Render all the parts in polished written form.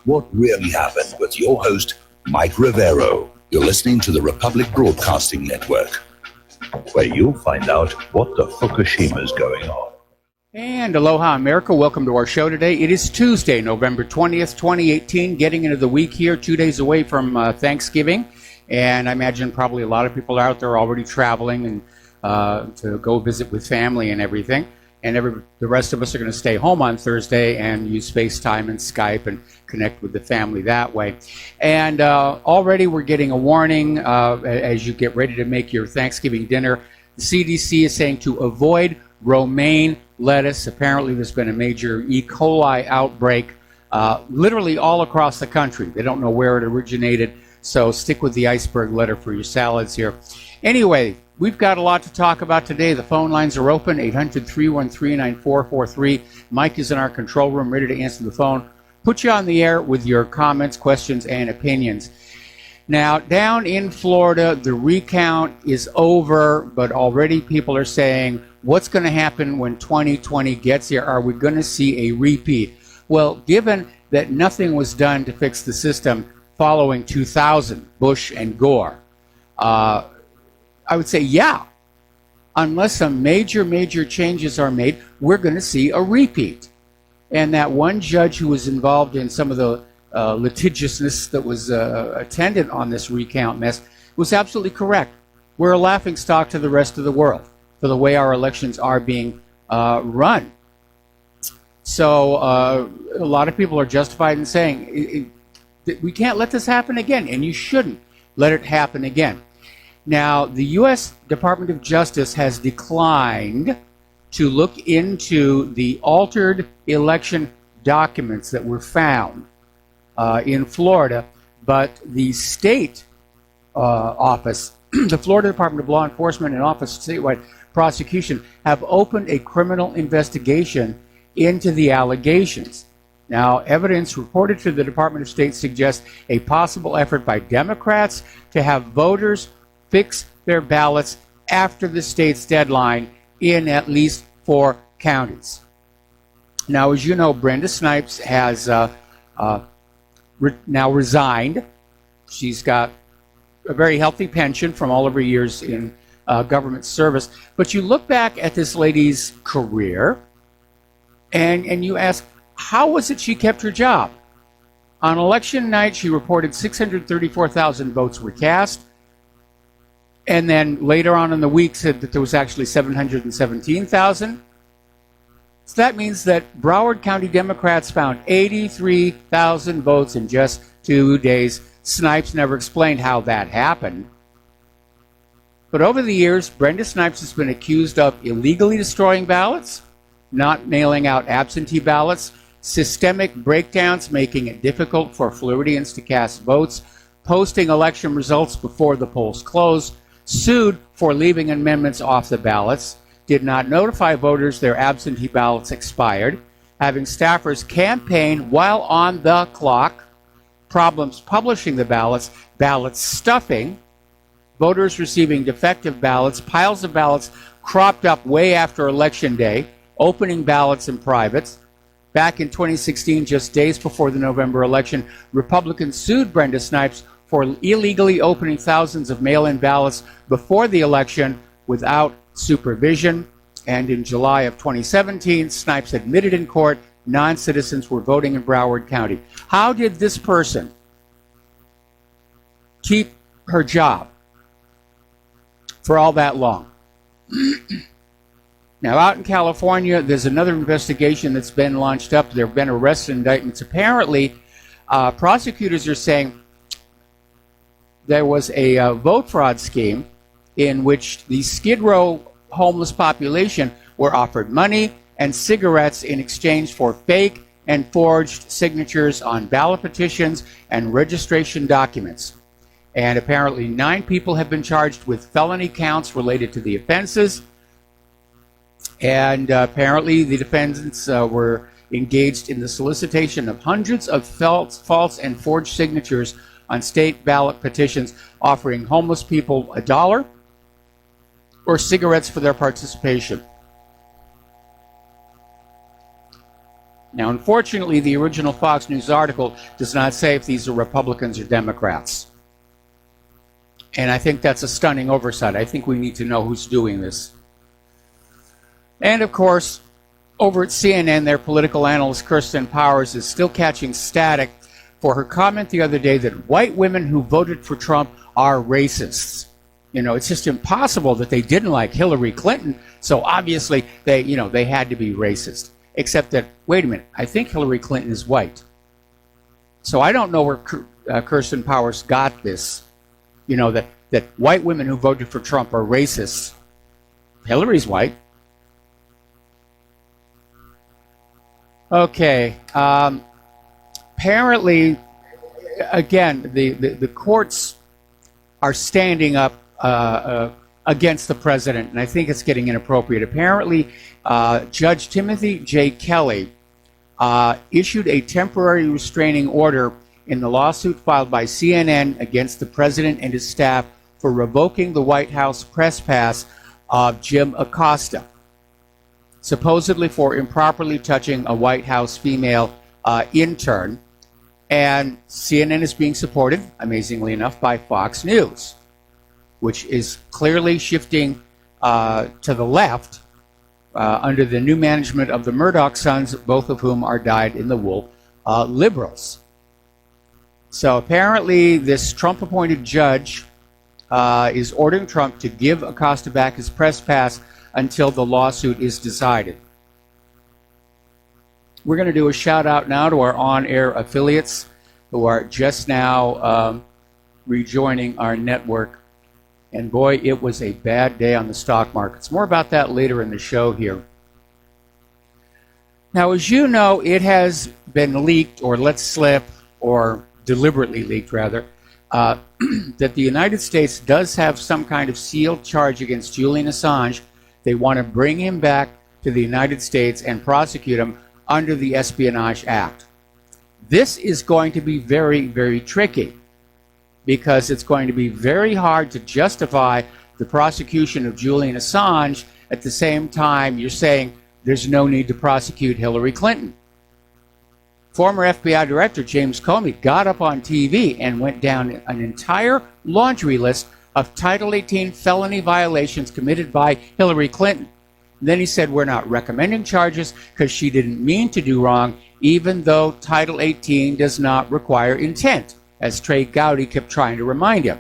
what really happened with your host, Mike Rivero. You're listening to the Republic Broadcasting Network, where you'll find out what the Fukushima's going on. And aloha, America. Welcome to our show today. It is Tuesday, November 20th, 2018, getting into the week here, 2 days away from Thanksgiving. And I imagine probably a lot of people are out there already traveling and to go visit with family and everything. And the rest of us are going to stay home on Thursday and use FaceTime and Skype and connect with the family that way. And already we're getting a warning as you get ready to make your Thanksgiving dinner. The CDC is saying to avoid romaine lettuce. Apparently there's been a major E. coli outbreak literally all across the country. They don't know where it originated, so stick with the iceberg lettuce for your salads here. Anyway, we've got a lot to talk about today. The phone lines are open, 800-313-9443. Mike is in our control room ready to answer the phone. Put you on the air with your comments, questions, and opinions. Now, down in Florida, the recount is over, but already people are saying, what's going to happen when 2020 gets here? Are we going to see a repeat? Well, given that nothing was done to fix the system following 2000, Bush and Gore, I would say, yeah, unless some major changes are made, we're going to see a repeat. And that one judge who was involved in some of the litigiousness that was attendant on this recount mess was absolutely correct. We're a laughingstock to the rest of the world for the way our elections are being run. So a lot of people are justified in saying we can't let this happen again, and you shouldn't let it happen again. Now, the U.S. Department of Justice has declined to look into the altered election documents that were found in Florida, but the state office, the Florida Department of Law Enforcement and Office of Statewide Prosecution, have opened a criminal investigation into the allegations. Now, evidence reported to the Department of State suggests a possible effort by Democrats to have voters fix their ballots after the state's deadline in at least 4 counties. Now, as you know, Brenda Snipes has now resigned. She's got a very healthy pension from all of her years in government service. But you look back at this lady's career and you ask, how was it she kept her job? On election night, she reported 634,000 votes were cast. And then later on in the week said that there was actually 717,000. So that means that Broward County Democrats found 83,000 votes in just 2 days. Snipes never explained how that happened. But over the years, Brenda Snipes has been accused of illegally destroying ballots, not mailing out absentee ballots, systemic breakdowns making it difficult for Floridians to cast votes, posting election results before the polls closed, sued for leaving amendments off the ballots, did not notify voters their absentee ballots expired, having staffers campaign while on the clock, problems publishing the ballots, ballot stuffing, voters receiving defective ballots, piles of ballots cropped up way after Election Day, opening ballots in privates. Back in 2016, just days before the November election, Republicans sued Brenda Snipes for illegally opening thousands of mail-in ballots before the election without supervision. And in July of 2017, Snipes admitted in court non-citizens were voting in Broward County. How did this person keep her job for all that long? Now, out in California, there's another investigation that's been launched up. There have been arrests and indictments. Apparently, prosecutors are saying there was a vote fraud scheme in which the Skid Row homeless population were offered money and cigarettes in exchange for fake and forged signatures on ballot petitions and registration documents. And apparently 9 people have been charged with felony counts related to the offenses. And apparently the defendants were engaged in the solicitation of hundreds of false and forged signatures on state ballot petitions offering homeless people $1 or cigarettes for their participation. Now, unfortunately, the original Fox News article does not say if these are Republicans or Democrats. And I think that's a stunning oversight. I think we need to know who's doing this. And of course, over at CNN, their political analyst Kirsten Powers is still catching static for her comment the other day that white women who voted for Trump are racists. You know, it's just impossible that they didn't like Hillary Clinton, so obviously they had to be racist. Except that, wait a minute, I think Hillary Clinton is white. So I don't know where Kirsten Powers got this, that white women who voted for Trump are racists. Hillary's white. Okay. Apparently, again, the courts are standing up against the president, and I think it's getting inappropriate. Apparently, Judge Timothy J. Kelly issued a temporary restraining order in the lawsuit filed by CNN against the president and his staff for revoking the White House press pass of Jim Acosta, supposedly for improperly touching a White House female intern. And CNN is being supported, amazingly enough, by Fox News, which is clearly shifting to the left under the new management of the Murdoch sons, both of whom are dyed-in-the-wool liberals. So apparently this Trump-appointed judge is ordering Trump to give Acosta back his press pass until the lawsuit is decided. We're going to do a shout-out now to our on-air affiliates who are just now rejoining our network. And boy, it was a bad day on the stock markets. More about that later in the show here. Now, as you know, it has been leaked, or let slip, or deliberately leaked, rather, that the United States does have some kind of sealed charge against Julian Assange. They want to bring him back to the United States and prosecute him under the Espionage Act. This is going to be very, very tricky, because it's going to be very hard to justify the prosecution of Julian Assange at the same time you're saying there's no need to prosecute Hillary Clinton. Former FBI Director James Comey got up on TV and went down an entire laundry list of Title 18 felony violations committed by Hillary Clinton. And then he said, we're not recommending charges because she didn't mean to do wrong, even though Title 18 does not require intent, as Trey Gowdy kept trying to remind him.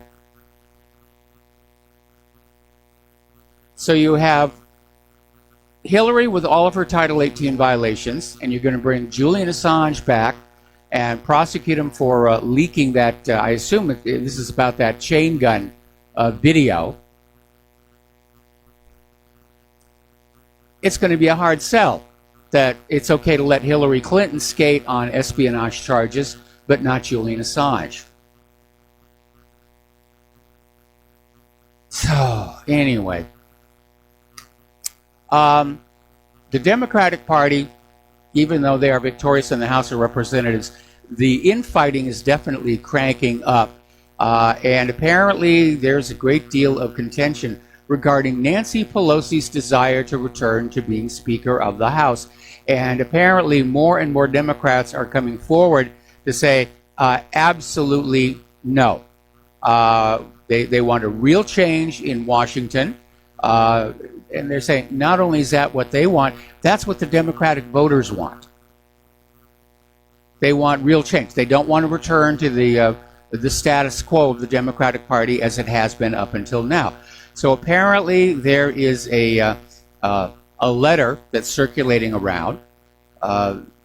So you have Hillary with all of her Title 18 violations, and you're going to bring Julian Assange back and prosecute him for leaking that, I assume this is about that chain gun video. It's going to be a hard sell that it's okay to let Hillary Clinton skate on espionage charges, but not Julian Assange. So, anyway. The Democratic Party, even though they are victorious in the House of Representatives, the infighting is definitely cranking up. And apparently there's a great deal of contention regarding Nancy Pelosi's desire to return to being Speaker of the House. And apparently more and more Democrats are coming forward to say absolutely no. They want a real change in Washington. And they're saying not only is that what they want, that's what the Democratic voters want. They want real change. They don't want to return to the status quo of the Democratic Party as it has been up until now. So apparently there is a letter that's circulating around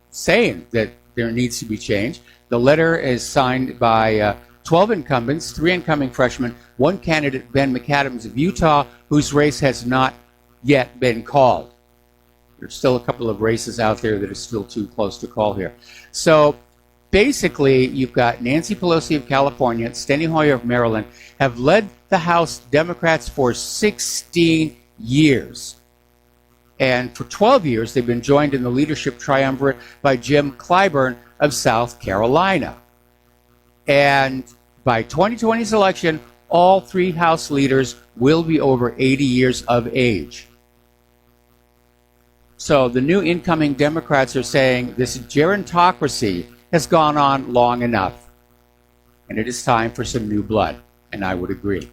saying that there needs to be change. The letter is signed by 12 incumbents, 3 incoming freshmen, 1 candidate, Ben McAdams of Utah, whose race has not yet been called. There's still a couple of races out there that are still too close to call here. So basically, you've got Nancy Pelosi of California, Steny Hoyer of Maryland, have led the House Democrats for 16 years. And for 12 years, they've been joined in the leadership triumvirate by Jim Clyburn of South Carolina. And by 2020's election, all 3 House leaders will be over 80 years of age. So the new incoming Democrats are saying this gerontocracy has gone on long enough, and it is time for some new blood, and I would agree.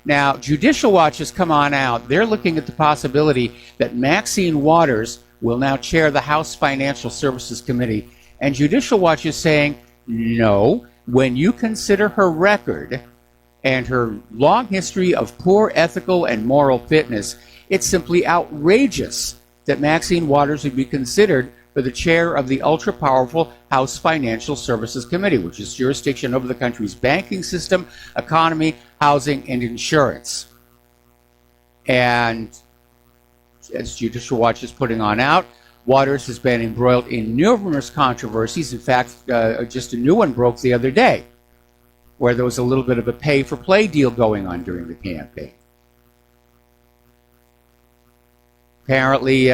Now, Judicial Watch has come on out. They're looking at the possibility that Maxine Waters will now chair the House Financial Services Committee, and Judicial Watch is saying, no, when you consider her record and her long history of poor ethical and moral fitness, it's simply outrageous that Maxine Waters would be considered for the chair of the ultra-powerful House Financial Services Committee, which is jurisdiction over the country's banking system, economy, housing, and insurance. And as Judicial Watch is putting on out, Waters has been embroiled in numerous controversies. In fact, just a new one broke the other day, where there was a little bit of a pay-for-play deal going on during the campaign. Apparently,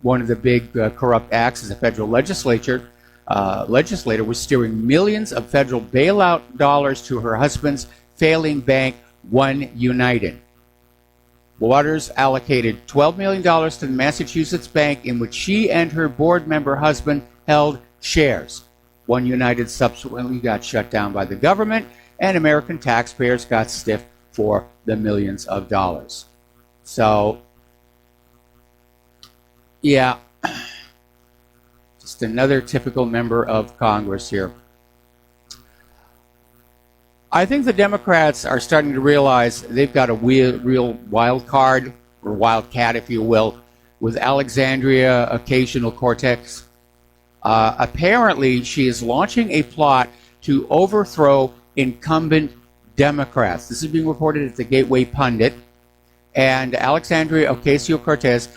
one of the big corrupt acts is the federal legislator was steering millions of federal bailout dollars to her husband's failing bank, One United. Waters allocated $12 million to the Massachusetts bank in which she and her board member husband held shares. One United subsequently got shut down by the government, and American taxpayers got stiffed for the millions of dollars. So, yeah, just another typical member of Congress here. I think the Democrats are starting to realize they've got a real wild card, or wildcat, if you will, with Alexandria Ocasio-Cortez. Apparently, she is launching a plot to overthrow incumbent Democrats. This is being reported at the Gateway Pundit. And Alexandria Ocasio-Cortez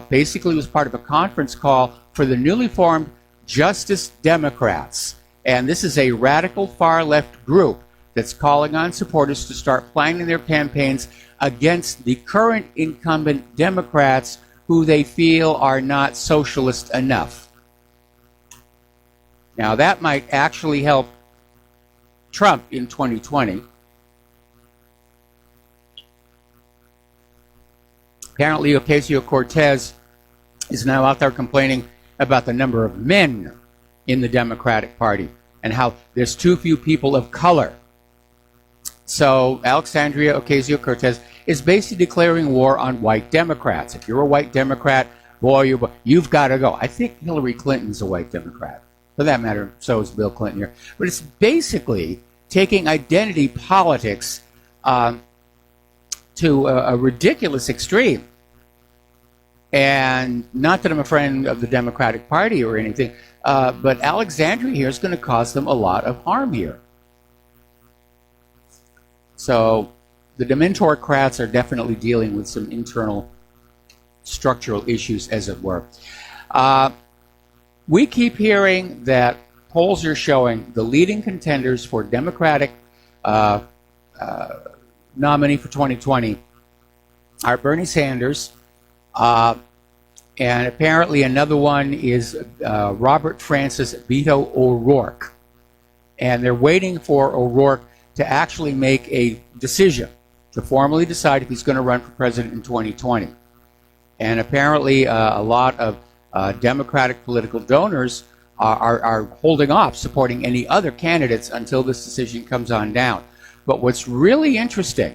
basically was part of a conference call for the newly formed Justice Democrats. And this is a radical far-left group that's calling on supporters to start planning their campaigns against the current incumbent Democrats who they feel are not socialist enough. Now, that might actually help Trump in 2020. Apparently, Ocasio-Cortez is now out there complaining about the number of men in the Democratic Party and how there's too few people of color. So Alexandria Ocasio-Cortez is basically declaring war on white Democrats. If you're a white Democrat, boy, you've got to go. I think Hillary Clinton's a white Democrat. For that matter, so is Bill Clinton here. But it's basically taking identity politics to a ridiculous extreme. And not that I'm a friend of the Democratic Party or anything, but Alexandria here is going to cause them a lot of harm here. So the Dementorcrats are definitely dealing with some internal structural issues, as it were. We keep hearing that polls are showing the leading contenders for Democratic nominee for 2020 are Bernie Sanders, and apparently another one is Robert Francis Beto O'Rourke. And they're waiting for O'Rourke to actually make a decision, to formally decide if he's going to run for president in 2020. And apparently a lot of Democratic political donors are holding off supporting any other candidates until this decision comes on down. But what's really interesting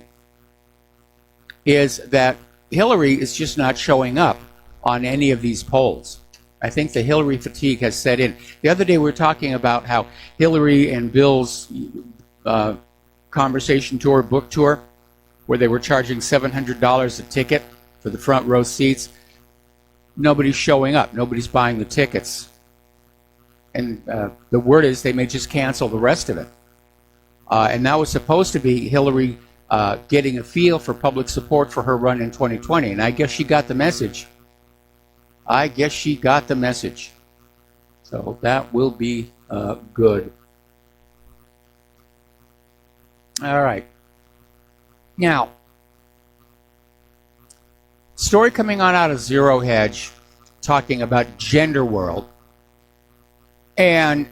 is that Hillary is just not showing up on any of these polls. I think the Hillary fatigue has set in. The other day we were talking about how Hillary and Bill's conversation tour, book tour, where they were charging $700 a ticket for the front row seats. Nobody's showing up. Nobody's buying the tickets. And the word is they may just cancel the rest of it. And that was supposed to be Hillary getting a feel for public support for her run in 2020. And I guess she got the message. So that will be good. All right. Now, story coming on out of Zero Hedge talking about Gender World. And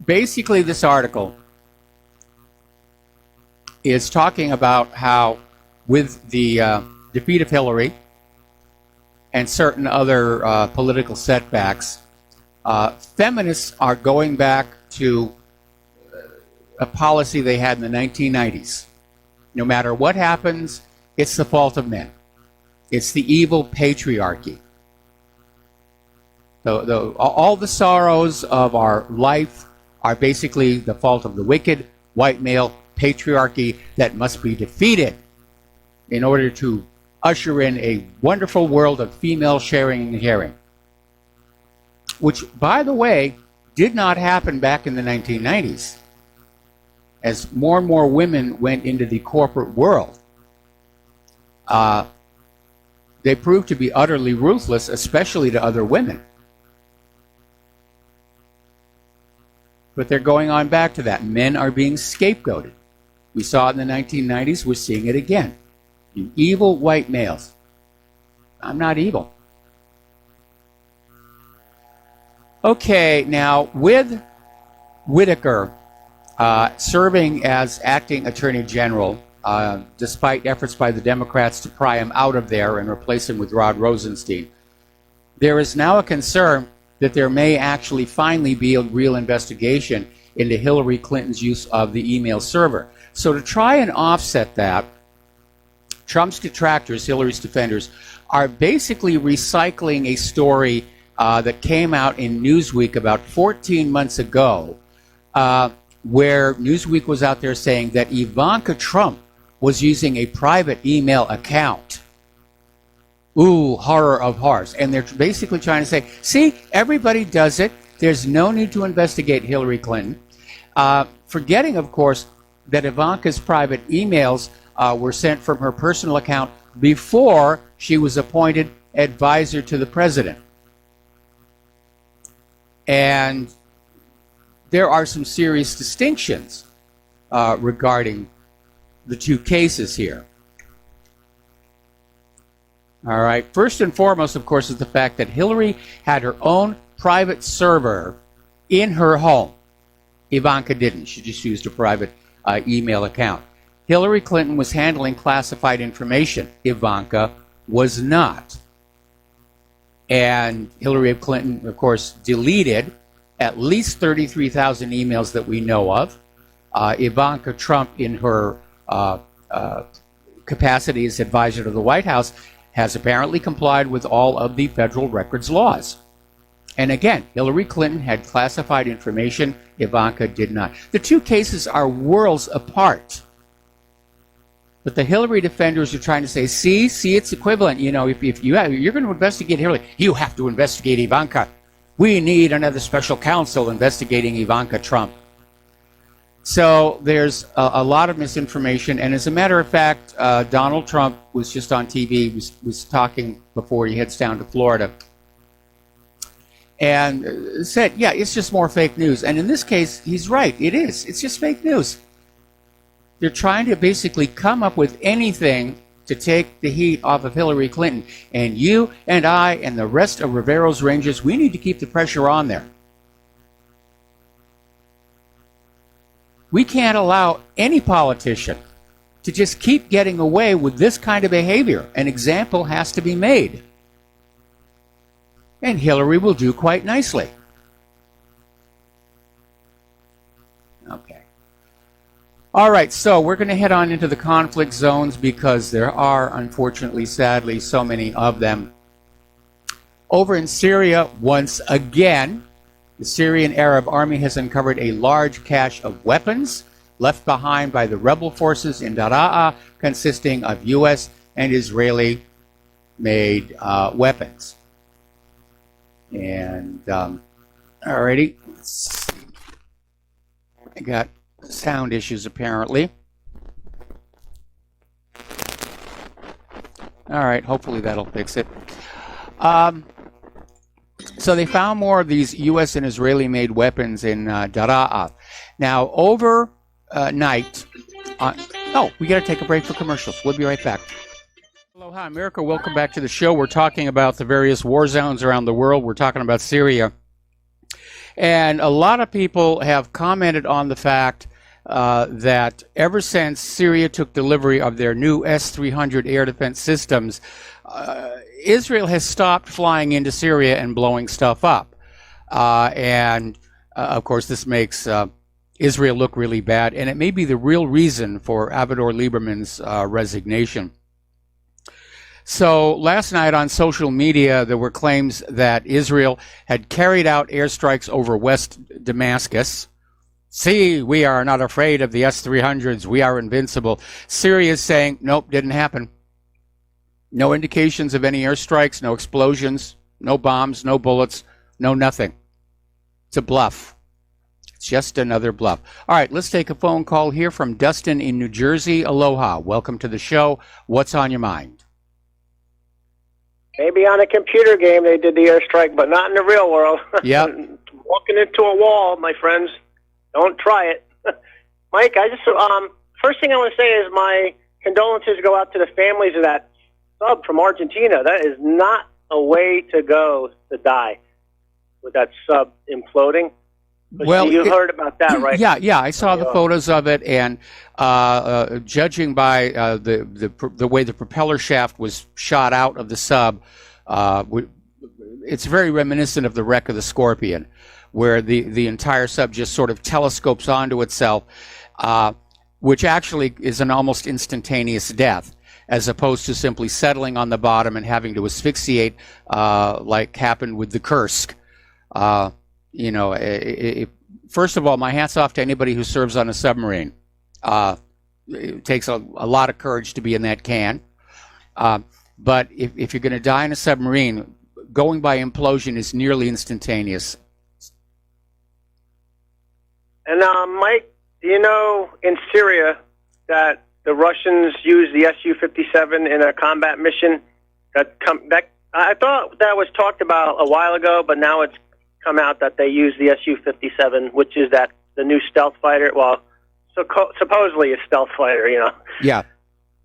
basically this article is talking about how with the defeat of Hillary and certain other political setbacks, feminists are going back to a policy they had in the 1990s. No matter what happens, it's the fault of men. It's the evil patriarchy. All the sorrows of our life are basically the fault of the wicked white male patriarchy that must be defeated in order to usher in a wonderful world of female sharing and caring. Which, by the way, did not happen back in the 1990s. As more and more women went into the corporate world, they proved to be utterly ruthless, especially to other women. But they're going on back to that. Men are being scapegoated. We saw it in the 1990s. We're seeing it again. You evil white males. I'm not evil. Okay, now with Whitaker serving as acting Attorney General, despite efforts by the Democrats to pry him out of there and replace him with Rod Rosenstein, there is now a concern that there may actually finally be a real investigation into Hillary Clinton's use of the email server. So to try and offset that, Trump's detractors, Hillary's defenders, are basically recycling a story that came out in Newsweek about 14 months ago, where Newsweek was out there saying that Ivanka Trump was using a private email account. Ooh, horror of horrors. And they're basically trying to say, see, everybody does it. There's no need to investigate Hillary Clinton. Forgetting, of course, that Ivanka's private emails were sent from her personal account before she was appointed advisor to the president. And there are some serious distinctions regarding the two cases here. All right. First and foremost, of course, is the fact that Hillary had her own private server in her home. Ivanka didn't. She just used a private email account. Hillary Clinton was handling classified information. Ivanka was not. And Hillary Clinton, of course, deleted at least 33,000 emails that we know of. Ivanka Trump, in her capacity as advisor to the White House, has apparently complied with all of the federal records laws. And again, Hillary Clinton had classified information. Ivanka did not. The two cases are worlds apart. But the Hillary defenders are trying to say, see, it's equivalent. You know, if you're going to investigate Hillary, you have to investigate Ivanka. We need another special counsel investigating Ivanka Trump. So there's a lot of misinformation. And as a matter of fact, Donald Trump was just on TV, was talking before he heads down to Florida, and said, yeah, it's just more fake news. And in this case, he's right. It is. It's just fake news. They're trying to basically come up with anything to take the heat off of Hillary Clinton. And you and I and the rest of Rivero's Rangers, we need to keep the pressure on there. We can't allow any politician to just keep getting away with this kind of behavior. An example has to be made. And Hillary will do quite nicely. Okay. All right, so we're going to head on into the conflict zones because there are, unfortunately, sadly, so many of them. Over in Syria, once again, the Syrian Arab Army has uncovered a large cache of weapons left behind by the rebel forces in Daraa, consisting of U.S. and Israeli-made weapons. And, alrighty, let's see. I got sound issues apparently. Alright, hopefully that'll fix it. So they found more of these U.S. and Israeli-made weapons in Daraa. Now, overnight, we got to take a break for commercials. We'll be right back. Aloha, America. Welcome back to the show. We're talking about the various war zones around the world. We're talking about Syria. And a lot of people have commented on the fact that ever since Syria took delivery of their new S-300 air defense systems, Israel has stopped flying into Syria and blowing stuff up. Of course, this makes Israel look really bad, and it may be the real reason for Avigdor Lieberman's resignation. So last night on social media, there were claims that Israel had carried out airstrikes over West Damascus. See, we are not afraid of the S-300s. We are invincible. Syria is saying, nope, didn't happen. No indications of any airstrikes, no explosions, no bombs, no bullets, no nothing. It's a bluff. It's just another bluff. All right, let's take a phone call here from Dustin in New Jersey. Aloha. Welcome to the show. What's on your mind? Maybe on a computer game they did the airstrike, but not in the real world. Yeah. Walking into a wall, my friends. Don't try it. Mike, I just first thing I want to say is my condolences go out to the families of that sub from Argentina. That is not a way to go to die with that sub imploding. But well, you heard about that, right? Yeah, I saw the photos of it, and judging by the way the propeller shaft was shot out of the sub, it's very reminiscent of the wreck of the Scorpion, where the entire sub just sort of telescopes onto itself, which actually is an almost instantaneous death, as opposed to simply settling on the bottom and having to asphyxiate like happened with the Kursk. First of all, my hat's off to anybody who serves on a submarine. It takes a lot of courage to be in that can. But if you're going to die in a submarine, going by implosion is nearly instantaneous. And Mike, do you know in Syria that the Russians used the Su-57 in a combat mission? I thought that was talked about a while ago, but now it's come out that they use the Su-57, which is the new stealth fighter. Well, supposedly a stealth fighter, Yeah.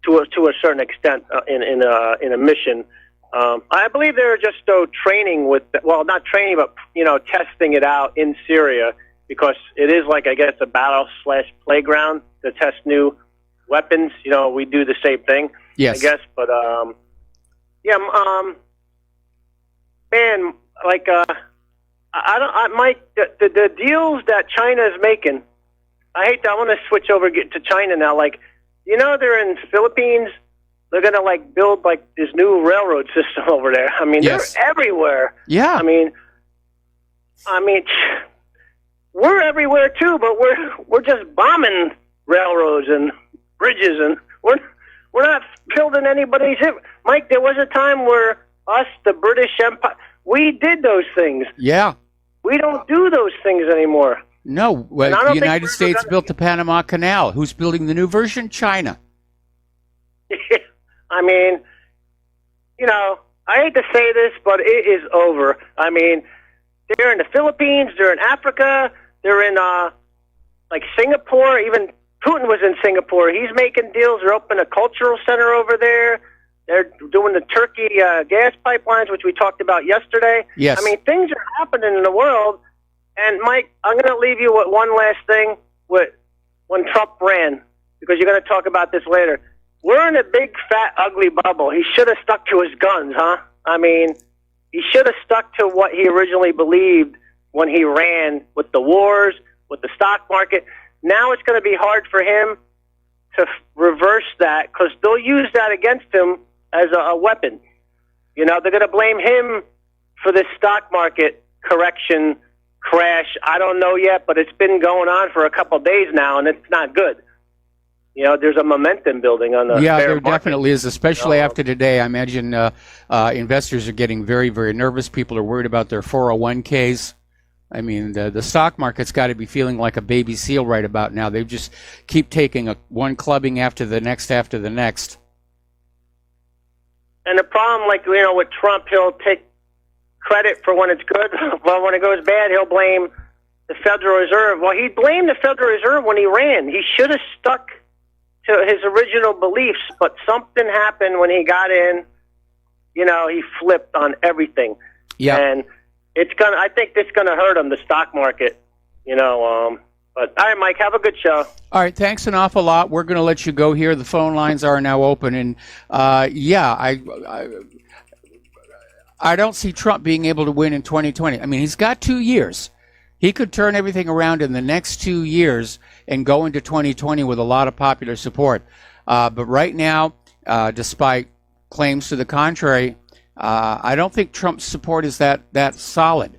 To a certain extent in a mission. I believe they're just training with, well, not training, but testing it out in Syria because it is like, I guess, a battle/playground to test new weapons. We do the same thing. Yes. I guess, but man, like. Mike, the deals that China is making, I want to switch over to China now. Like, they're in the Philippines. They're going to build this new railroad system over there. I mean, yes. They're everywhere. Yeah. I mean, we're everywhere too, but we're just bombing railroads and bridges, and we're not building anybody's. Mike, there was a time where us, the British Empire, we did those things. Yeah. We don't do those things anymore. No. Well, the United States built the Panama Canal. Who's building the new version? China. I mean, I hate to say this, but it is over. I mean, they're in the Philippines. They're in Africa. They're in, Singapore. Even Putin was in Singapore. He's making deals. They're opening a cultural center over there. They're doing the Turkey gas pipelines, which we talked about yesterday. Yes. I mean, things are happening in the world. And, Mike, I'm going to leave you with one last thing with when Trump ran, because you're going to talk about this later. We're in a big, fat, ugly bubble. He should have stuck to his guns, huh? I mean, he should have stuck to what he originally believed when he ran with the wars, with the stock market. Now it's going to be hard for him to reverse that because they'll use that against him as a weapon. They're going to blame him for this stock market correction crash. I don't know yet, but it's been going on for a couple of days now, and it's not good. There's a momentum building on the there market. Definitely is, especially after today. I imagine investors are getting very, very nervous. People are worried about their 401ks. I mean, the stock market's got to be feeling like a baby seal right about now. They just keep taking one clubbing after the next. And the problem, with Trump, he'll take credit for when it's good. Well, when it goes bad, he'll blame the Federal Reserve. Well, he blamed the Federal Reserve when he ran. He should have stuck to his original beliefs, but something happened when he got in. He flipped on everything. Yeah. And I think it's gonna hurt him, the stock market. But all right, Mike, have a good show. All right, thanks an awful lot. We're going to let you go here. The phone lines are now open, and I don't see Trump being able to win in 2020. I mean, he's got 2 years. He could turn everything around in the next 2 years and go into 2020 with a lot of popular support. But right now, despite claims to the contrary, I don't think Trump's support is that solid.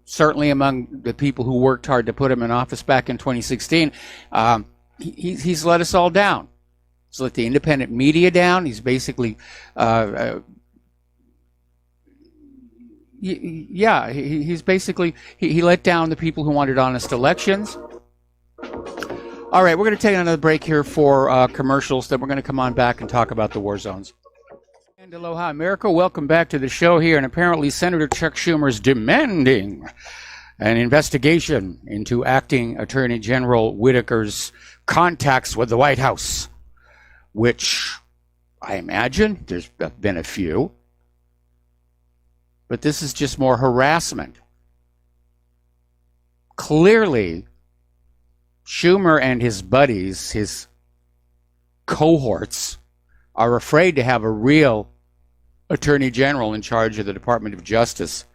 Certainly among the people who worked hard to put him in office back in 2016, he's let us all down. He's let the independent media down. He's basically, he's basically, he let down the people who wanted honest elections. All right, we're going to take another break here for commercials. Then we're going to come on back and talk about the war zones. And aloha, America. Welcome back to the show here. And apparently Senator Chuck Schumer is demanding an investigation into acting Attorney General Whitaker's contacts with the White House, which I imagine there's been a few. But this is just more harassment. Clearly, Schumer and his buddies, his cohorts, are afraid to have a real Attorney General in charge of the Department of Justice.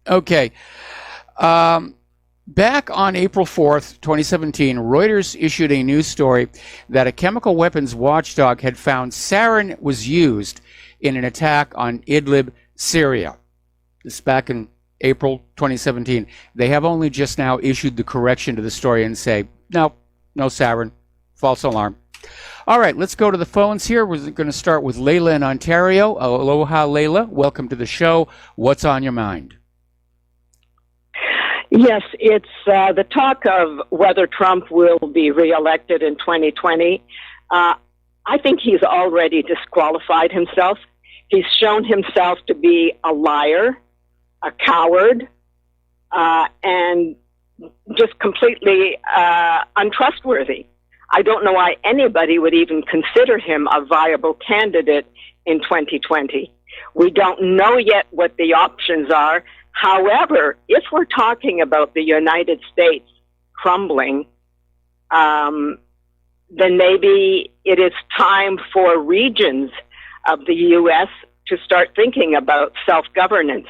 Okay. Back on April 4th, 2017, Reuters issued a news story that a chemical weapons watchdog had found sarin was used in an attack on Idlib, Syria. This is back in April 2017. They have only just now issued the correction to the story and say, no sarin, false alarm. All right, let's go to the phones here. We're going to start with Layla in Ontario. Aloha, Layla. Welcome to the show. What's on your mind? Yes, it's the talk of whether Trump will be reelected in 2020. I think he's already disqualified himself. He's shown himself to be a liar, a coward, and just completely untrustworthy. I don't know why anybody would even consider him a viable candidate in 2020. We don't know yet what the options are. However, if we're talking about the United States crumbling, then maybe it is time for regions of the U.S. to start thinking about self-governance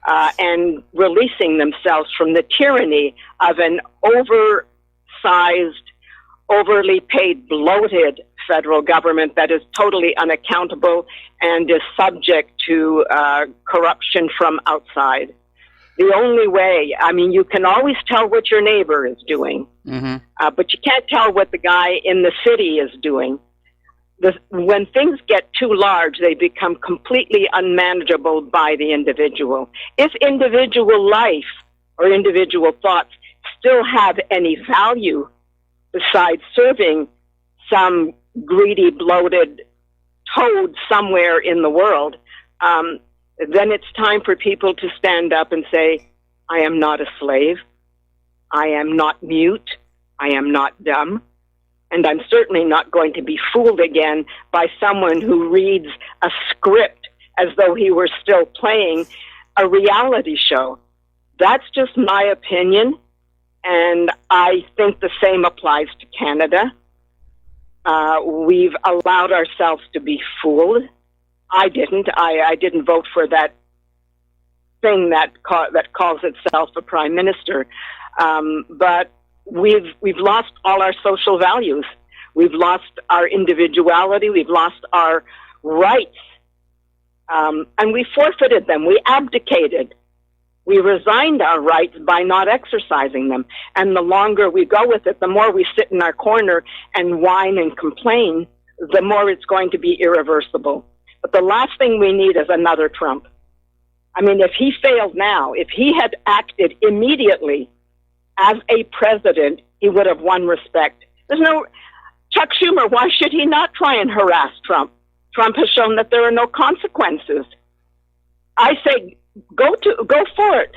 and releasing themselves from the tyranny of an oversized, overly paid, bloated federal government that is totally unaccountable and is subject to corruption from outside. The only way, I mean, you can always tell what your neighbor is doing, but you can't tell what the guy in the city is doing. When things get too large, they become completely unmanageable by the individual. If individual life or individual thoughts still have any value besides serving some greedy, bloated toad somewhere in the world, then it's time for people to stand up and say, I am not a slave. I am not mute. I am not dumb. And I'm certainly not going to be fooled again by someone who reads a script as though he were still playing a reality show. That's just my opinion. And I think the same applies to Canada. We've allowed ourselves to be fooled. I didn't. I didn't vote for that thing that calls itself a prime minister. But we've lost all our social values. We've lost our individuality. We've lost our rights. And we forfeited them. We abdicated. We resigned our rights by not exercising them. And the longer we go with it, the more we sit in our corner and whine and complain, the more it's going to be irreversible. But the last thing we need is another Trump. I mean, if he failed now, if he had acted immediately as a president, he would have won respect. Chuck Schumer, why should he not try and harass Trump? Trump has shown that there are no consequences. I say, go for it.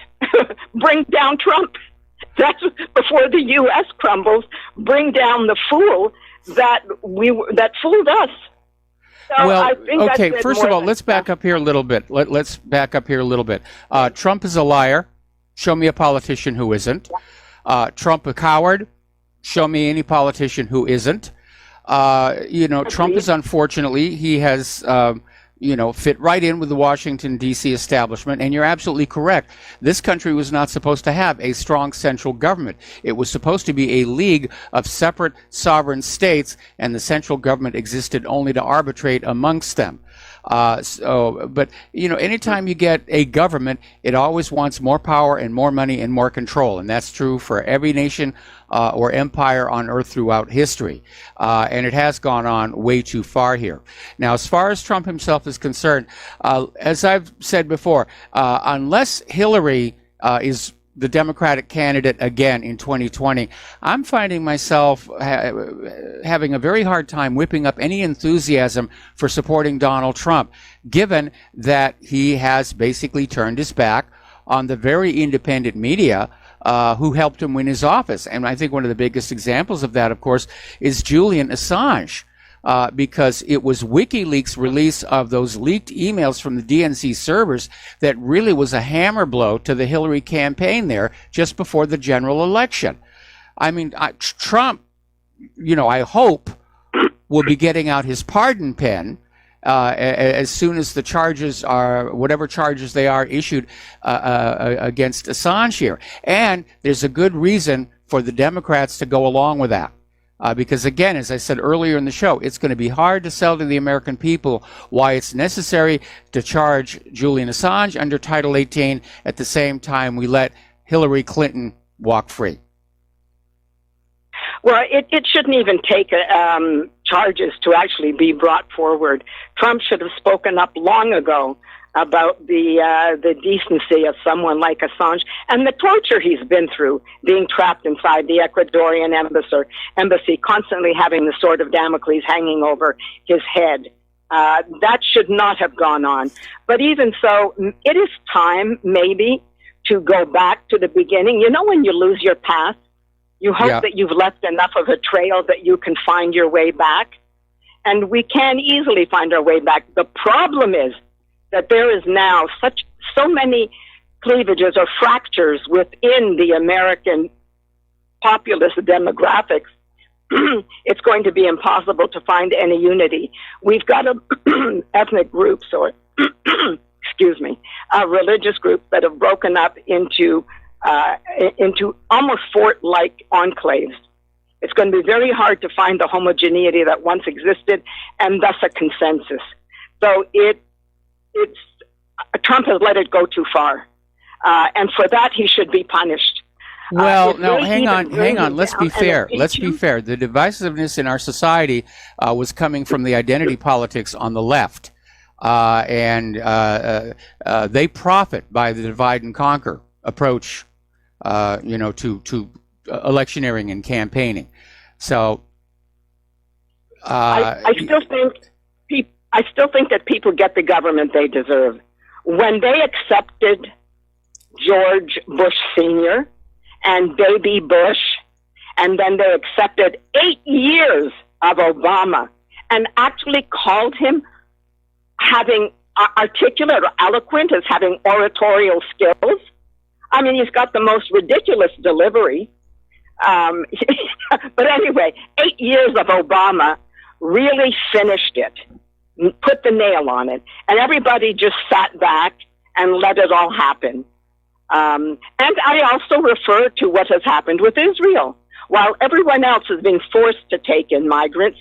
Bring down Trump. That's before the U.S. crumbles. Bring down the fool that fooled us. So well, I think okay. First of all, let's back up here a little bit. Let's back up here a little bit. Trump is a liar. Show me a politician who isn't. Trump a coward. Show me any politician who isn't. Trump is, unfortunately, he has fit right in with the Washington, D.C. establishment. And you're absolutely correct. This country was not supposed to have a strong central government. It was supposed to be a league of separate sovereign states, and the central government existed only to arbitrate amongst them. But anytime you get a government, it always wants more power and more money and more control. And that's true for every nation or empire on earth throughout history. And it has gone on way too far here. Now, as far as Trump himself is concerned, as I've said before, unless Hillary is the Democratic candidate again in 2020, I'm finding myself having a very hard time whipping up any enthusiasm for supporting Donald Trump, given that he has basically turned his back on the very independent media who helped him win his office. And I think one of the biggest examples of that, of course, is Julian Assange. Because it was WikiLeaks' release of those leaked emails from the DNC servers that really was a hammer blow to the Hillary campaign there just before the general election. I mean, Trump, I hope, will be getting out his pardon pen as soon as the charges are, whatever charges they are, issued against Assange here. And there's a good reason for the Democrats to go along with that. Because again, as I said earlier in the show, it's going to be hard to sell to the American people why it's necessary to charge Julian Assange under Title 18 at the same time we let Hillary Clinton walk free. Well, it shouldn't even take charges to actually be brought forward. Trump should have spoken up long ago about the decency of someone like Assange and the torture he's been through, being trapped inside the Ecuadorian embassy, constantly having the sword of Damocles hanging over his head. That should not have gone on. But even so, it is time maybe to go back to the beginning. When you lose your path, you hope that you've left enough of a trail that you can find your way back. And we can easily find our way back. The problem is that there is now so many cleavages or fractures within the American populace demographics, it's going to be impossible to find any unity. We've got ethnic groups or, religious groups that have broken up into almost fort-like enclaves. It's going to be very hard to find the homogeneity that once existed and thus a consensus. So Trump has let it go too far, and for that he should be punished. Well, no, hang on. Let's be fair. The divisiveness in our society was coming from the identity politics on the left, and they profit by the divide and conquer approach, to electioneering and campaigning. So, I still think that people get the government they deserve. When they accepted George Bush Sr. and Baby Bush, and then they accepted 8 years of Obama and actually called him having articulate or eloquent as having oratorial skills. I mean, he's got the most ridiculous delivery. But anyway, 8 years of Obama really finished it, put the nail on it, and everybody just sat back and let it all happen. And I also refer to what has happened with Israel. While everyone else is being forced to take in migrants,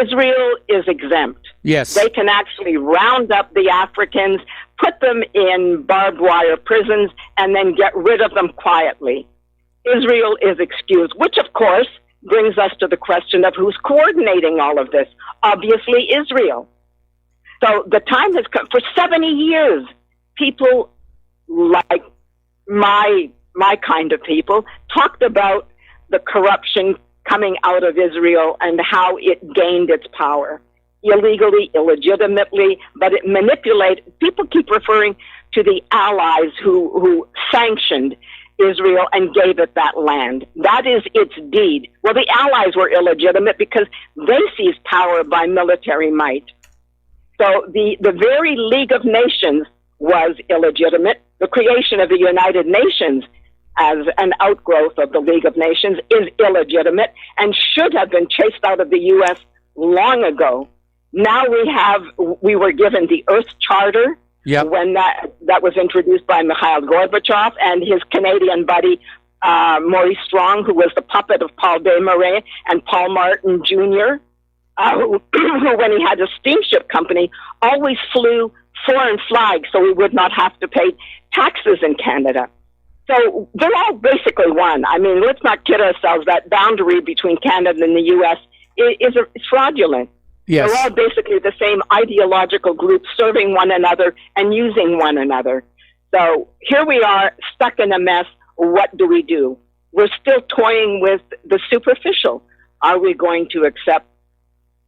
Israel is exempt. Yes. They can actually round up the Africans, put them in barbed wire prisons, and then get rid of them quietly. Israel is excused, which of course brings us to the question of who's coordinating all of this. Obviously Israel. So the time has come. For 70 years, people like my kind of people talked about the corruption coming out of Israel and how it gained its power. Illegally, illegitimately, but it manipulated. People keep referring to the allies who sanctioned Israel and gave it that land. That is its deed. Well, the allies were illegitimate because they seized power by military might. So the very League of Nations was illegitimate. The creation of the United Nations as an outgrowth of the League of Nations is illegitimate and should have been chased out of the U.S. long ago. Now we were given the Earth Charter when that was introduced by Mikhail Gorbachev and his Canadian buddy, Maurice Strong, who was the puppet of Paul Desmarais and Paul Martin Jr., who, when he had a steamship company, always flew foreign flags so we would not have to pay taxes in Canada. So they're all basically one. I mean, let's not kid ourselves. That boundary between Canada and the U.S. is fraudulent. Yes. They're all basically the same ideological group serving one another and using one another. So here we are stuck in a mess. What do we do? We're still toying with the superficial. Are we going to accept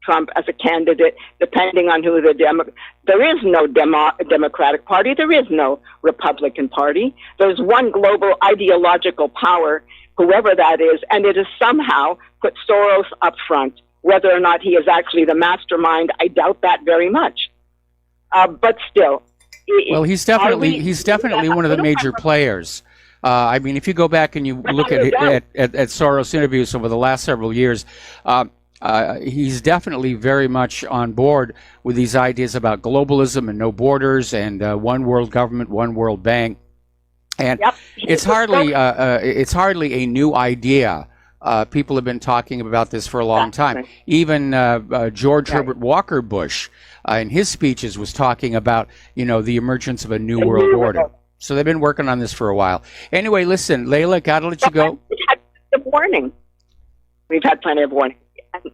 Trump as a candidate, depending on who there is no Democratic Party, there is no Republican Party. There's one global ideological power, whoever that is, and it has somehow put Soros up front. Whether or not he is actually the mastermind, I doubt that very much. But still. Well, he's definitely one of the major players. I mean, if you go back and you look at Soros interviews over the last several years, he's definitely very much on board with these ideas about globalism and no borders and one world government, one world bank. And it's hardly a new idea. People have been talking about this for a long time. Even George Herbert Walker Bush, in his speeches, was talking about the emergence of a new world order. So they've been working on this for a while. Anyway, listen, Layla, gotta let you go. We've had plenty of warning. We've had plenty of warning.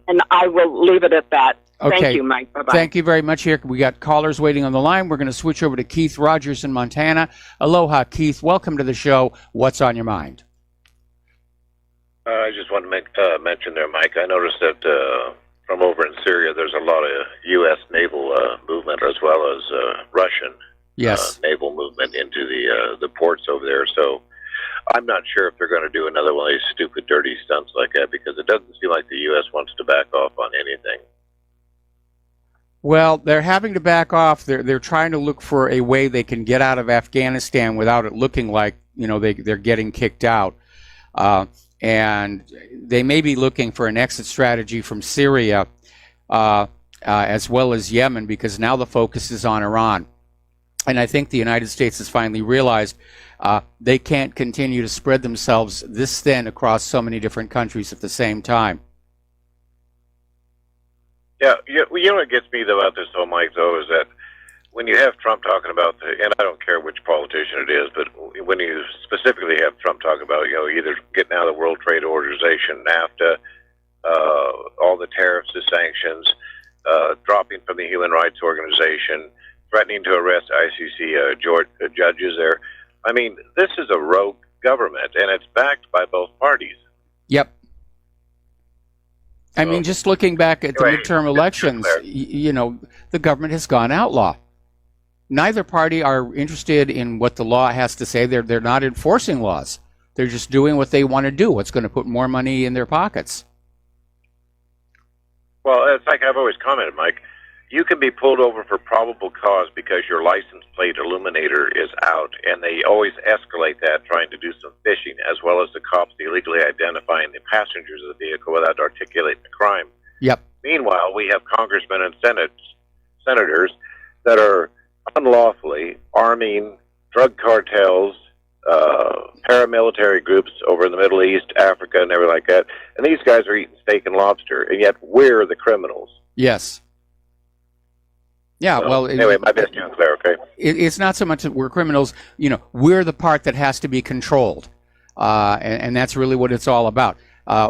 And I will leave it at that. Okay. Thank you, Mike. Bye-bye. Thank you very much here. We got callers waiting on the line. We're going to switch over to Keith Rogers in Montana. Aloha, Keith. Welcome to the show. What's on your mind? I just want to mention there, Mike, I noticed that from over in Syria, there's a lot of U.S. naval movement as well as Russian naval movement into the ports over there. So I'm not sure if they're going to do another one of these stupid, dirty stunts like that, because it doesn't seem like the U.S. wants to back off on anything. Well, they're having to back off. They're trying to look for a way they can get out of Afghanistan without it looking like they're getting kicked out. And they may be looking for an exit strategy from Syria as well as Yemen, because now the focus is on Iran. And I think the United States has finally realized they can't continue to spread themselves this thin across so many different countries at the same time. Yeah, what gets me about this whole, Mike, though, is that when you have Trump talking about, and I don't care which politician it is, but when you specifically have Trump talk about, either getting out of the World Trade Organization, NAFTA, all the tariffs, the sanctions, dropping from the Human Rights Organization, threatening to arrest ICC judges there. I mean, this is a rogue government, and it's backed by both parties. Yep. I mean, just looking back at the midterm elections, the government has gone outlaw. Neither party are interested in what the law has to say. They're not enforcing laws. They're just doing what they want to do, what's going to put more money in their pockets. Well, it's like I've always commented, Mike. You can be pulled over for probable cause because your license plate illuminator is out, and they always escalate that, trying to do some fishing, as well as the cops illegally identifying the passengers of the vehicle without articulating the crime. Yep. Meanwhile, we have congressmen and senators that are unlawfully arming drug cartels, paramilitary groups over in the Middle East, Africa, and everything like that. And these guys are eating steak and lobster, and yet we're the criminals. Yes. Yeah, so, well... Anyway, my best chance there, okay? It's not so much that we're criminals. We're the part that has to be controlled. And that's really what it's all about.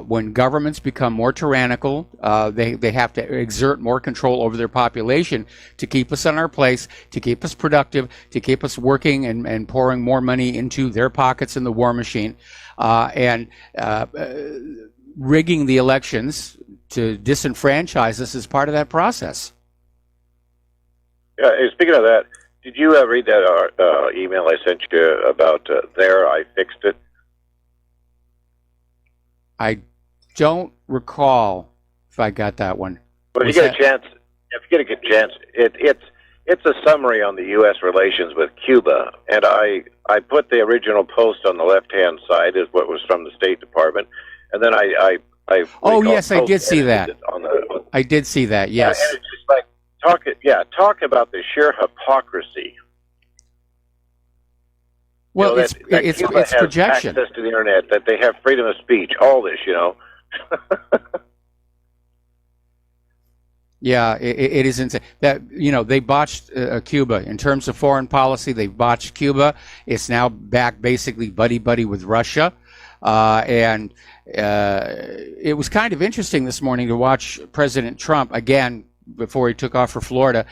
When governments become more tyrannical, they have to exert more control over their population to keep us in our place, to keep us productive, to keep us working and pouring more money into their pockets in the war machine, and rigging the elections to disenfranchise us is part of that process. Yeah, speaking of that, did you read that email I sent you about I fixed it? I don't recall if I got that one. But if you get a chance, it's a summary on the U.S. relations with Cuba, and I put the original post on the left-hand side is what was from the State Department, and then I oh yes, I did see that. I did see that. Yes. And it's just like talk about the sheer hypocrisy. Well, that it's Cuba has projection. access to the internet, that they have freedom of speech, all this, Yeah, it is insane. That they botched Cuba in terms of foreign policy. They botched Cuba. It's now back basically buddy with Russia, and it was kind of interesting this morning to watch President Trump again before he took off for Florida.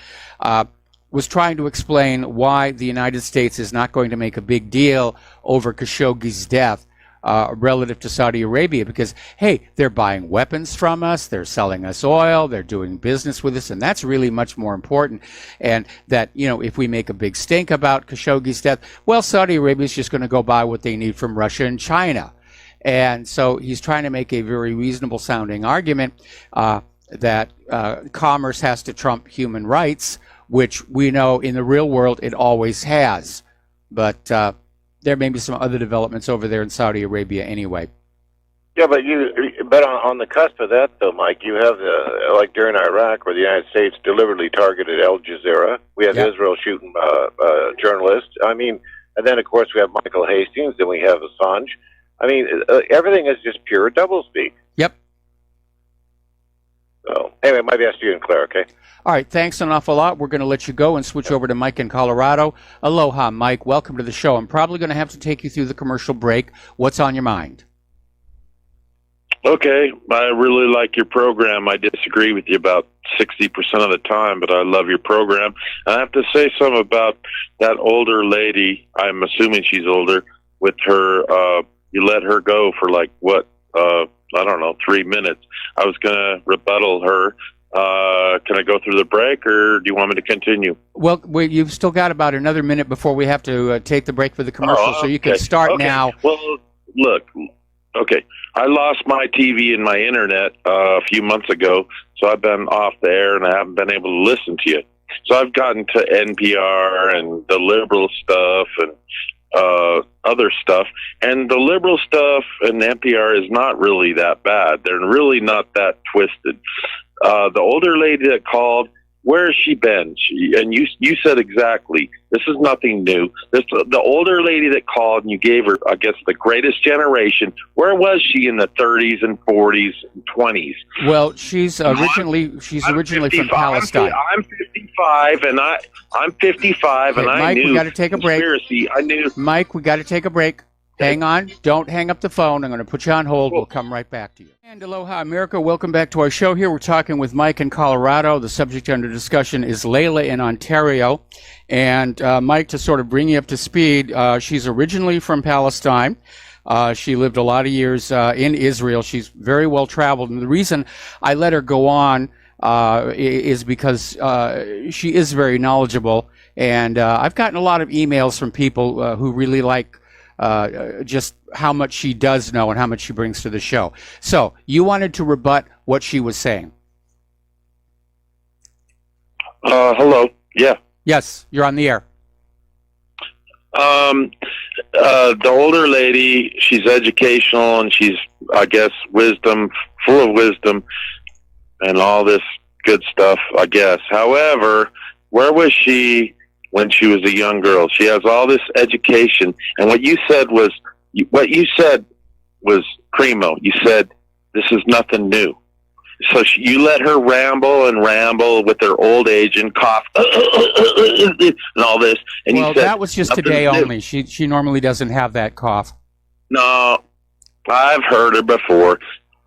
Was trying to explain why the United States is not going to make a big deal over Khashoggi's death relative to Saudi Arabia, because, hey, they're buying weapons from us, they're selling us oil, they're doing business with us, and that's really much more important. And that, if we make a big stink about Khashoggi's death, well, Saudi Arabia is just going to go buy what they need from Russia and China. And so he's trying to make a very reasonable sounding argument that commerce has to trump human rights, which we know in the real world it always has. But there may be some other developments over there in Saudi Arabia anyway. Yeah, but on the cusp of that, though, Mike, you have like during Iraq, where the United States deliberately targeted Al Jazeera. We have Israel shooting journalists. I mean, and then of course we have Michael Hastings, then we have Assange. I mean, everything is just pure doublespeak. Yep. So anyway, maybe ask you and Claire, okay? All right, thanks an awful lot. We're going to let you go and switch over to Mike in Colorado. Aloha, Mike. Welcome to the show. I'm probably going to have to take you through the commercial break. What's on your mind? Okay, I really like your program. I disagree with you about 60% of the time, but I love your program. I have to say something about that older lady. I'm assuming she's older. With her, you let her go for like, what, I don't know, 3 minutes. I was going to rebuttal her. Can I go through the break, or do you want me to continue? Well, you've still got about another minute before we have to take the break for the commercial, so you can start now. Well, look, okay, I lost my TV and my internet a few months ago, so I've been off the air and I haven't been able to listen to you. So I've gotten to NPR and the liberal stuff and other stuff, and the liberal stuff and NPR is not really that bad. They're really not that twisted. The older lady that called, where has she been? And you said exactly, this is nothing new. The older lady that called, and you gave her, I guess, the greatest generation. Where was she in the 30s and 40s and 20s? Well, she's originally from Palestine. I'm 55, and I'm 55, and Mike, I knew we got to take a break. I knew. Mike, we got to take a break. Hang on. Don't hang up the phone. I'm going to put you on hold. We'll come right back to you. And aloha, America. Welcome back to our show here. We're talking with Mike in Colorado. The subject under discussion is Layla in Ontario. And Mike, to sort of bring you up to speed, she's originally from Palestine. She lived a lot of years in Israel. She's very well traveled. And the reason I let her go on is because she is very knowledgeable. And I've gotten a lot of emails from people who really like just how much she does know and how much she brings to the show. So you wanted to rebut what she was saying. Hello. Yeah. Yes, you're on the air. The older lady, she's educational and she's, I guess, full of wisdom and all this good stuff, I guess. However, where was she when she was a young girl? She has all this education, and what you said was primo. You said this is nothing new. So you let her ramble with her old age and cough and all this. And well, you said, that was just today only. She normally doesn't have that cough. No, I've heard her before.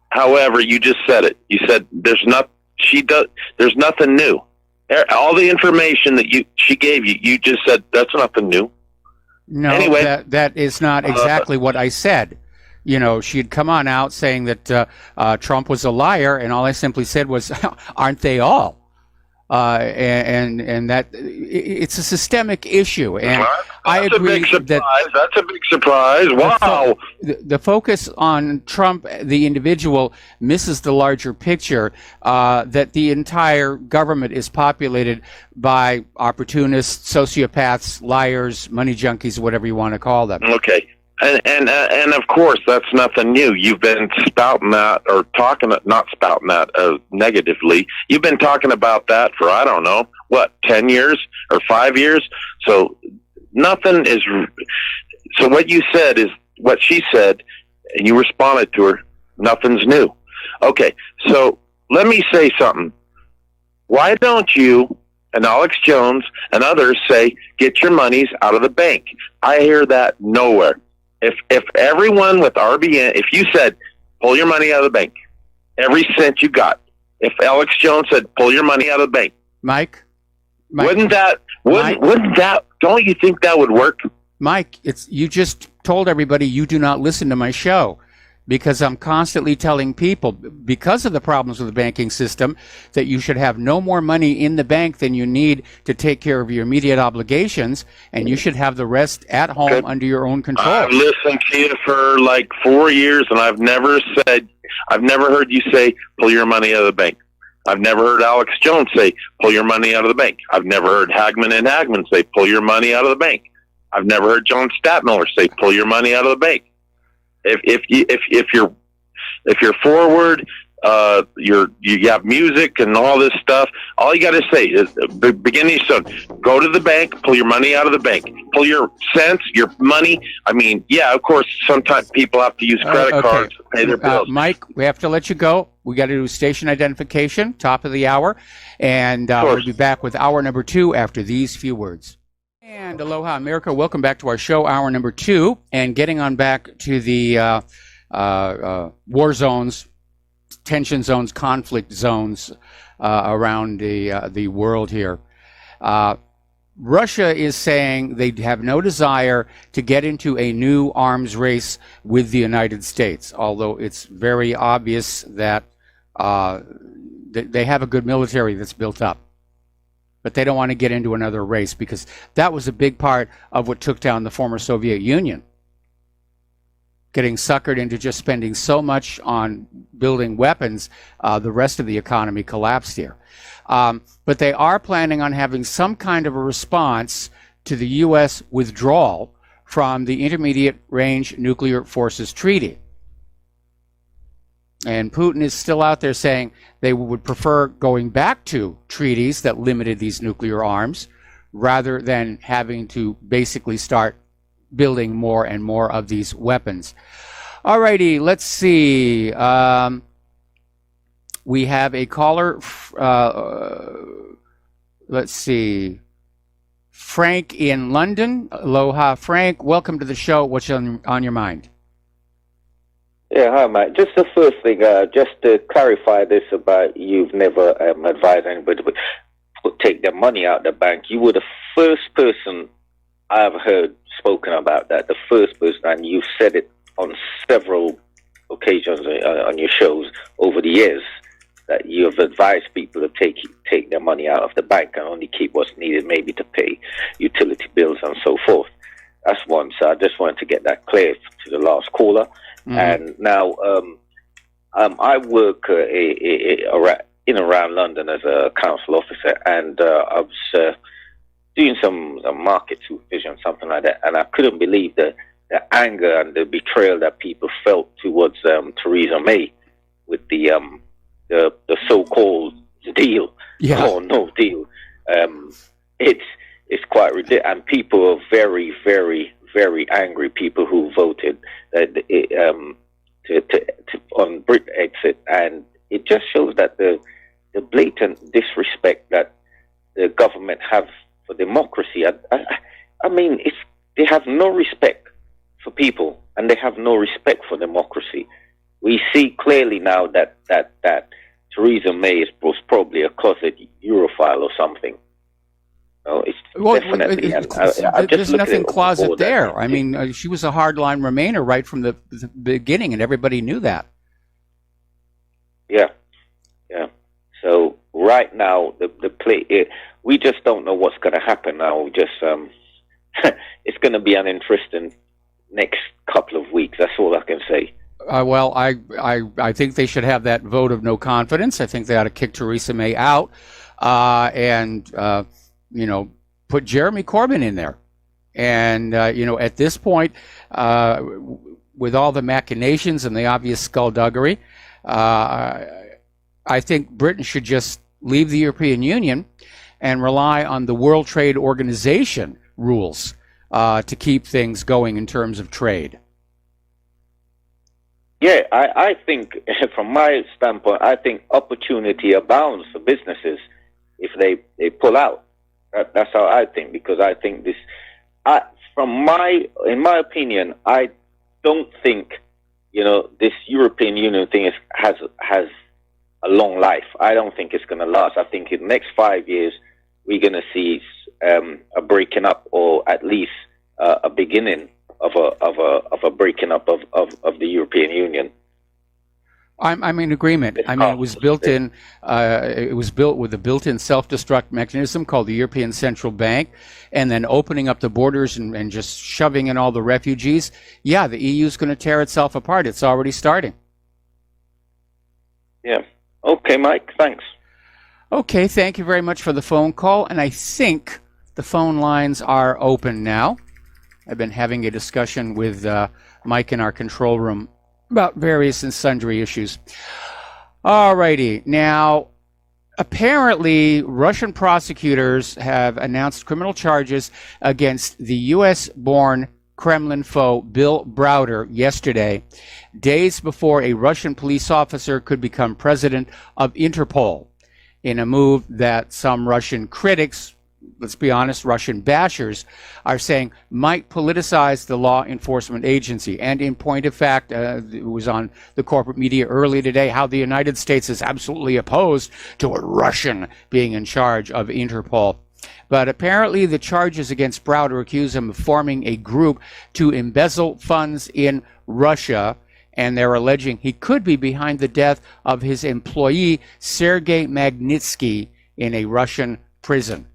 However, you just said it. You said there's nothing new. All the information that she gave you, you just said that's nothing new. No, anyway, that is not exactly what I said. You know, she'd come on out saying that Trump was a liar, and all I simply said was, "Aren't they all?" And that it's a systemic issue, and I agree that's a big surprise. Wow. The focus on Trump, the individual, misses the larger picture that the entire government is populated by opportunists, sociopaths, liars, money junkies, whatever you want to call them. Okay. And of course, that's nothing new. You've been spouting that, or not spouting that negatively. You've been talking about that for, I don't know, 10 years or 5 years? So nothing is, so what you said is what she said, and you responded to her, nothing's new. Okay, so let me say something. Why don't you and Alex Jones and others say, get your monies out of the bank? I hear that nowhere. If everyone with RBN, if you said, pull your money out of the bank, every cent you got, if Alex Jones said, pull your money out of the bank, Mike, wouldn't that, don't you think that would work? Mike, you just told everybody you do not listen to my show, because I'm constantly telling people, because of the problems with the banking system, that you should have no more money in the bank than you need to take care of your immediate obligations, and you should have the rest at home under your own control. I've listened to you for like 4 years, and I've never heard you say, pull your money out of the bank. I've never heard Alex Jones say, pull your money out of the bank. I've never heard Hagman and Hagman say, pull your money out of the bank. I've never heard John Statmiller say, pull your money out of the bank. If you're forward, you have music and all this stuff. All you got to say is beginning soon. Go to the bank, pull your money out of the bank, pull your cents, your money. I mean, yeah, of course, sometimes people have to use credit cards to pay their bills. Mike, we have to let you go. We got to do station identification, top of the hour, and we'll be back with hour number 2 after these few words. And aloha, America. Welcome back to our show, hour number 2, and getting on back to the war zones, tension zones, conflict zones around the world here. Russia is saying they have no desire to get into a new arms race with the United States, although it's very obvious that they have a good military that's built up. But they don't want to get into another race, because that was a big part of what took down the former Soviet Union. Getting suckered into just spending so much on building weapons, the rest of the economy collapsed here. But they are planning on having some kind of a response to the U.S. withdrawal from the Intermediate Range Nuclear Forces Treaty. And Putin is still out there saying they would prefer going back to treaties that limited these nuclear arms, rather than having to basically start building more and more of these weapons. All righty, let's see. We have a caller. Let's see. Frank in London. Aloha, Frank. Welcome to the show. What's on your mind? Yeah, hi, Mike. Just the first thing, just to clarify this about you've never advised anybody to take their money out of the bank. You were the first person I've heard spoken about that, the first person, and you've said it on several occasions on your shows over the years, that you have advised people to take their money out of the bank and only keep what's needed, maybe to pay utility bills and so forth. That's one. So I just wanted to get that clear to the last caller. Mm-hmm. And now I work in around London as a council officer, and I was doing some market supervision, something like that, and I couldn't believe the anger and the betrayal that people felt towards Theresa May with the so-called deal or no deal. It's quite ridiculous, and people are very, very, very angry. People who voted on Brit exit, and it just shows that the blatant disrespect that the government have for democracy. I mean, they have no respect for people, and they have no respect for democracy. We see clearly now that Theresa May was probably a closet Europhile or something. No, it's definitely. There's nothing closet there. I mean, she was a hardline Remainer right from the beginning, and everybody knew that. Yeah. So right now, the play. We just don't know what's going to happen now. We just it's going to be an interesting next couple of weeks. That's all I can say. Well, I think they should have that vote of no confidence. I think they ought to kick Theresa May out, and put Jeremy Corbyn in there. And, at this point, with all the machinations and the obvious skullduggery, I think Britain should just leave the European Union and rely on the World Trade Organization rules to keep things going in terms of trade. Yeah, I think, from my standpoint, I think opportunity abounds for businesses if they pull out. That's how I think, because I think this, in my opinion, I don't think, this European Union thing has a long life. I don't think it's going to last. I think in the next 5 years, we're going to see a breaking up, or at least a beginning of a breaking up of the European Union. I'm in agreement. I mean, it was built in. It was built with a built-in self-destruct mechanism called the European Central Bank, and then opening up the borders and just shoving in all the refugees. Yeah, the EU is going to tear itself apart. It's already starting. Yeah. Okay, Mike. Thanks. Okay, thank you very much for the phone call, and I think the phone lines are open now. I've been having a discussion with Mike in our control room about various and sundry issues. All righty. Now, apparently, Russian prosecutors have announced criminal charges against the U.S.-born Kremlin foe Bill Browder yesterday, days before a Russian police officer could become president of Interpol, in a move that some Russian critics, let's be honest, Russian bashers, are saying might politicize the law enforcement agency. And in point of fact, it was on the corporate media earlier today how the United States is absolutely opposed to a Russian being in charge of Interpol. But apparently the charges against Browder accuse him of forming a group to embezzle funds in Russia, and they're alleging he could be behind the death of his employee, Sergei Magnitsky, in a Russian prison.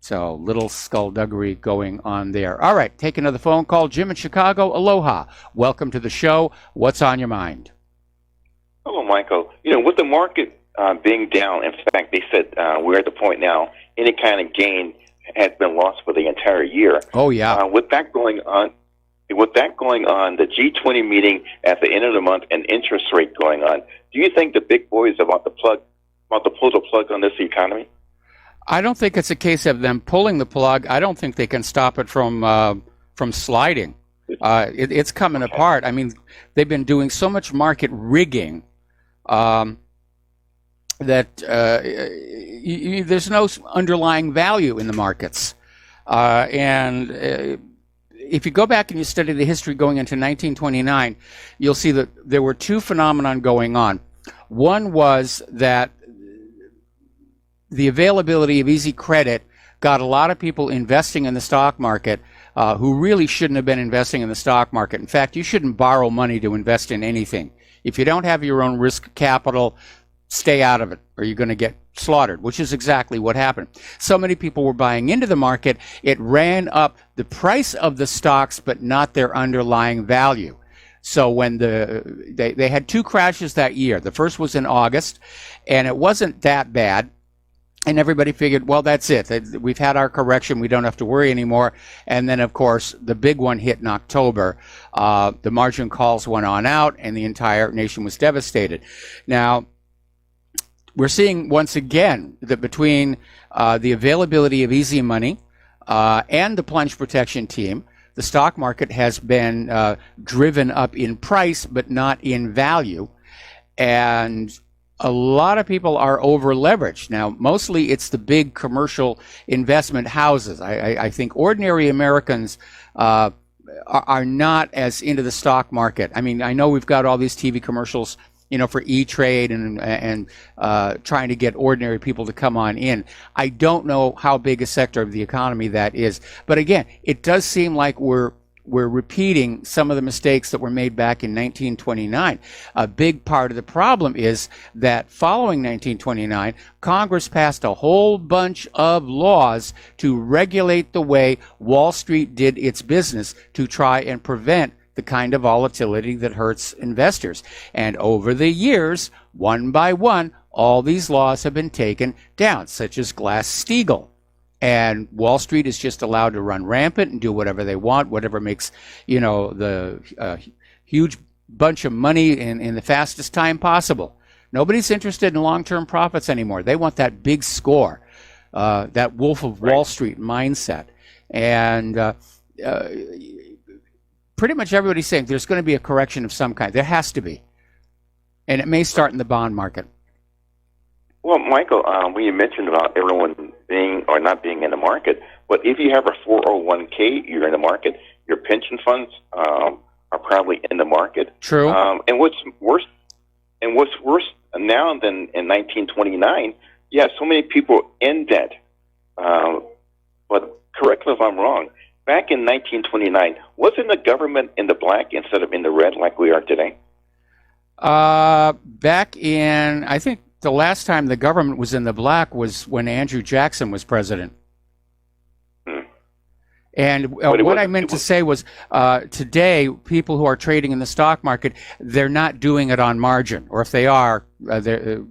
So, little skullduggery going on there. All right, take another phone call. Jim in Chicago, aloha. Welcome to the show. What's on your mind? Hello, Michael. With the market being down, in fact, they said we're at the point now, any kind of gain has been lost for the entire year. Oh, yeah. With that going on, the G20 meeting at the end of the month and interest rate going on, do you think the big boys are about to pull the plug on this economy? I don't think it's a case of them pulling the plug. I don't think they can stop it from sliding. It's coming apart. I mean, they've been doing so much market rigging that there's no underlying value in the markets. And if you go back and you study the history going into 1929, you'll see that there were two phenomena going on. One was that the availability of easy credit got a lot of people investing in the stock market who really shouldn't have been investing in the stock market. In fact, you shouldn't borrow money to invest in anything. If you don't have your own risk capital, stay out of it, or you're going to get slaughtered, which is exactly what happened. So many people were buying into the market, it ran up the price of the stocks, but not their underlying value. So when they had two crashes that year. The first was in August, and it wasn't that bad. And everybody figured, well, that's it. We've had our correction. We don't have to worry anymore. And then, of course, the big one hit in October. The margin calls went on out, and the entire nation was devastated. Now, we're seeing once again that between the availability of easy money and the plunge protection team, the stock market has been driven up in price, but not in value. And a lot of people are over leveraged. Now, mostly it's the big commercial investment houses. I think ordinary Americans are not as into the stock market. I mean, I know we've got all these TV commercials, for E-Trade and trying to get ordinary people to come on in. I don't know how big a sector of the economy that is. But again, it does seem like we're repeating some of the mistakes that were made back in 1929. A big part of the problem is that following 1929, Congress passed a whole bunch of laws to regulate the way Wall Street did its business to try and prevent the kind of volatility that hurts investors. And over the years, one by one, all these laws have been taken down, such as Glass-Steagall. And Wall Street is just allowed to run rampant and do whatever they want, whatever makes, the huge bunch of money in the fastest time possible. Nobody's interested in long-term profits anymore. They want that big score, that Wolf of Wall Street mindset. And pretty much everybody's saying there's going to be a correction of some kind. There has to be. And it may start in the bond market. Well, Michael, when you mentioned about everyone being or not being in the market, but if you have a 401k, you're in the market. Your pension funds are probably in the market. True. And what's worse now than in 1929? Yeah, so many people in debt. But correct me if I'm wrong. Back in 1929, wasn't the government in the black instead of in the red like we are today? Back in, I think the last time the government was in the black was when Andrew Jackson was president. And what I meant to say was today, people who are trading in the stock market, they're not doing it on margin. Or if they are, they're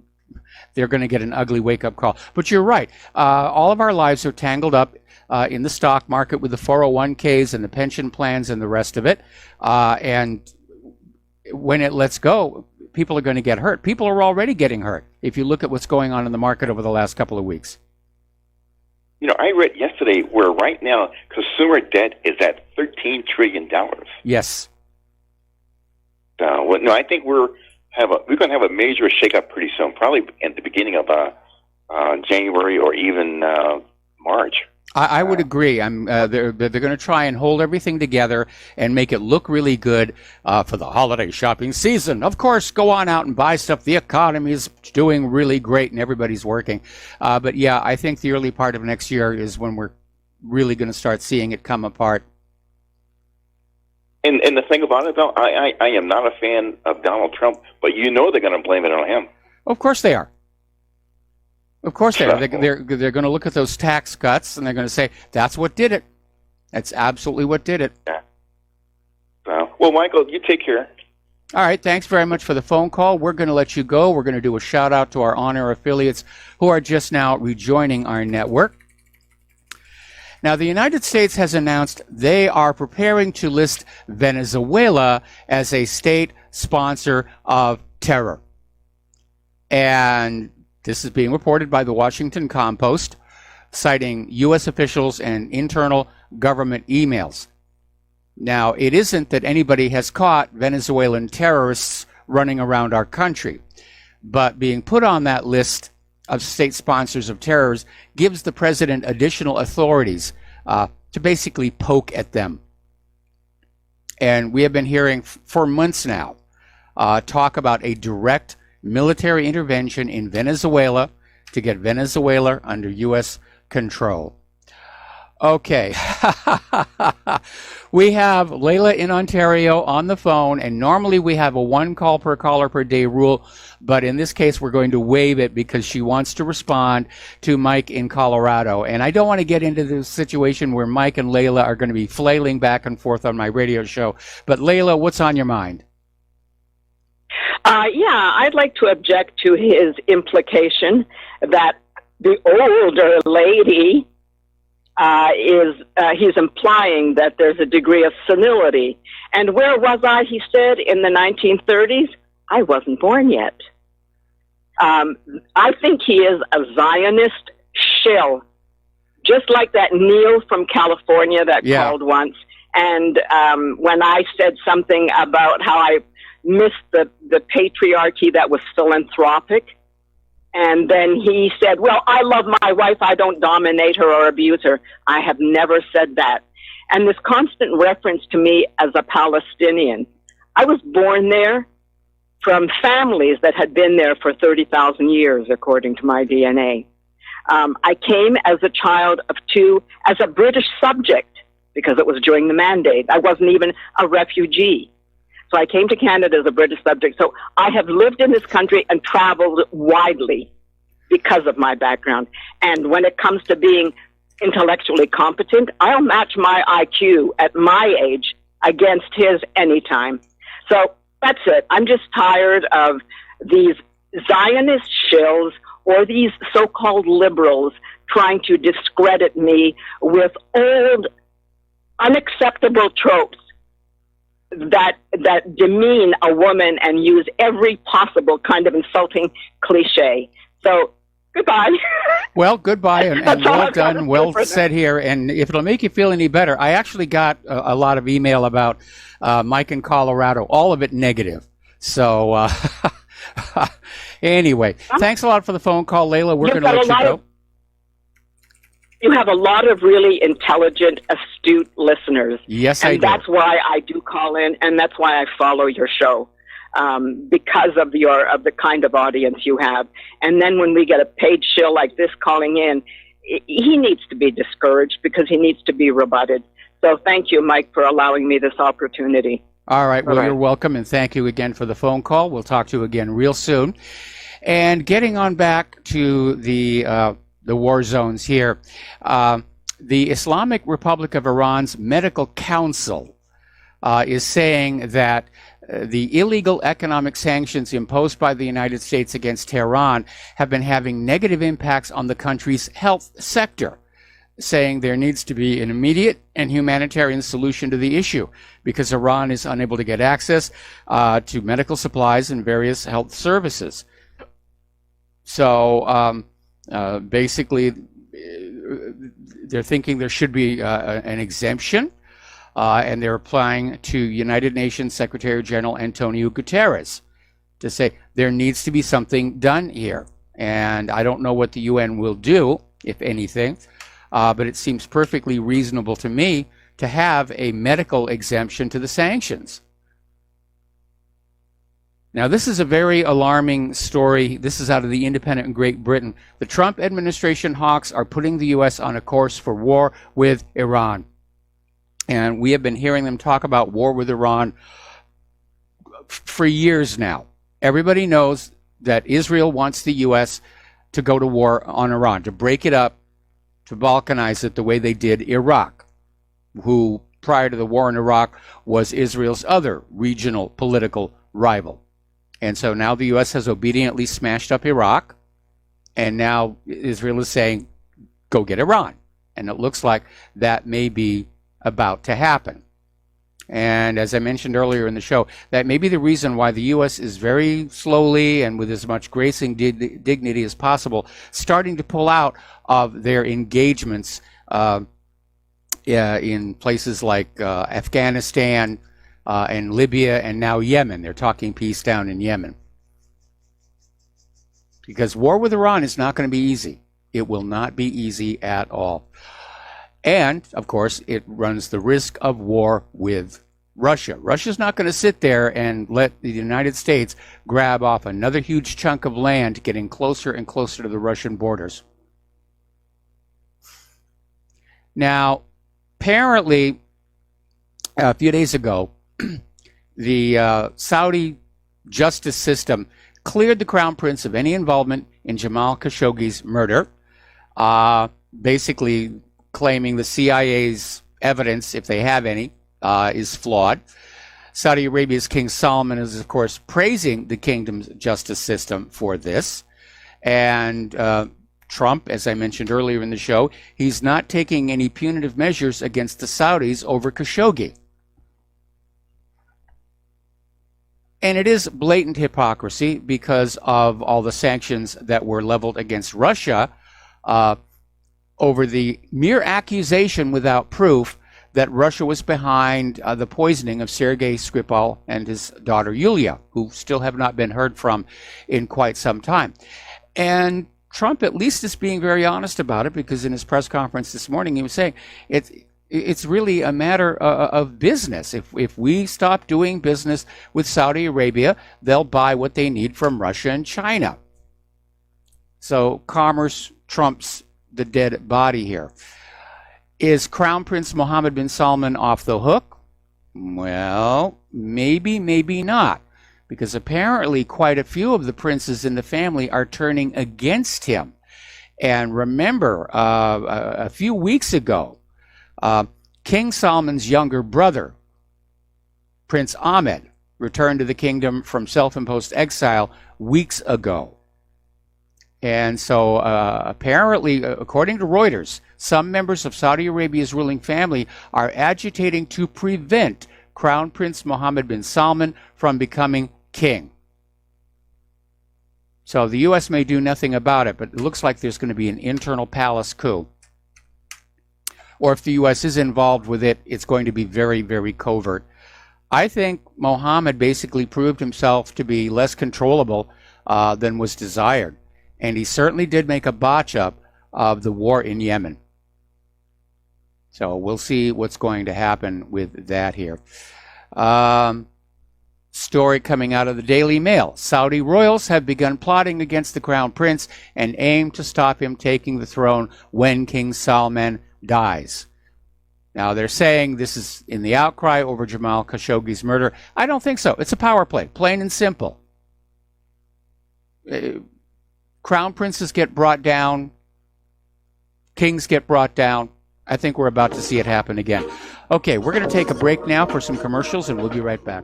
going to get an ugly wake-up call. But you're right. All of our lives are tangled up in the stock market with the 401ks and the pension plans and the rest of it. And when it lets go, people are going to get hurt. People are already getting hurt if you look at what's going on in the market over the last couple of weeks. You know, I read yesterday where right now consumer debt is at $13 trillion. Yes. No, I think we're going to have a major shakeup pretty soon, probably at the beginning of January or even March. I would agree. They're going to try and hold everything together and make it look really good for the holiday shopping season. Of course, go on out and buy stuff. The economy is doing really great and everybody's working. But yeah, I think the early part of next year is when we're really going to start seeing it come apart. And the thing about it, though, I am not a fan of Donald Trump, but you know they're going to blame it on him. Of course they are. Of course they are. They're going to look at those tax cuts and they're going to say, that's what did it. That's absolutely what did it. Yeah. Well, Michael, you take care. All right. Thanks very much for the phone call. We're going to let you go. We're going to do a shout out to our on-air affiliates who are just now rejoining our network. Now, the United States has announced they are preparing to list Venezuela as a state sponsor of terror. And this is being reported by the Washington Compost, citing U.S. officials and internal government emails. Now, it isn't that anybody has caught Venezuelan terrorists running around our country, but being put on that list of state sponsors of terrors gives the president additional authorities to basically poke at them. And we have been hearing for months now talk about a direct military intervention in Venezuela to get Venezuela under U.S. control. Okay. We have Layla in Ontario on the phone, and normally we have a 1 call per caller per day rule, but in this case we're going to waive it because she wants to respond to Mike in Colorado. And I don't want to get into the situation where Mike and Layla are going to be flailing back and forth on my radio show. But Layla, what's on your mind? I'd like to object to his implication that the older lady he's implying that there's a degree of senility. And where was I, he said, in the 1930s? I wasn't born yet. I think he is a Zionist shill, just like that Neil from California that called once. And when I said something about how I missed the patriarchy that was philanthropic, and then he said, well, I love my wife. I don't dominate her or abuse her. I have never said that. And this constant reference to me as a Palestinian. I was born there from families that had been there for 30,000 years, according to my DNA. I came as a child of two, as a British subject, because it was during the Mandate. I wasn't even a refugee. So I came to Canada as a British subject. So I have lived in this country and traveled widely because of my background. And when it comes to being intellectually competent, I'll match my IQ at my age against his anytime. So that's it. I'm just tired of these Zionist shills or these so-called liberals trying to discredit me with old, unacceptable tropes that demean a woman and use every possible kind of insulting cliche. So, goodbye. Well, goodbye, and well done, well said here. And if it'll make you feel any better, I actually got a lot of email about Mike in Colorado, all of it negative. So, anyway, thanks a lot for the phone call, Layla. We're going to let you go. You have a lot of really intelligent, astute listeners. Yes, I do. And that's why I do call in, and that's why I follow your show, because of the kind of audience you have. And then when we get a paid shill like this calling in, he needs to be discouraged because he needs to be rebutted. So thank you, Mike, for allowing me this opportunity. All right. Well, you're welcome, and thank you again for the phone call. We'll talk to you again real soon. And getting on back to the war zones here, the Islamic Republic of Iran's Medical Council is saying that the illegal economic sanctions imposed by the United States against Tehran have been having negative impacts on the country's health sector, saying there needs to be an immediate and humanitarian solution to the issue because Iran is unable to get access to medical supplies and various health services. So basically, they're thinking there should be an exemption, and they're applying to United Nations Secretary General Antonio Guterres to say there needs to be something done here. And I don't know what the UN will do, if anything, but it seems perfectly reasonable to me to have a medical exemption to the sanctions. Now, this is a very alarming story. This is out of the Independent in Great Britain. The Trump administration hawks are putting the U.S. on a course for war with Iran. And we have been hearing them talk about war with Iran for years now. Everybody knows that Israel wants the U.S. to go to war on Iran, to break it up, to balkanize it the way they did Iraq, who prior to the war in Iraq was Israel's other regional political rival. And so now the U.S. has obediently smashed up Iraq, and now Israel is saying, go get Iran. And it looks like that may be about to happen. And as I mentioned earlier in the show, that may be the reason why the U.S. is very slowly and with as much grace and dignity as possible starting to pull out of their engagements in places like Afghanistan, and Libya, and now Yemen. They're talking peace down in Yemen. Because war with Iran is not going to be easy. It will not be easy at all. And, of course, it runs the risk of war with Russia. Russia's not going to sit there and let the United States grab off another huge chunk of land getting closer and closer to the Russian borders. Now, apparently, a few days ago, the Saudi justice system cleared the crown prince of any involvement in Jamal Khashoggi's murder, basically claiming the CIA's evidence, if they have any, is flawed. Saudi Arabia's King Salman is, of course, praising the kingdom's justice system for this. And Trump, as I mentioned earlier in the show, he's not taking any punitive measures against the Saudis over Khashoggi. And it is blatant hypocrisy because of all the sanctions that were leveled against Russia over the mere accusation without proof that Russia was behind the poisoning of Sergei Skripal and his daughter Yulia, who still have not been heard from in quite some time. And Trump at least is being very honest about it, because in his press conference this morning he was saying it's really a matter of business. If we stop doing business with Saudi Arabia, they'll buy what they need from Russia and China. So commerce trumps the dead body here. Is Crown Prince Mohammed bin Salman off the hook? Well, maybe, maybe not. Because apparently quite a few of the princes in the family are turning against him. And remember, a few weeks ago, King Salman's younger brother, Prince Ahmed, returned to the kingdom from self-imposed exile weeks ago. And so apparently, according to Reuters, some members of Saudi Arabia's ruling family are agitating to prevent Crown Prince Mohammed bin Salman from becoming king. So the U.S. may do nothing about it, but it looks like there's going to be an internal palace coup. Or if the U.S. is involved with it, it's going to be very, very covert. I think Mohammed basically proved himself to be less controllable than was desired. And he certainly did make a botch up of the war in Yemen. So we'll see what's going to happen with that here. Story coming out of the Daily Mail. Saudi royals have begun plotting against the Crown Prince and aim to stop him taking the throne when King Salman dies. Now, they're saying this is in the outcry over Jamal Khashoggi's murder. I don't think so. It's a power play, plain and simple. Crown princes get brought down. Kings get brought down. I think we're about to see it happen again. Okay, we're going to take a break now for some commercials, and we'll be right back.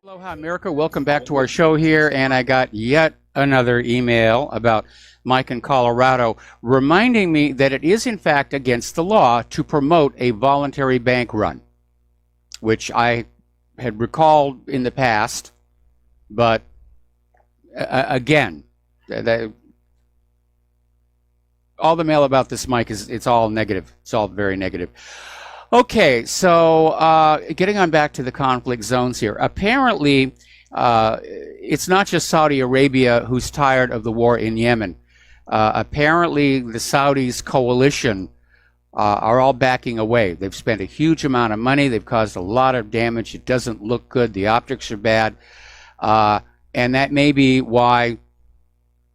Aloha, America. Welcome back to our show here, and I got yet another email about Mike in Colorado reminding me that it is, in fact, against the law to promote a voluntary bank run, which I had recalled in the past, but again, all the mail about this, Mike, it's all negative. It's all very negative. Okay, so getting on back to the conflict zones here. Apparently, it's not just Saudi Arabia who's tired of the war in Yemen. Apparently, the Saudis' coalition are all backing away. They've spent a huge amount of money. They've caused a lot of damage. It doesn't look good. The optics are bad. And that may be why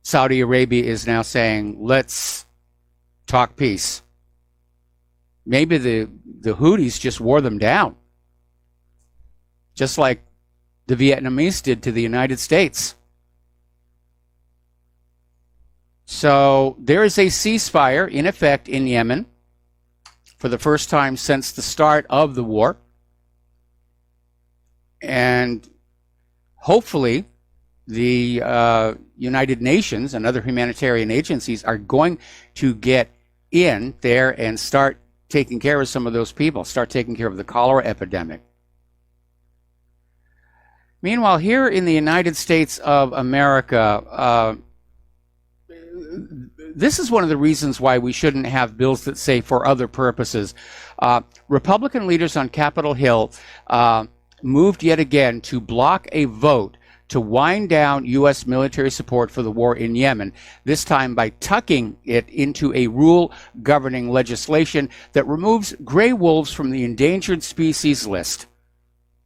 Saudi Arabia is now saying, let's talk peace. Maybe the Houthis just wore them down, just like the Vietnamese did to the United States. So there is a ceasefire in effect in Yemen for the first time since the start of the war. And hopefully the United Nations and other humanitarian agencies are going to get in there and start taking care of some of those people, start taking care of the cholera epidemic. Meanwhile, here in the United States of America, this is one of the reasons why we shouldn't have bills that say for other purposes. Republican leaders on Capitol Hill moved yet again to block a vote to wind down U.S. military support for the war in Yemen, this time by tucking it into a rule governing legislation that removes gray wolves from the endangered species list.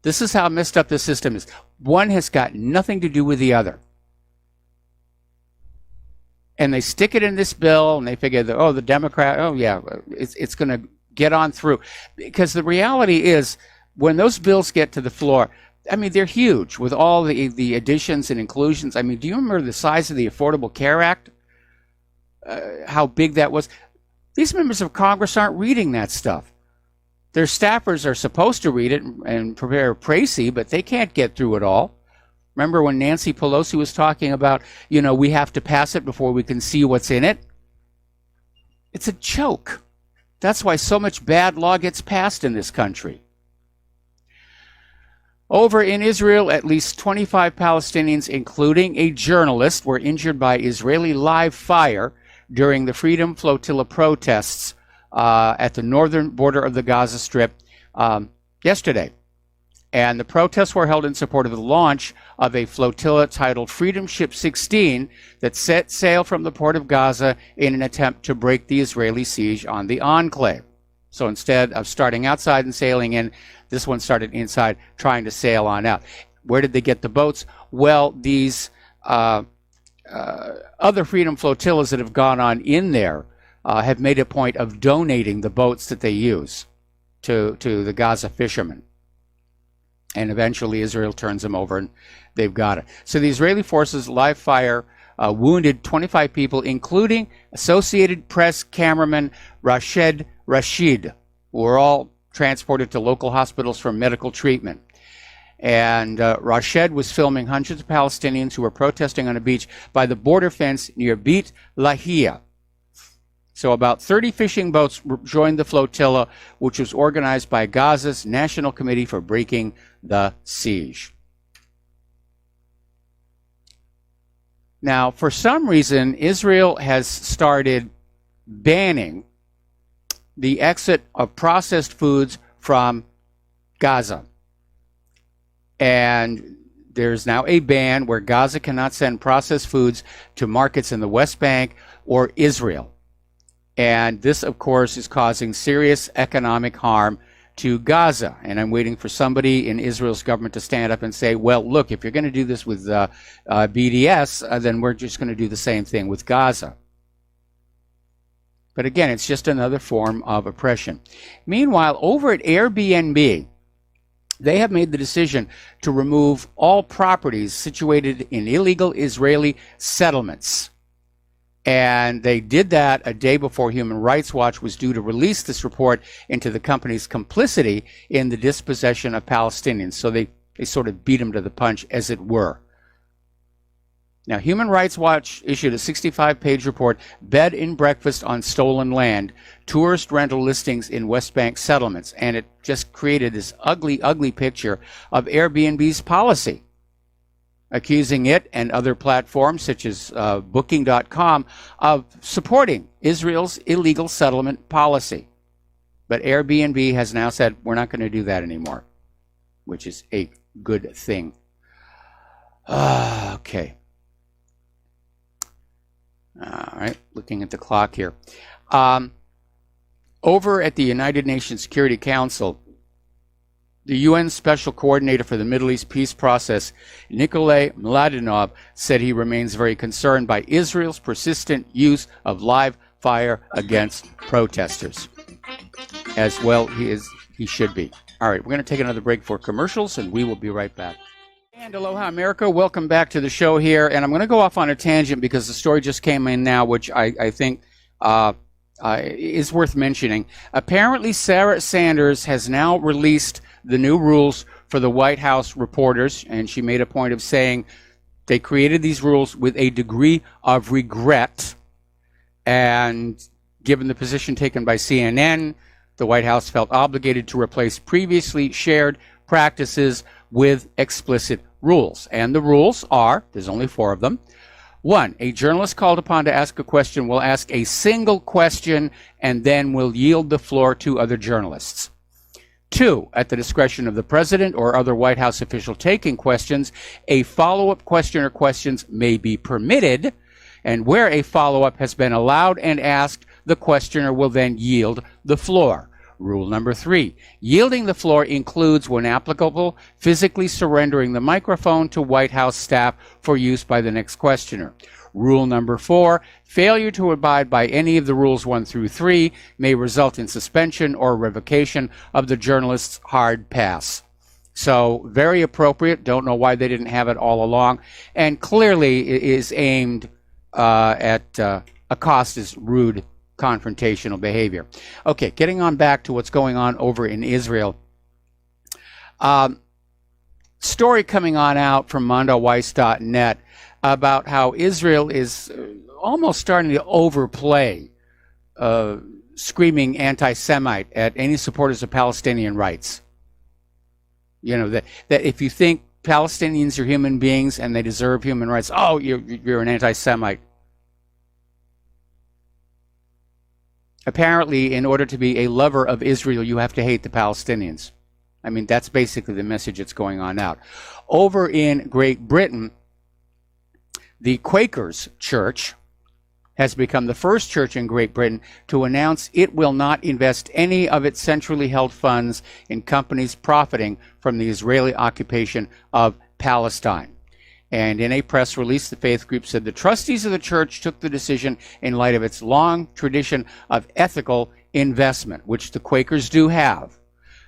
This is how messed up the system is. One has got nothing to do with the other. And they stick it in this bill, and they figure that, oh, the Democrat, oh, yeah, it's going to get on through. Because the reality is, when those bills get to the floor, I mean, they're huge with all the additions and inclusions. I mean, do you remember the size of the Affordable Care Act? How big that was? These members of Congress aren't reading that stuff. Their staffers are supposed to read it and prepare précis, but they can't get through it all. Remember when Nancy Pelosi was talking about, you know, we have to pass it before we can see what's in it? It's a joke. That's why so much bad law gets passed in this country. Over in Israel, at least 25 Palestinians, including a journalist, were injured by Israeli live fire during the Freedom Flotilla protests at the northern border of the Gaza Strip yesterday. And the protests were held in support of the launch of a flotilla titled Freedom Ship 16 that set sail from the port of Gaza in an attempt to break the Israeli siege on the enclave. So instead of starting outside and sailing in, this one started inside, trying to sail on out. Where did they get the boats? Well, these other Freedom Flotillas that have gone on in there have made a point of donating the boats that they use to the Gaza fishermen. And eventually Israel turns them over and they've got it. So the Israeli forces live fire wounded 25 people, including Associated Press cameraman Rashid, who were all transported to local hospitals for medical treatment. And Rashid was filming hundreds of Palestinians who were protesting on a beach by the border fence near Beit Lahia. So about 30 fishing boats joined the flotilla, which was organized by Gaza's National Committee for Breaking the Siege. Now, for some reason, Israel has started banning the exit of processed foods from Gaza. And there's now a ban where Gaza cannot send processed foods to markets in the West Bank or Israel. And this, of course, is causing serious economic harm to Gaza. And I'm waiting for somebody in Israel's government to stand up and say, well, look, if you're going to do this with BDS, then we're just going to do the same thing with Gaza. But again, it's just another form of oppression. Meanwhile, over at Airbnb, they have made the decision to remove all properties situated in illegal Israeli settlements. And they did that a day before Human Rights Watch was due to release this report into the company's complicity in the dispossession of Palestinians. So they sort of beat them to the punch, as it were. Now, Human Rights Watch issued a 65-page report, Bed and Breakfast on Stolen Land, Tourist Rental Listings in West Bank Settlements. And it just created this ugly, ugly picture of Airbnb's policy, accusing it and other platforms such as Booking.com of supporting Israel's illegal settlement policy. But Airbnb has now said, we're not going to do that anymore, which is a good thing. Okay. All right, looking at the clock here. Over at the United Nations Security Council, the UN Special Coordinator for the Middle East Peace Process, Nikolay Mladenov, said he remains very concerned by Israel's persistent use of live fire against protesters. As well, he should be. All right, we're going to take another break for commercials, and we will be right back. And aloha, America. Welcome back to the show here. And I'm going to go off on a tangent because the story just came in now, which I think is worth mentioning. Apparently, Sarah Sanders has now released the new rules for the White House reporters, and she made a point of saying they created these rules with a degree of regret. And given the position taken by CNN, the White House felt obligated to replace previously shared practices with explicit rules. And the rules are, there's only 4 of them. 1, a journalist called upon to ask a question will ask a single question and then will yield the floor to other journalists. 2, at the discretion of the president or other White House official taking questions, a follow-up question or questions may be permitted, and where a follow-up has been allowed and asked, the questioner will then yield the floor. Rule number 3, yielding the floor includes, when applicable, physically surrendering the microphone to White House staff for use by the next questioner. Rule number 4, failure to abide by any of the rules 1 through 3 may result in suspension or revocation of the journalist's hard pass. So very appropriate. Don't know why they didn't have it all along. And clearly it is aimed at Acosta's rude confrontational behavior. Okay, getting on back to what's going on over in Israel. Story coming on out from mondoweiss.net about how Israel is almost starting to overplay screaming anti-Semite at any supporters of Palestinian rights. You know, that if you think Palestinians are human beings and they deserve human rights, oh, you're an anti-Semite. Apparently, in order to be a lover of Israel, you have to hate the Palestinians. I mean, that's basically the message that's going on out. Over in Great Britain, the Quakers Church has become the first church in Great Britain to announce it will not invest any of its centrally held funds in companies profiting from the Israeli occupation of Palestine. And in a press release, the faith group said the trustees of the church took the decision in light of its long tradition of ethical investment, which the Quakers do have.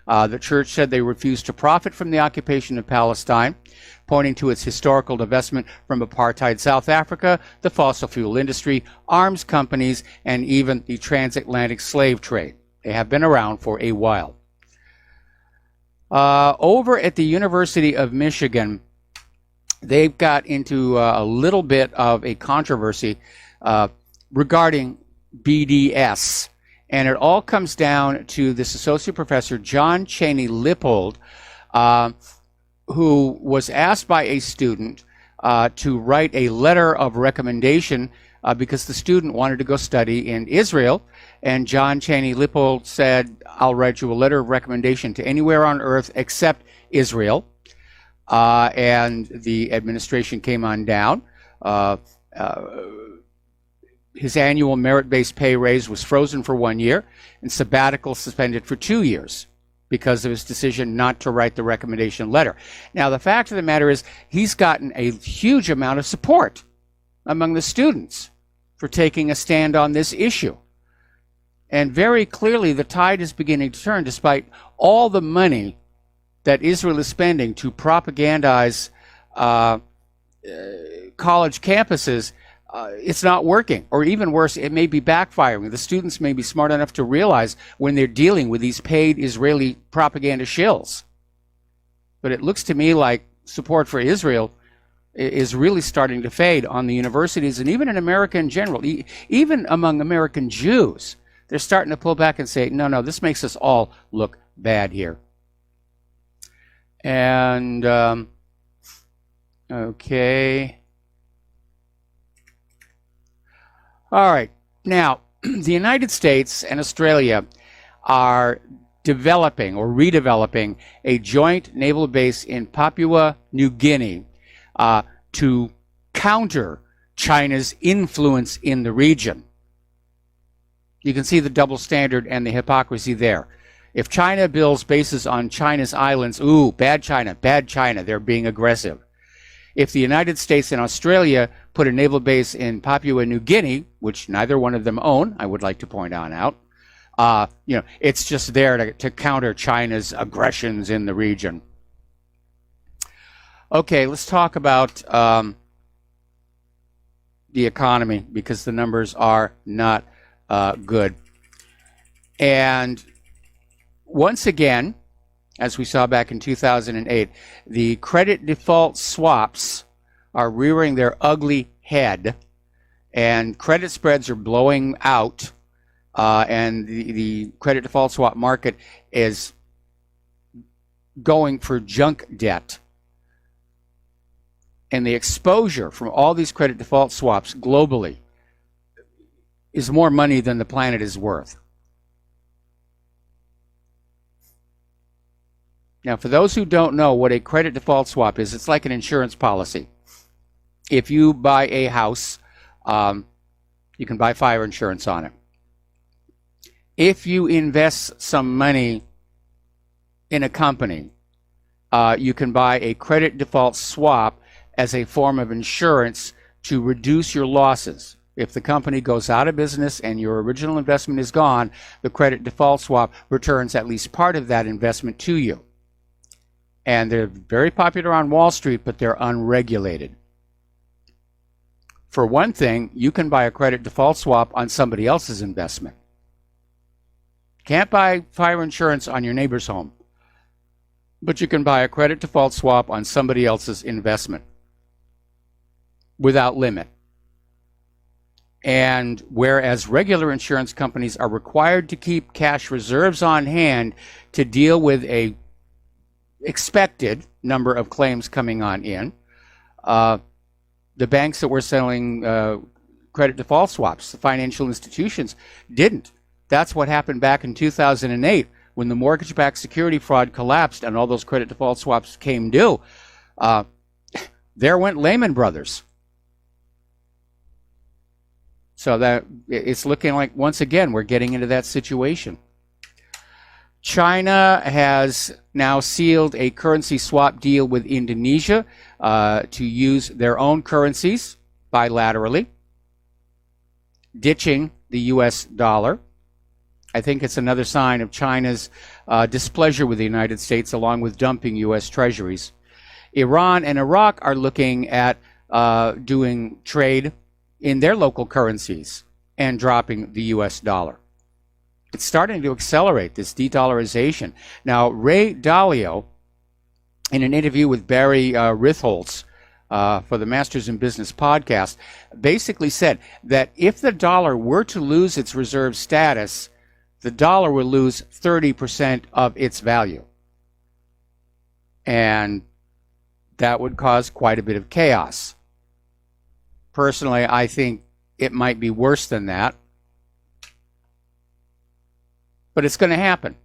The church said they refused to profit from the occupation of Palestine, pointing to its historical divestment from apartheid South Africa, the fossil fuel industry, arms companies, and even the transatlantic slave trade. They have been around for a while. Over at the University of Michigan, they've got into a little bit of a controversy regarding BDS. And it all comes down to this associate professor, John Cheney Lippold, who was asked by a student to write a letter of recommendation because the student wanted to go study in Israel. And John Cheney Lippold said, I'll write you a letter of recommendation to anywhere on earth except Israel. And the administration came on down. His annual merit-based pay raise was frozen for 1 year and sabbatical suspended for 2 years because of his decision not to write the recommendation letter. Now, the fact of the matter is he's gotten a huge amount of support among the students for taking a stand on this issue. And very clearly, the tide is beginning to turn despite all the money that Israel is spending to propagandize college campuses. It's not working, or even worse, it may be backfiring. The students may be smart enough to realize when they're dealing with these paid Israeli propaganda shills. But it looks to me like support for Israel is really starting to fade on the universities and even in America in general. Even among American Jews, they're starting to pull back and say, no, this makes us all look bad here. And, okay. All right. Now, the United States and Australia are developing or redeveloping a joint naval base in Papua New Guinea to counter China's influence in the region. You can see the double standard and the hypocrisy there. If China builds bases on China's islands, ooh, bad China, they're being aggressive. If the United States and Australia put a naval base in Papua New Guinea, which neither one of them own, I would like to point out, it's just there to counter China's aggressions in the region. Okay, let's talk about the economy because the numbers are not good. And once again, as we saw back in 2008, the credit default swaps are rearing their ugly head, and credit spreads are blowing out, and the credit default swap market is going for junk debt. And the exposure from all these credit default swaps globally is more money than the planet is worth. Now, for those who don't know what a credit default swap is, it's like an insurance policy. If you buy a house, you can buy fire insurance on it. If you invest some money in a company, you can buy a credit default swap as a form of insurance to reduce your losses. If the company goes out of business and your original investment is gone, the credit default swap returns at least part of that investment to you. And they're very popular on Wall Street, but they're unregulated. For one thing, you can buy a credit default swap on somebody else's investment. Can't buy fire insurance on your neighbor's home, but you can buy a credit default swap on somebody else's investment without limit. And whereas regular insurance companies are required to keep cash reserves on hand to deal with a expected number of claims coming on in, the banks that were selling credit default swaps, the financial institutions, didn't. That's what happened back in 2008 when the mortgage-backed security fraud collapsed and all those credit default swaps came due. There went Lehman Brothers. So that it's looking like, once again, we're getting into that situation. China has now sealed a currency swap deal with Indonesia to use their own currencies bilaterally, ditching the US dollar. I think it's another sign of China's displeasure with the United States, along with dumping US treasuries. Iran and Iraq are looking at doing trade in their local currencies and dropping the US dollar. It's starting to accelerate, this de-dollarization. Now, Ray Dalio, in an interview with Barry Ritholtz for the Masters in Business podcast, basically said that if the dollar were to lose its reserve status, the dollar will lose 30% of its value. And that would cause quite a bit of chaos. Personally, I think it might be worse than that. But it's going to happen.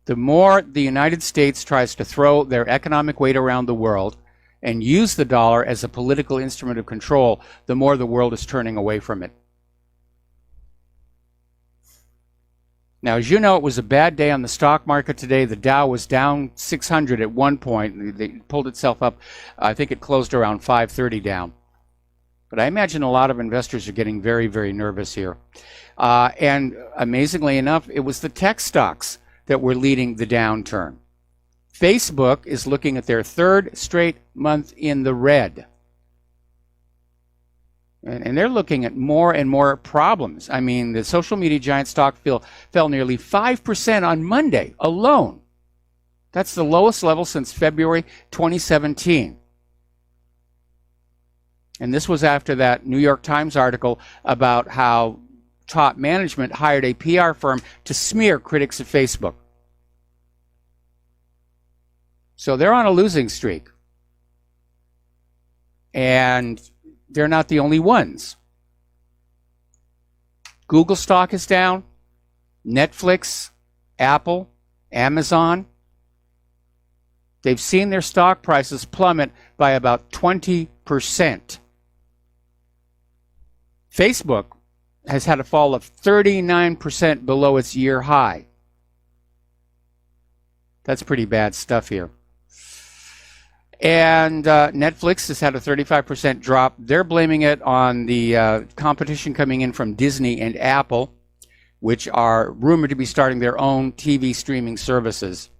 The more the United States tries to throw their economic weight around the world and use the dollar as a political instrument of control, the more the world is turning away from it. Now, as you know, it was a bad day on the stock market today. The Dow was down 600 at one point. It pulled itself up. I think it closed around 530 down. But I imagine a lot of investors are getting very, very nervous here. And amazingly enough, it was the tech stocks that were leading the downturn. Facebook is looking at their third straight month in the red. And they're looking at more and more problems. I mean, the social media giant stock fell nearly 5% on Monday alone. That's the lowest level since February 2017. And this was after that New York Times article about how top management hired a PR firm to smear critics of Facebook. So they're on a losing streak. And they're not the only ones. Google stock is down. Netflix, Apple, Amazon. They've seen their stock prices plummet by about 20%. Facebook has had a fall of 39% below its year high. That's pretty bad stuff here. And Netflix has had a 35% drop. They're blaming it on the competition coming in from Disney and Apple, which are rumored to be starting their own TV streaming services.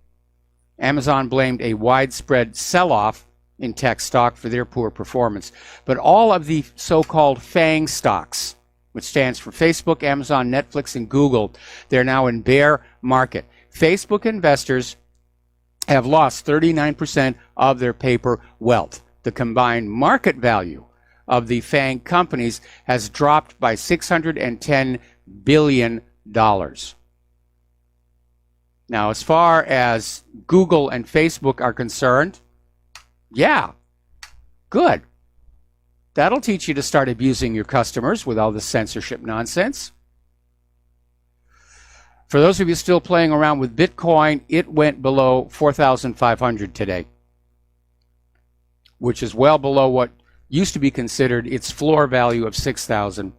Amazon blamed a widespread sell-off in tech stock for their poor performance. But all of the so-called FANG stocks, which stands for Facebook, Amazon, Netflix, and Google, they're now in bear market. Facebook investors have lost 39% of their paper wealth. The combined market value of the FANG companies has dropped by $610 billion. Now, as far as Google and Facebook are concerned, yeah, good. That'll teach you to start abusing your customers with all the censorship nonsense. For those of you still playing around with Bitcoin, it went below 4,500 today, which is well below what used to be considered its floor value of 6,000.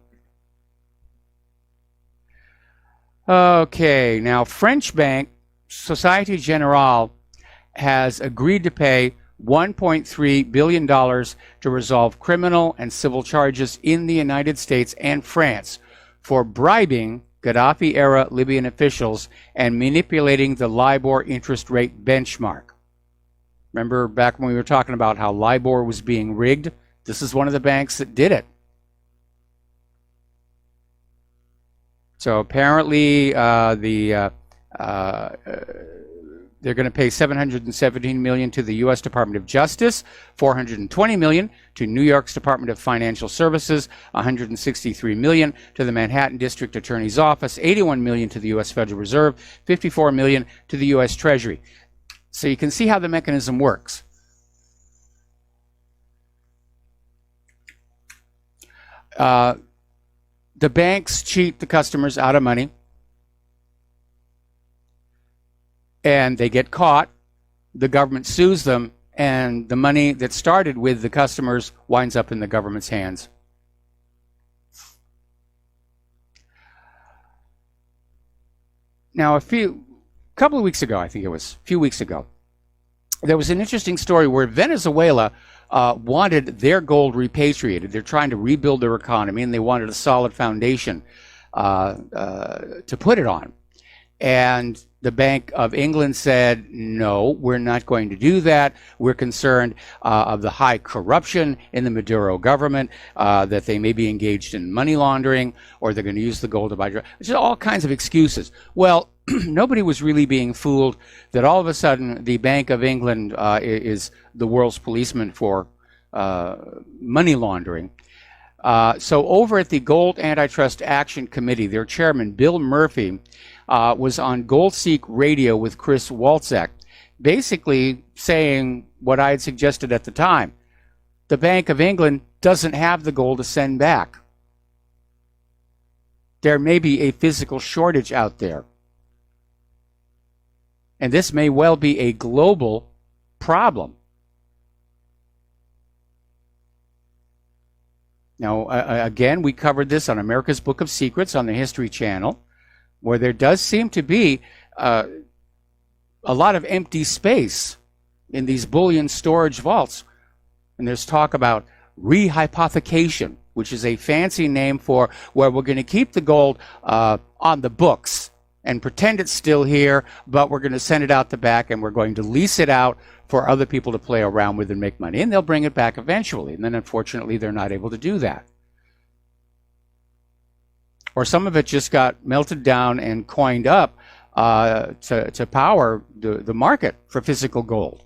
Okay, now French bank Societe Generale has agreed to pay $1.3 billion to resolve criminal and civil charges in the United States and France for bribing Gaddafi-era Libyan officials and manipulating the LIBOR interest rate benchmark. Remember back when we were talking about how LIBOR was being rigged? This is one of the banks that did it. So apparently they're going to pay $717 million to the U.S. Department of Justice, $420 million to New York's Department of Financial Services, $163 million to the Manhattan District Attorney's Office, $81 million to the U.S. Federal Reserve, $54 million to the U.S. Treasury. So you can see how the mechanism works. The banks cheat the customers out of money, and they get caught. The government sues them, and the money that started with the customers winds up in the government's hands. Now, a couple of weeks ago, I think it was, a few weeks ago, there was an interesting story where Venezuela wanted their gold repatriated. They're trying to rebuild their economy, and they wanted a solid foundation to put it on. And The Bank of England said, no, we're not going to do that. We're concerned of the high corruption in the Maduro government, that they may be engaged in money laundering, or they're going to use the gold to buy drugs. Just all kinds of excuses. Well, nobody was really being fooled that all of a sudden the Bank of England is the world's policeman for money laundering. So over at the Gold Antitrust Action Committee, their chairman, Bill Murphy, was on Gold Seek Radio with Chris Walczak, basically saying what I had suggested at the time. The Bank of England doesn't have the gold to send back. There may be a physical shortage out there. And this may well be a global problem. Now, again, we covered this on America's Book of Secrets on the History Channel, where there does seem to be a lot of empty space in these bullion storage vaults. And there's talk about rehypothecation, which is a fancy name for where we're going to keep the gold on the books and pretend it's still here, but we're going to send it out the back and we're going to lease it out for other people to play around with and make money. And they'll bring it back eventually. And then, unfortunately, they're not able to do that. Or some of it just got melted down and coined up to power the market for physical gold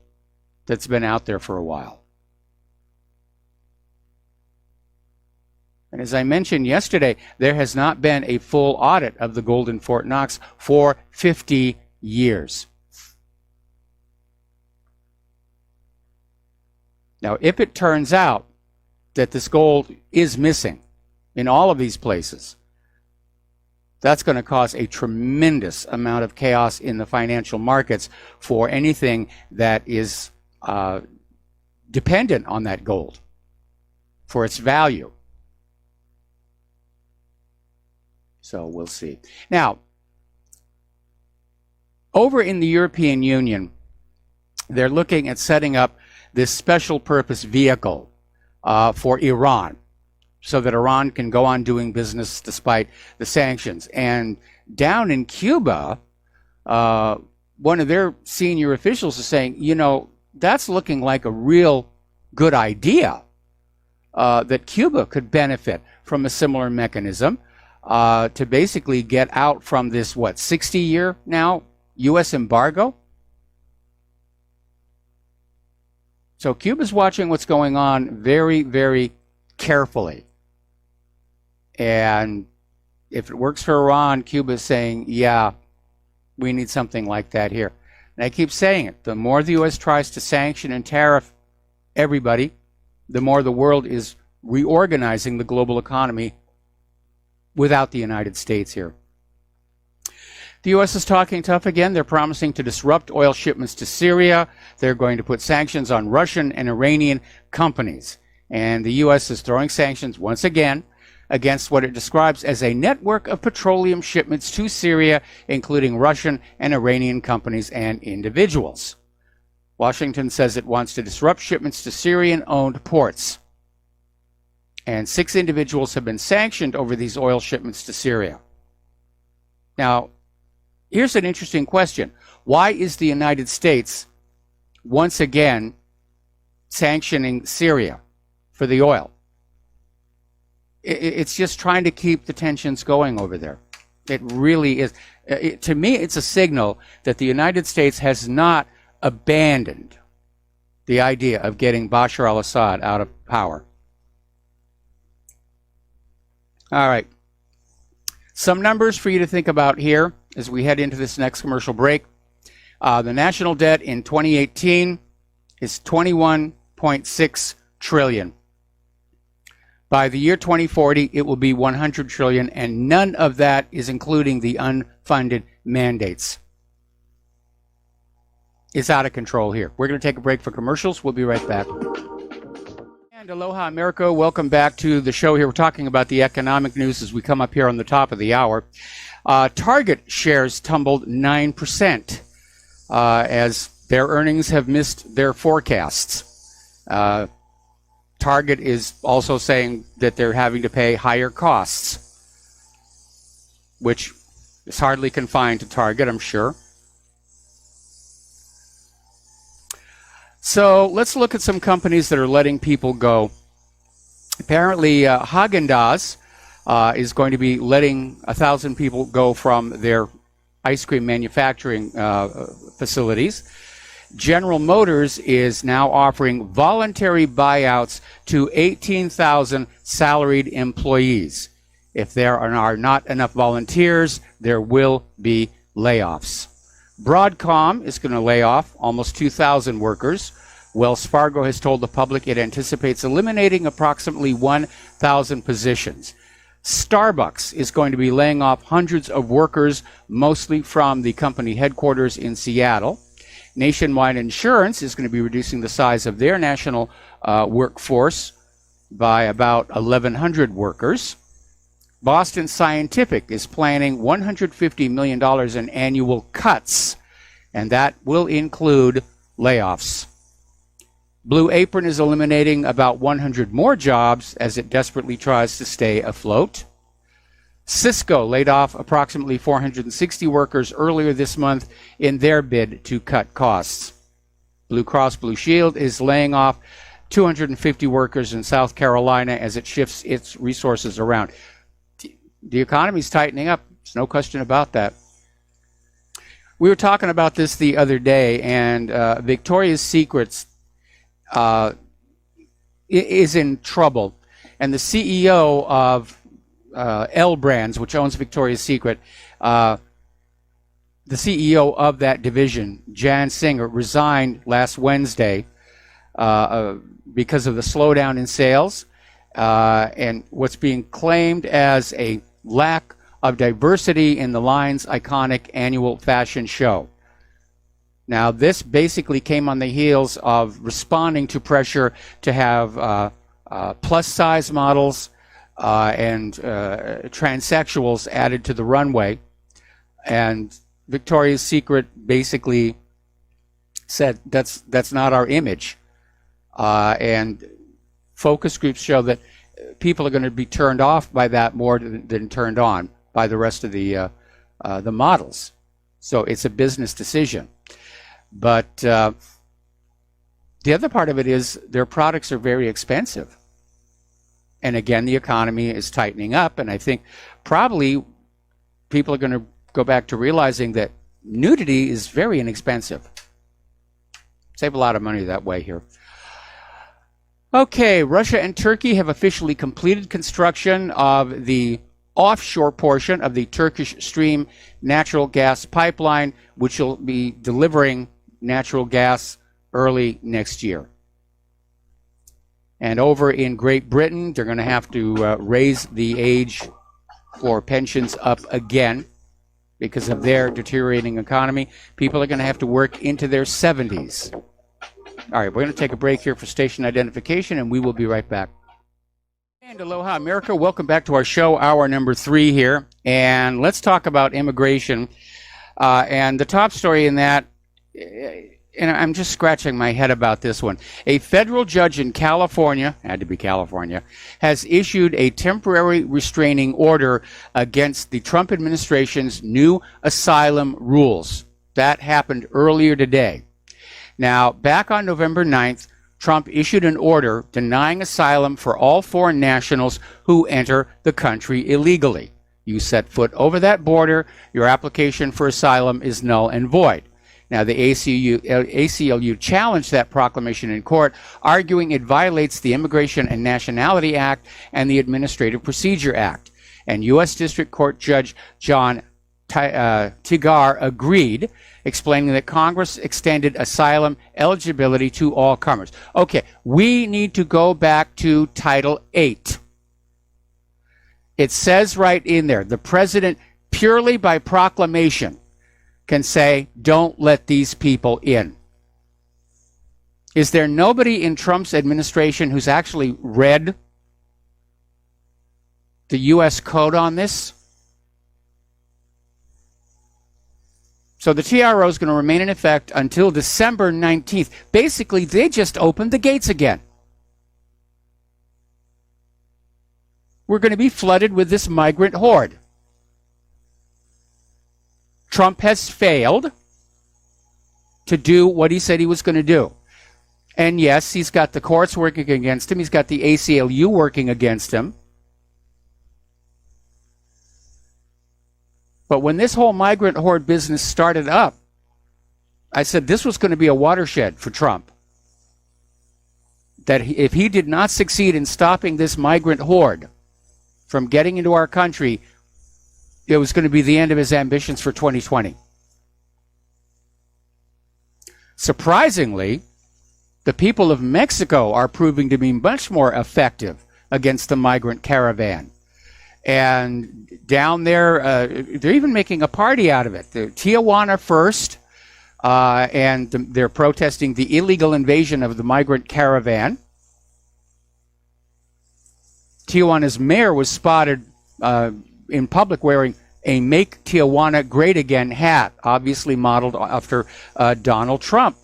that's been out there for a while. And as I mentioned yesterday, there has not been a full audit of the gold in Fort Knox for 50 years. Now, if it turns out that this gold is missing in all of these places, that's going to cause a tremendous amount of chaos in the financial markets for anything that is dependent on that gold for its value. So we'll see. Now, over in the European Union, they're looking at setting up this special purpose vehicle for Iran, so that Iran can go on doing business despite the sanctions. And down in Cuba, one of their senior officials is saying, you know, that's looking like a real good idea, that Cuba could benefit from a similar mechanism to basically get out from this, 60-year now U.S. embargo? So Cuba's watching what's going on very, very carefully. And if it works for Iran, Cuba's saying, yeah, we need something like that here. And I keep saying it, the more the U.S. tries to sanction and tariff everybody, the more the world is reorganizing the global economy without the United States here. The U.S. is talking tough again. They're promising to disrupt oil shipments to Syria. They're going to put sanctions on Russian and Iranian companies. And the U.S. is throwing sanctions once again against what it describes as a network of petroleum shipments to Syria, including Russian and Iranian companies and individuals. Washington says it wants to disrupt shipments to Syrian-owned ports. And 6 individuals have been sanctioned over these oil shipments to Syria. Now, here's an interesting question. Why is the United States once again sanctioning Syria for the oil? It's just trying to keep the tensions going over there. It really is. To me, it's a signal that the United States has not abandoned the idea of getting Bashar al-Assad out of power. All right. Some numbers for you to think about here as we head into this next commercial break. The national debt in 2018 is $21.6 trillion. By the year 2040, it will be $100 trillion, and none of that is including the unfunded mandates. It's out of control here. We're going to take a break for commercials. We'll be right back. And aloha, America. Welcome back to the show here. We're talking about the economic news as we come up here on the top of the hour. Target shares tumbled 9% as their earnings have missed their forecasts. Target is also saying that they're having to pay higher costs, which is hardly confined to Target, I'm sure. So let's look at some companies that are letting people go. Apparently, Haagen-Dazs is going to be letting 1,000 people go from their ice cream manufacturing facilities. General Motors is now offering voluntary buyouts to 18,000 salaried employees. If there are not enough volunteers, there will be layoffs. Broadcom is going to lay off almost 2,000 workers. Wells Fargo has told the public it anticipates eliminating approximately 1,000 positions. Starbucks is going to be laying off hundreds of workers, mostly from the company headquarters in Seattle. Nationwide Insurance is going to be reducing the size of their national workforce by about 1,100 workers. Boston Scientific is planning $150 million in annual cuts, and that will include layoffs. Blue Apron is eliminating about 100 more jobs as it desperately tries to stay afloat. Cisco laid off approximately 460 workers earlier this month in their bid to cut costs. Blue Cross Blue Shield is laying off 250 workers in South Carolina as it shifts its resources around. The economy is tightening up. There's no question about that. We were talking about this the other day, and Victoria's Secret is in trouble. And the CEO of L Brands, which owns Victoria's Secret, the CEO of that division, Jan Singer, resigned last Wednesday because of the slowdown in sales and what's being claimed as a lack of diversity in the line's iconic annual fashion show. Now, this basically came on the heels of responding to pressure to have plus-size models and transsexuals added to the runway. And Victoria's Secret basically said that's not our image. And focus groups show that people are going to be turned off by that more than turned on by the rest of the models. So it's a business decision. But the other part of it is their products are very expensive. And again, the economy is tightening up, and I think probably people are going to go back to realizing that nudity is very inexpensive. Save a lot of money that way here. Okay, Russia and Turkey have officially completed construction of the offshore portion of the Turkish Stream natural gas pipeline, which will be delivering natural gas early next year. And over in Great Britain, they're going to have to raise the age for pensions up again because of their deteriorating economy. People are going to have to work into their 70s. All right, we're going to take a break here for station identification, and we will be right back. And aloha, America. Welcome back to our show, hour number 3 here. And let's talk about immigration. And the top story in that, and I'm just scratching my head about this one. A federal judge in California, had to be California, has issued a temporary restraining order against the Trump administration's new asylum rules. That happened earlier today. Now, back on November 9th, Trump issued an order denying asylum for all foreign nationals who enter the country illegally. You set foot over that border, your application for asylum is null and void. Now, the ACLU challenged that proclamation in court, arguing it violates the Immigration and Nationality Act and the Administrative Procedure Act. And U.S. District Court Judge John Tigar agreed, explaining that Congress extended asylum eligibility to all comers. Okay, we need to go back to Title 8. It says right in there, the president, purely by proclamation, can say, don't let these people in. Is there nobody in Trump's administration who's actually read the U.S. code on this? So the TRO is going to remain in effect until December 19th. Basically, they just opened the gates again. We're going to be flooded with this migrant horde. Trump has failed to do what he said he was going to do. And yes, he's got the courts working against him. He's got the ACLU working against him. But when this whole migrant horde business started up, I said this was going to be a watershed for Trump. That if he did not succeed in stopping this migrant horde from getting into our country, it was going to be the end of his ambitions for 2020. Surprisingly, the people of Mexico are proving to be much more effective against the migrant caravan. And down there, they're even making a party out of it. The Tijuana first, and they're protesting the illegal invasion of the migrant caravan. Tijuana's mayor was spotted in public wearing a Make Tijuana Great Again hat, obviously modeled after Donald Trump.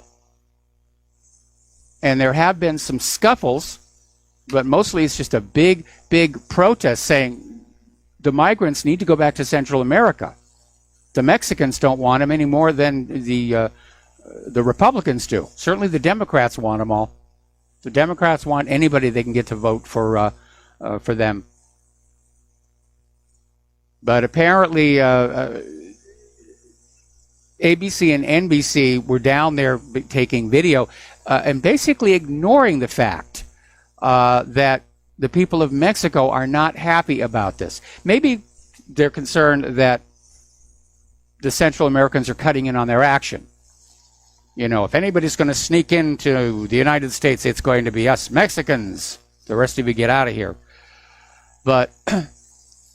And there have been some scuffles, but mostly it's just a big, big protest saying the migrants need to go back to Central America. The Mexicans don't want them any more than the Republicans do. Certainly the Democrats want them all. The Democrats want anybody they can get to vote for them. But apparently ABC and NBC were down there taking video and basically ignoring the fact that the people of Mexico are not happy about this. Maybe they're concerned that the Central Americans are cutting in on their action. You know, if anybody's going to sneak into the United States, it's going to be us Mexicans. The rest of you get out of here. But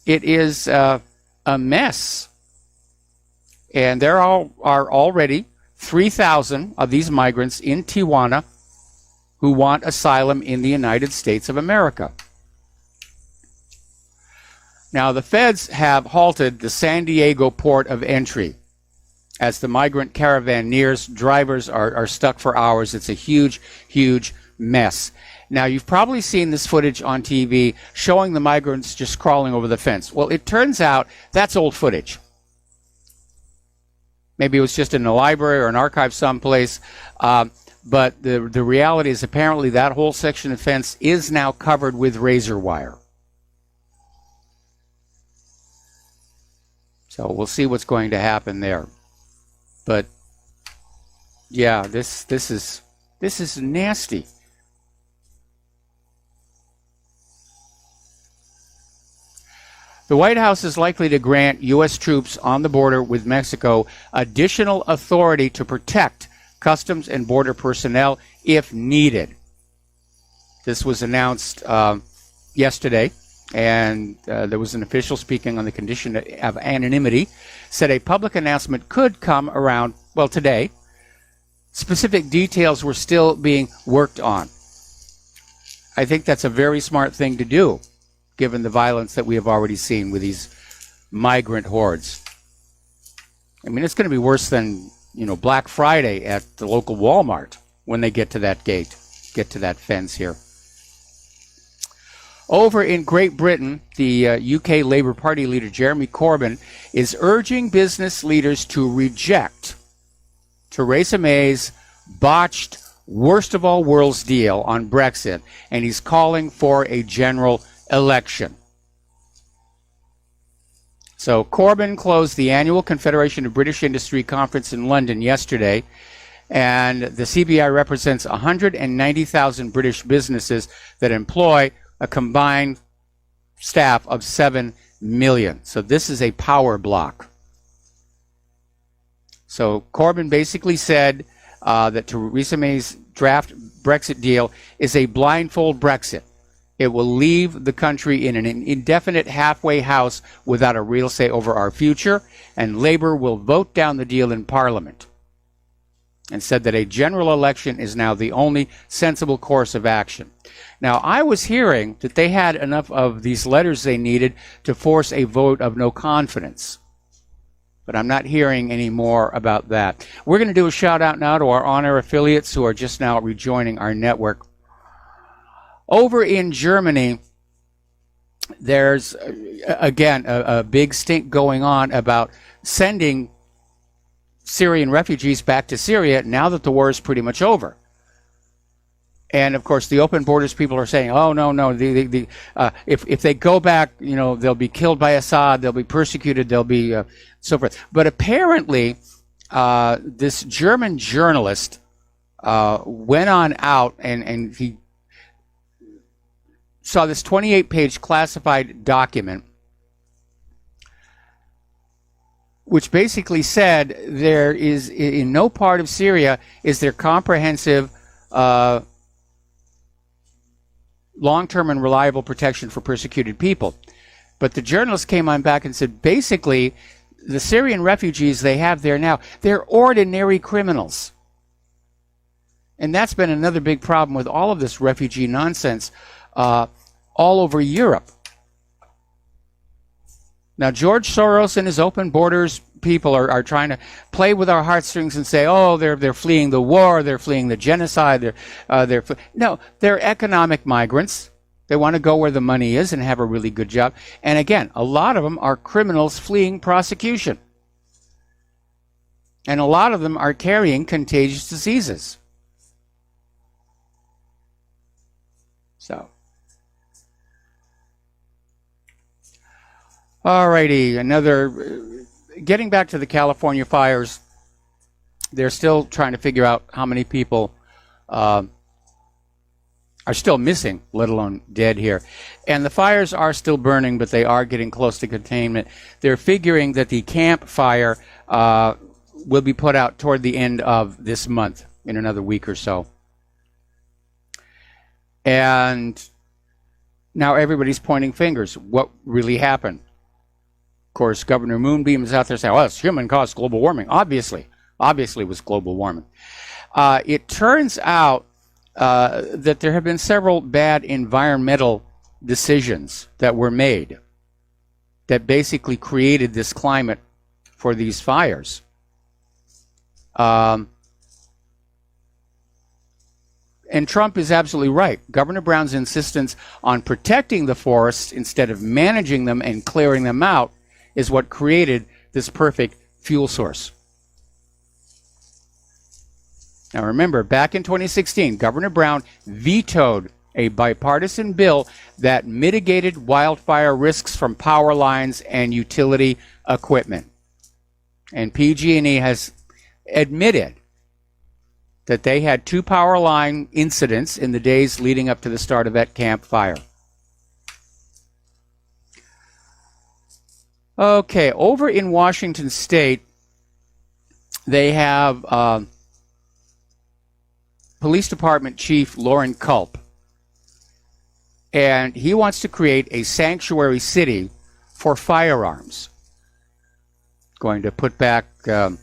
it is a mess. And there are already 3,000 of these migrants in Tijuana who want asylum in the United States of America. Now, the feds have halted the San Diego port of entry. As the migrant caravan nears, drivers are stuck for hours. It's a huge, huge mess. Now, you've probably seen this footage on TV showing the migrants just crawling over the fence. Well, it turns out that's old footage. Maybe it was just in a library or an archive someplace. But the reality is apparently that whole section of fence is now covered with razor wire. So we'll see what's going to happen there. But yeah, this is nasty. The White House is likely to grant U.S. troops on the border with Mexico additional authority to protect Customs and Border personnel if needed. This was announced yesterday, and there was an official speaking on the condition of anonymity, said a public announcement could come around, well, today. Specific details were still being worked on. I think that's a very smart thing to do, given the violence that we have already seen with these migrant hordes. I mean, it's going to be worse than, Black Friday at the local Walmart when they get to that gate, get to that fence here. Over in Great Britain, the UK Labour Party leader Jeremy Corbyn is urging business leaders to reject Theresa May's botched, worst of all worlds deal on Brexit, and he's calling for a general election. So Corbyn closed the annual Confederation of British Industry conference in London yesterday, and the CBI represents 190,000 British businesses that employ a combined staff of 7 million. So this is a power block. So Corbyn basically said that Theresa May's draft Brexit deal is a blindfold Brexit. It will leave the country in an indefinite halfway house without a real say over our future, and Labour will vote down the deal in Parliament. And said that a general election is now the only sensible course of action. Now, I was hearing that they had enough of these letters they needed to force a vote of no confidence. But I'm not hearing any more about that. We're going to do a shout out now to our on-air affiliates who are just now rejoining our network. Over in Germany, there's, again, a big stink going on about sending Syrian refugees back to Syria now that the war is pretty much over. And of course, the open borders people are saying, "Oh no! If they go back, they'll be killed by Assad. They'll be persecuted. They'll be so forth." But apparently, this German journalist went on out and he saw this 28-page classified document, which basically said there is in no part of Syria is there comprehensive long-term and reliable protection for persecuted people. But the journalist came on back and said, basically, the Syrian refugees they have there now, they're ordinary criminals. And that's been another big problem with all of this refugee nonsense all over Europe. Now, George Soros and his open borders people are trying to play with our heartstrings and say, "Oh, they're fleeing the war, they're fleeing the genocide." No, they're economic migrants. They want to go where the money is and have a really good job. And again, a lot of them are criminals fleeing prosecution, and a lot of them are carrying contagious diseases. So. Alrighty, getting back to the California fires, they're still trying to figure out how many people are still missing, let alone dead here. And the fires are still burning, but they are getting close to containment. They're figuring that the camp fire will be put out toward the end of this month, in another week or so. And now everybody's pointing fingers. What really happened? Of course, Governor Moonbeam is out there saying, "Well, it's human-caused global warming." Obviously it was global warming. It turns out that there have been several bad environmental decisions that were made that basically created this climate for these fires. And Trump is absolutely right. Governor Brown's insistence on protecting the forests instead of managing them and clearing them out is what created this perfect fuel source. Now remember, back in 2016, Governor Brown vetoed a bipartisan bill that mitigated wildfire risks from power lines and utility equipment. And PG&E has admitted that they had 2 power line incidents in the days leading up to the start of that camp fire. Okay, over in Washington State, they have Police Department Chief Lauren Culp, and he wants to create a sanctuary city for firearms. Going to put back the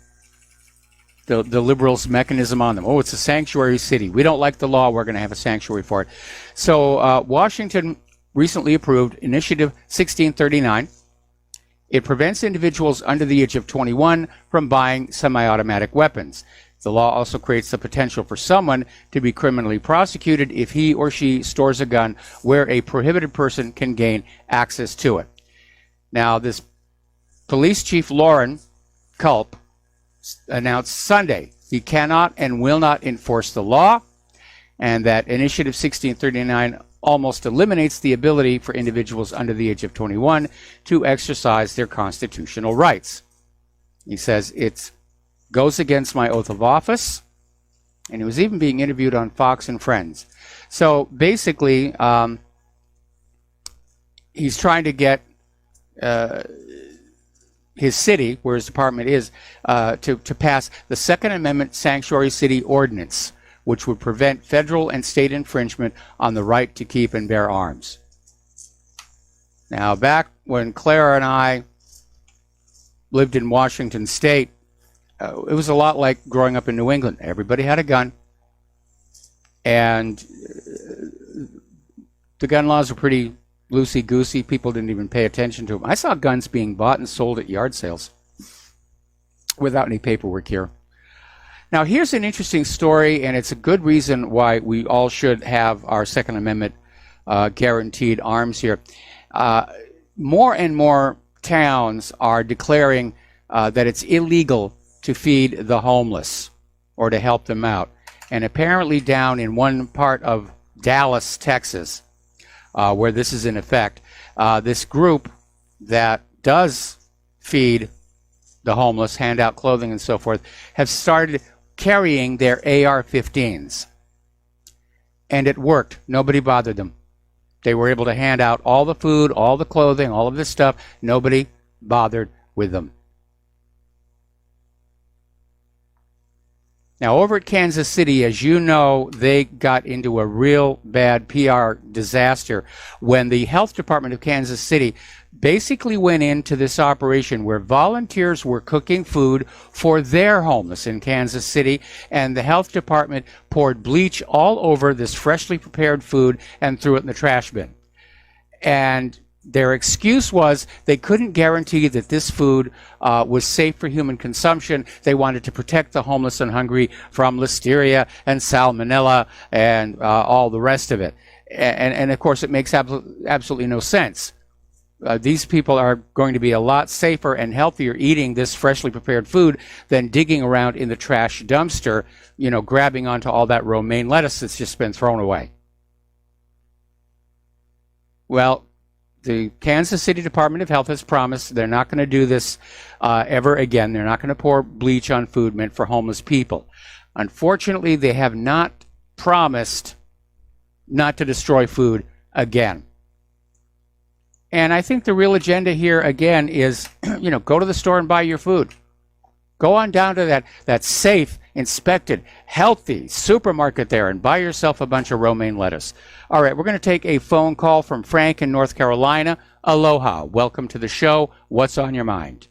liberals' mechanism on them. Oh, it's a sanctuary city. We don't like the law. We're going to have a sanctuary for it. So Washington recently approved Initiative 1639. It prevents individuals under the age of 21 from buying semi-automatic weapons. The law also creates the potential for someone to be criminally prosecuted if he or she stores a gun where a prohibited person can gain access to it. Now, this Police Chief Lauren Culp announced Sunday he cannot and will not enforce the law, and that Initiative 1639 almost eliminates the ability for individuals under the age of 21 to exercise their constitutional rights. He says it goes against my oath of office, and he was even being interviewed on Fox and Friends. So basically, he's trying to get his city, where his department is, to pass the Second Amendment Sanctuary City Ordinance, which would prevent federal and state infringement on the right to keep and bear arms. Now, back when Clara and I lived in Washington State, it was a lot like growing up in New England. Everybody had a gun, and the gun laws were pretty loosey-goosey. People didn't even pay attention to them. I saw guns being bought and sold at yard sales without any paperwork here. Now, here's an interesting story, and it's a good reason why we all should have our Second Amendment guaranteed arms here. More and more towns are declaring that it's illegal to feed the homeless or to help them out. And apparently down in one part of Dallas, Texas, where this is in effect, this group that does feed the homeless, hand out clothing and so forth, have started carrying their AR-15s. And it worked. Nobody bothered them. They were able to hand out all the food, all the clothing, all of this stuff. Nobody bothered with them. Now, over at Kansas City, as you know, they got into a real bad PR disaster when the health department of Kansas City basically went into this operation where volunteers were cooking food for their homeless in Kansas City, and the health department poured bleach all over this freshly prepared food and threw it in the trash bin. And their excuse was they couldn't guarantee that this food was safe for human consumption. They wanted to protect the homeless and hungry from listeria and salmonella and all the rest of it. And of course, it makes absolutely no sense. These people are going to be a lot safer and healthier eating this freshly prepared food than digging around in the trash dumpster, you know, grabbing onto all that romaine lettuce that's just been thrown away. Well, the Kansas City Department of Health has promised they're not going to do this ever again. They're not going to pour bleach on food meant for homeless people. Unfortunately, they have not promised not to destroy food again. And I think the real agenda here, again, is, you know, go to the store and buy your food. Go on down to that safe, inspected, healthy supermarket there and buy yourself a bunch of romaine lettuce. All right, we're going to take a phone call from Frank in North Carolina. Aloha. Welcome to the show. What's on your mind?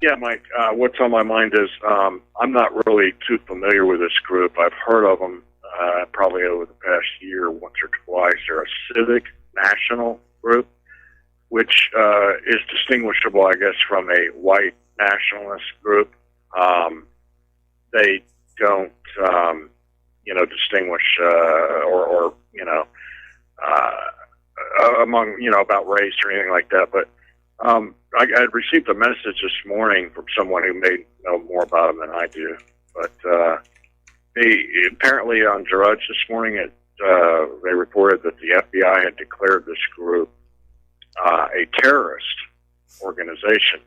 Yeah, Mike, what's on my mind is I'm not really too familiar with this group. I've heard of them probably over the past year once or twice. They're a civic national group, which is distinguishable, I guess, from a white nationalist group. They don't, distinguish or among, about race or anything like that. But I had received a message this morning from someone who may know more about them than I do. But they apparently on Drudge this morning, they reported that the FBI had declared this group a terrorist organization.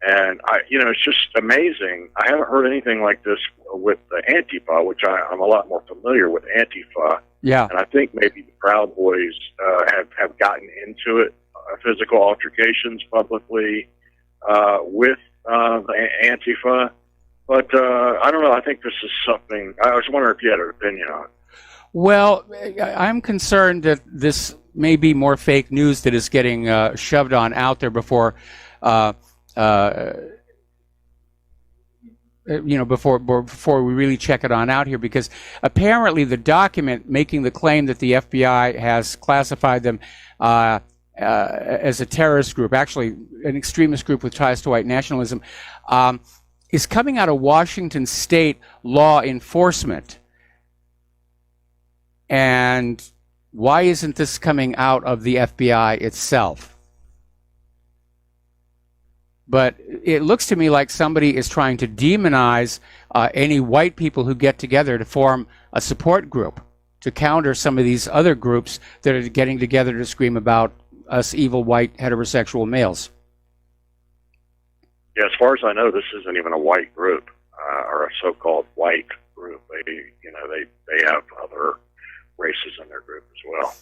And, it's just amazing. I haven't heard anything like this with the Antifa, which I'm a lot more familiar with Antifa. Yeah. And I think maybe the Proud Boys have gotten into it, physical altercations publicly with the Antifa. But I don't know. I think this is something. I was wondering if you had an opinion on it. Well, I'm concerned that this may be more fake news that is getting shoved on out there before before we really check it on out here, because apparently the document making the claim that the FBI has classified them as a terrorist group, actually an extremist group with ties to white nationalism, is coming out of Washington State law enforcement. And why isn't this coming out of the FBI itself? But it looks to me like somebody is trying to demonize any white people who get together to form a support group to counter some of these other groups that are getting together to scream about us evil white heterosexual males. Yeah, as far as I know, this isn't even a white group or a so-called white group. They have other races in their group as well.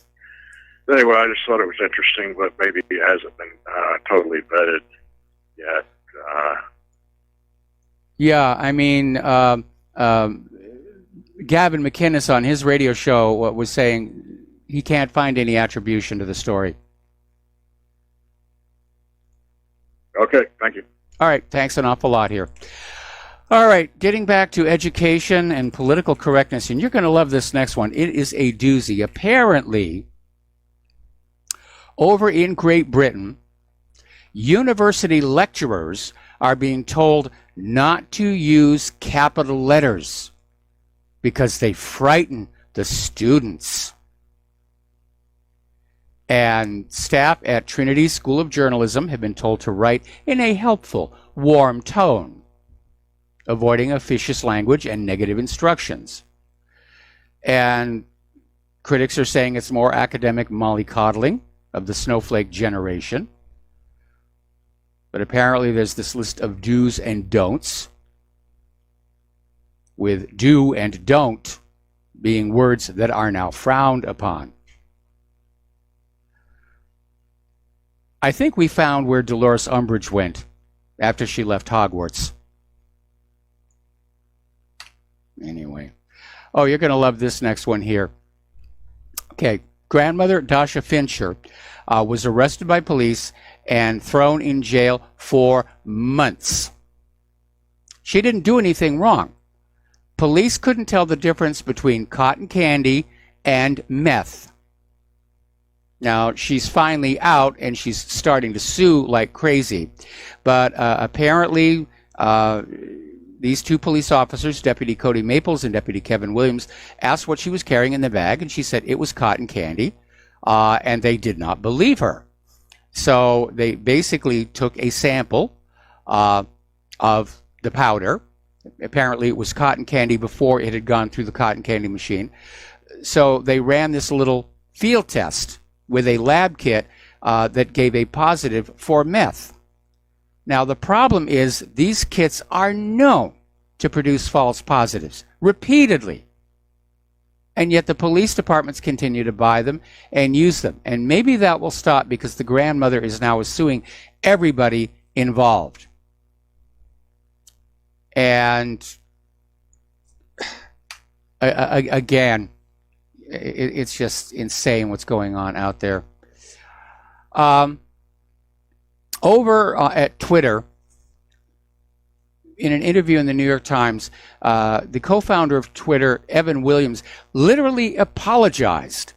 But anyway, I just thought it was interesting, but maybe it hasn't been totally vetted yet. Yeah, I mean, Gavin McInnes on his radio show was saying he can't find any attribution to the story. Okay, thank you. All right, thanks an awful lot here. All right, getting back to education and political correctness, and you're going to love this next one. It is a doozy. Apparently, over in Great Britain, university lecturers are being told not to use capital letters because they frighten the students. And staff at Trinity School of Journalism have been told to write in a helpful, warm tone. avoiding officious language and negative instructions. And critics are saying it's more academic mollycoddling of the snowflake generation. But apparently there's this list of do's and don'ts, with do and don't being words that are now frowned upon. I think we found where Dolores Umbridge went after she left Hogwarts. Anyway. Oh, you're going to love this next one here. Okay. Grandmother Dasha Fincher was arrested by police and thrown in jail for months. She didn't do anything wrong. Police couldn't tell the difference between cotton candy and meth. Now, she's finally out and she's starting to sue like crazy. But apparently, these two police officers, Deputy Cody Maples and Deputy Kevin Williams, asked what she was carrying in the bag, and she said it was cotton candy, and they did not believe her. So they basically took a sample of the powder. Apparently it was cotton candy before it had gone through the cotton candy machine. So they ran this little field test with a lab kit that gave a positive for meth. Now the problem is these kits are known to produce false positives repeatedly. And yet the police departments continue to buy them and use them. And maybe that will stop because the grandmother is now suing everybody involved. And again, it's just insane what's going on out there. Over at Twitter, in an interview in the New York Times, the co-founder of Twitter, Evan Williams, literally apologized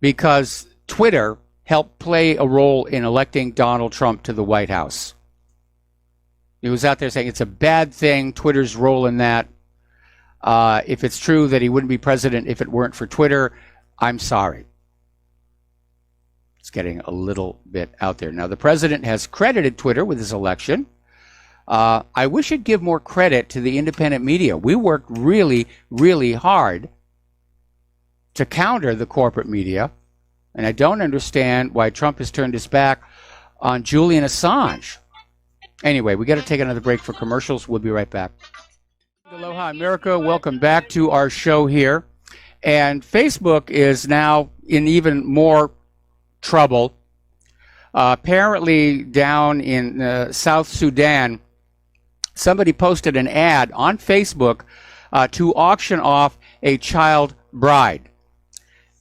because Twitter helped play a role in electing Donald Trump to the White House. He was out there saying it's a bad thing, Twitter's role in that. If it's true that he wouldn't be president if it weren't for Twitter, I'm sorry. It's getting a little bit out there. Now, the president has credited Twitter with his election. I wish he'd give more credit to the independent media. We worked really, really hard to counter the corporate media, and I don't understand why Trump has turned his back on Julian Assange. Anyway, we got to take another break for commercials. We'll be right back. Aloha, America. Welcome back to our show here. And Facebook is now in even more trouble. Apparently, down in South Sudan, somebody posted an ad on Facebook to auction off a child bride.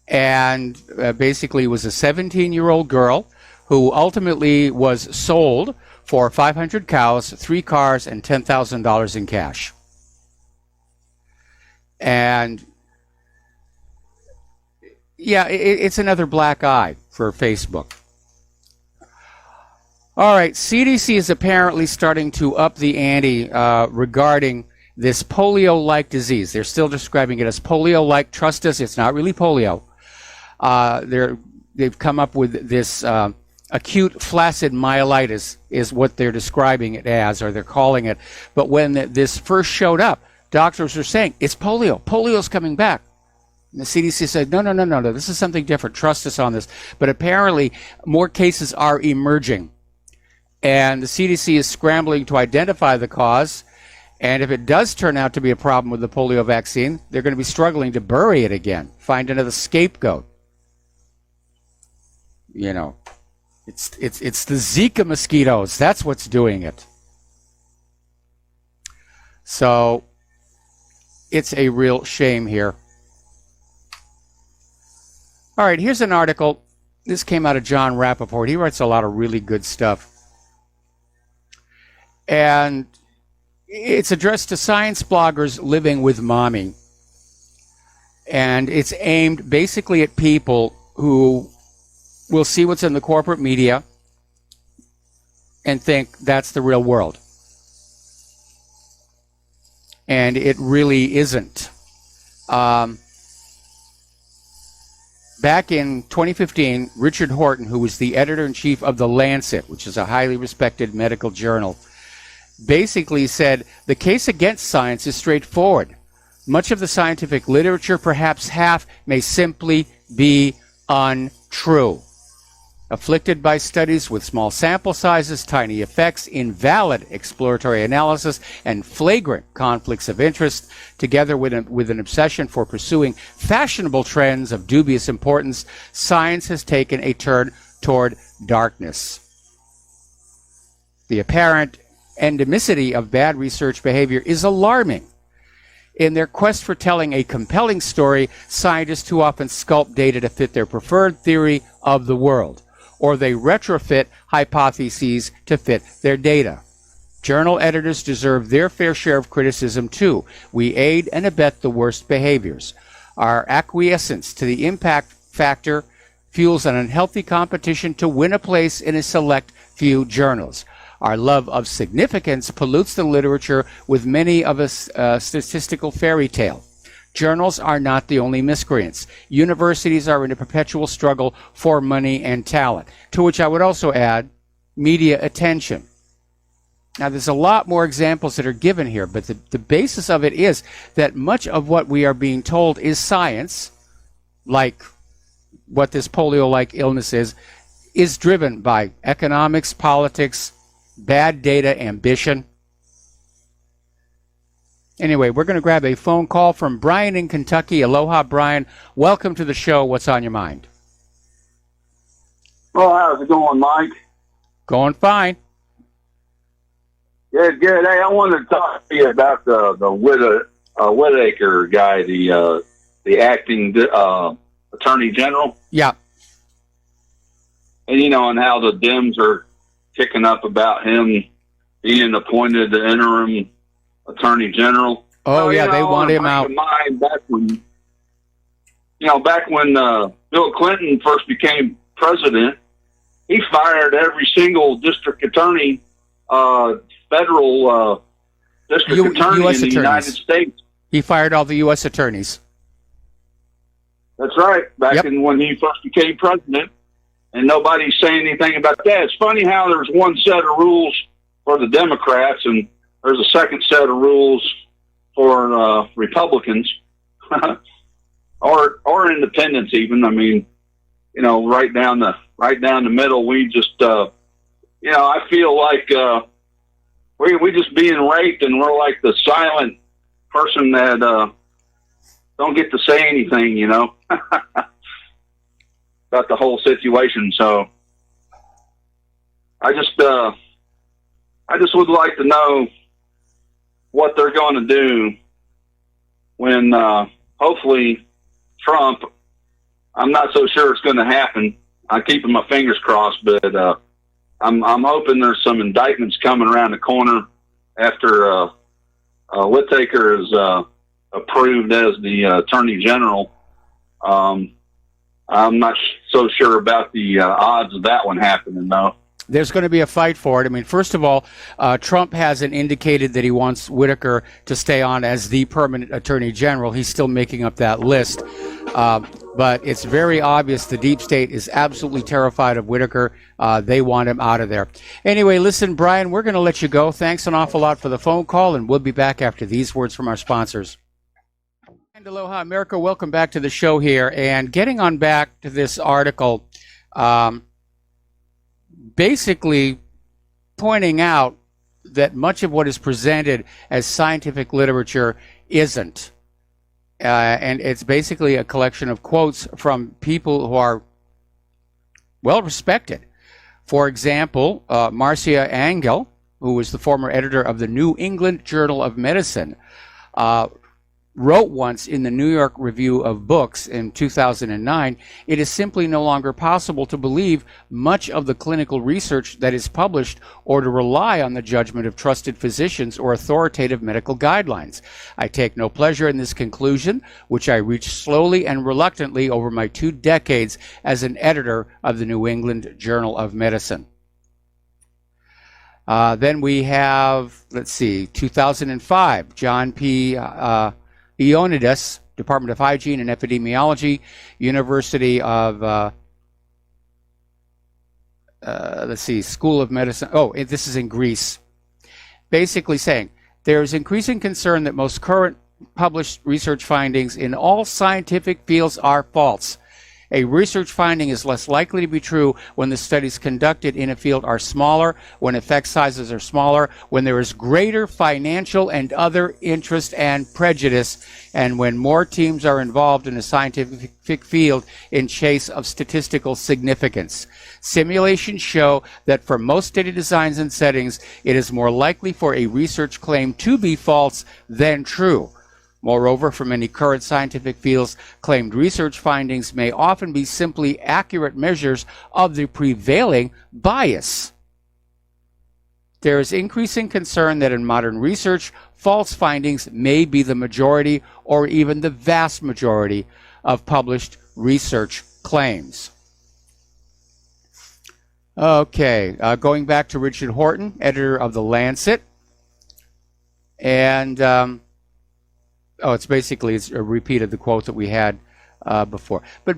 And basically, it was a 17-year-old girl who ultimately was sold for 500 cows, 3 cars, and $10,000 in cash. And yeah, it's another black eye for Facebook. All right, CDC is apparently starting to up the ante regarding this polio-like disease. They're still describing it as polio-like. Trust us, it's not really polio. They've come up with this acute flaccid myelitis is what they're describing it as, or they're calling it. But when this first showed up, doctors were saying, it's polio. Polio's coming back. And the CDC said, no, this is something different. Trust us on this. But apparently, more cases are emerging. And the CDC is scrambling to identify the cause. And if it does turn out to be a problem with the polio vaccine, they're going to be struggling to bury it again, find another scapegoat. You know, it's the Zika mosquitoes. That's what's doing it. So it's a real shame here. All right, here's an article. This came out of John Rappaport. He writes a lot of really good stuff. And it's addressed to science bloggers living with mommy. And it's aimed basically at people who will see what's in the corporate media and think that's the real world. And it really isn't. Back in 2015, Richard Horton, who was the editor-in-chief of The Lancet, which is a highly respected medical journal, basically said the case against science is straightforward. Much of the scientific literature, perhaps half, may simply be untrue. Afflicted by studies with small sample sizes, tiny effects, invalid exploratory analysis, and flagrant conflicts of interest, together with an obsession for pursuing fashionable trends of dubious importance, science has taken a turn toward darkness. The apparent endemicity of bad research behavior is alarming. In their quest for telling a compelling story, scientists too often sculpt data to fit their preferred theory of the world, or they retrofit hypotheses to fit their data. Journal editors deserve their fair share of criticism too. We aid and abet the worst behaviors. Our acquiescence to the impact factor fuels an unhealthy competition to win a place in a select few journals. Our love of significance pollutes the literature with many of a statistical fairy tale. Journals are not the only miscreants. Universities are in a perpetual struggle for money and talent, to which I would also add media attention. Now, there's a lot more examples that are given here, but the basis of it is that much of what we are being told is science, like what this polio-like illness is driven by economics, politics, bad data, ambition. Anyway, we're going to grab a phone call from Brian in Kentucky. Aloha, Brian. Welcome to the show. What's on your mind? Well, how's it going, Mike? Going fine. Good, good. Hey, I wanted to talk to you about the Whitaker guy, the acting attorney general. Yeah. And, and how the Dems are kicking up about him being appointed the interim attorney general. Oh, yeah, they want him out. Back when Bill Clinton first became president, he fired every single district attorney, federal district attorney US in the United States. He fired all the U.S. attorneys. That's right. Back in when he first became president, and nobody's saying anything about that. It's funny how there's one set of rules for the Democrats, and there's a second set of rules for Republicans, or independents even. I mean, right down the middle. We just, I feel like we just being raped, and we're like the silent person that don't get to say anything, about the whole situation. So I just would like to know what they're going to do when hopefully Trump. I'm not so sure it's going to happen. I'm keeping my fingers crossed, but I'm hoping there's some indictments coming around the corner after Whitaker is approved as the attorney general. I'm not so sure about the odds of that one happening, though. There's going to be a fight for it. I mean, first of all, Trump hasn't indicated that he wants Whitaker to stay on as the permanent attorney general. He's still making up that list. But it's very obvious the deep state is absolutely terrified of Whitaker. They want him out of there. Anyway, listen, Brian, we're going to let you go. Thanks an awful lot for the phone call, and we'll be back after these words from our sponsors. And aloha, America. Welcome back to the show here. And getting on back to this article, basically pointing out that much of what is presented as scientific literature isn't. And it's basically a collection of quotes from people who are well respected. For example, Marcia Angel, who was the former editor of the New England Journal of Medicine, wrote once in the New York Review of Books in 2009, "It is simply no longer possible to believe much of the clinical research that is published or to rely on the judgment of trusted physicians or authoritative medical guidelines. I take no pleasure in this conclusion, which I reached slowly and reluctantly over my 2 decades as an editor of the New England Journal of Medicine." Then we have, 2005, John P. Ioannidis, Department of Hygiene and Epidemiology, University of, School of Medicine. Oh, this is in Greece. basically saying there is increasing concern that most current published research findings in all scientific fields are false. A research finding is less likely to be true when the studies conducted in a field are smaller, when effect sizes are smaller, when there is greater financial and other interest and prejudice, and when more teams are involved in a scientific field in chase of statistical significance. Simulations show that for most study designs and settings, it is more likely for a research claim to be false than true. Moreover, for many current scientific fields, claimed research findings may often be simply accurate measures of the prevailing bias. There is increasing concern that in modern research, false findings may be the majority or even the vast majority of published research claims. Okay, going back to Richard Horton, editor of The Lancet, and it's a repeat of the quote that we had before. But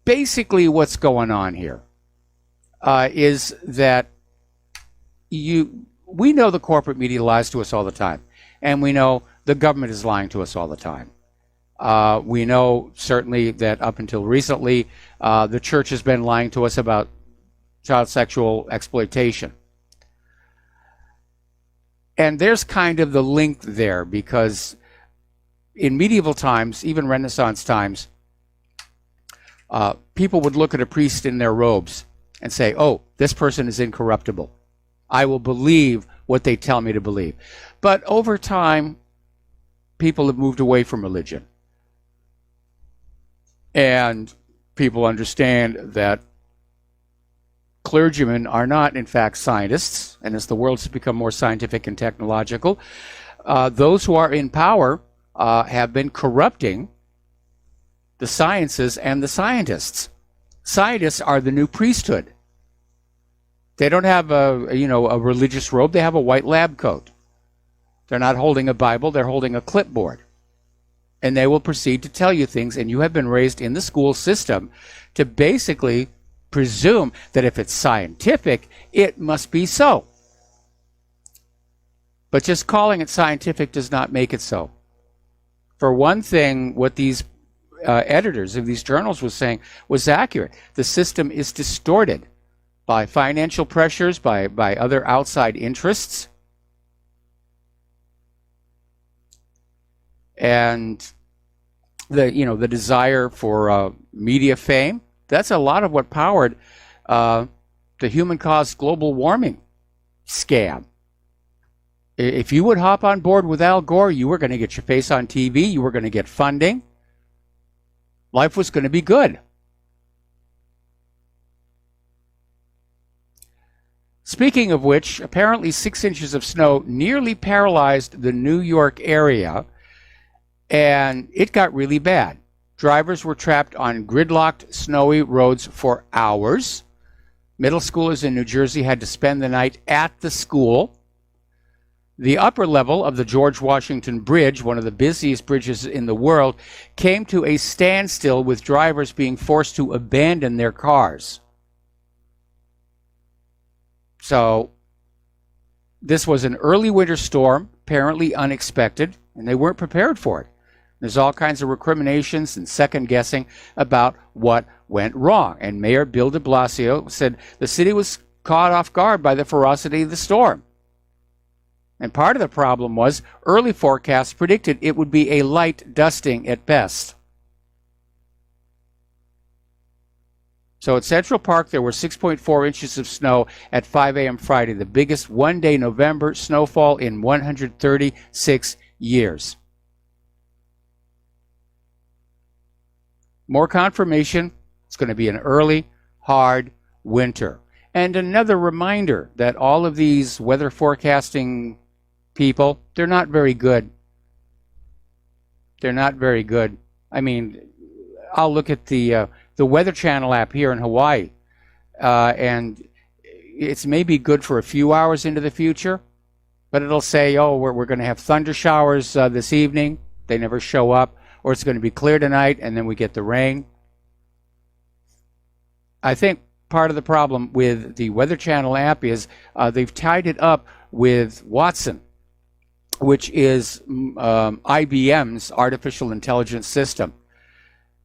basically what's going on here is that we know the corporate media lies to us all the time. And we know the government is lying to us all the time. We know certainly that up until recently, the church has been lying to us about child sexual exploitation. And there's kind of the link there, because in medieval times, even Renaissance times, people would look at a priest in their robes and say, oh, this person is incorruptible. I will believe what they tell me to believe. But over time, people have moved away from religion. And people understand that clergymen are not, in fact, scientists. And as the world has become more scientific and technological, those who are in power have been corrupting the sciences and the scientists. Scientists are the new priesthood. They don't have a religious robe. They have a white lab coat. They're not holding a Bible. They're holding a clipboard. And they will proceed to tell you things. And you have been raised in the school system to basically presume that if it's scientific, it must be so. But just calling it scientific does not make it so. For one thing, what these editors of these journals was saying was accurate. The system is distorted by financial pressures, by other outside interests. And the desire for media fame, that's a lot of what powered the human-caused global warming scam. If you would hop on board with Al Gore, you were going to get your face on TV, you were going to get funding. Life was going to be good. Speaking of which, apparently 6 inches of snow nearly paralyzed the New York area, and it got really bad. Drivers were trapped on gridlocked, snowy roads for hours. Middle schoolers in New Jersey had to spend the night at the school. The upper level of the George Washington Bridge, one of the busiest bridges in the world, came to a standstill with drivers being forced to abandon their cars. So this was an early winter storm, apparently unexpected, and they weren't prepared for it. There's all kinds of recriminations and second guessing about what went wrong. And Mayor Bill de Blasio said the city was caught off guard by the ferocity of the storm. And part of the problem was early forecasts predicted it would be a light dusting at best. So at Central Park, there were 6.4 inches of snow at 5 a.m. Friday, the biggest one-day November snowfall in 136 years. More confirmation, it's going to be an early, hard winter. And another reminder that all of these weather forecasting people, they're not very good. They're not very good. I mean, I'll look at the Weather Channel app here in Hawaii, and it's maybe good for a few hours into the future, but it'll say, oh, we're going to have thunder showers this evening. They never show up. Or it's going to be clear tonight, and then we get the rain. I think part of the problem with the Weather Channel app is they've tied it up with Watson. which is IBM's artificial intelligence system.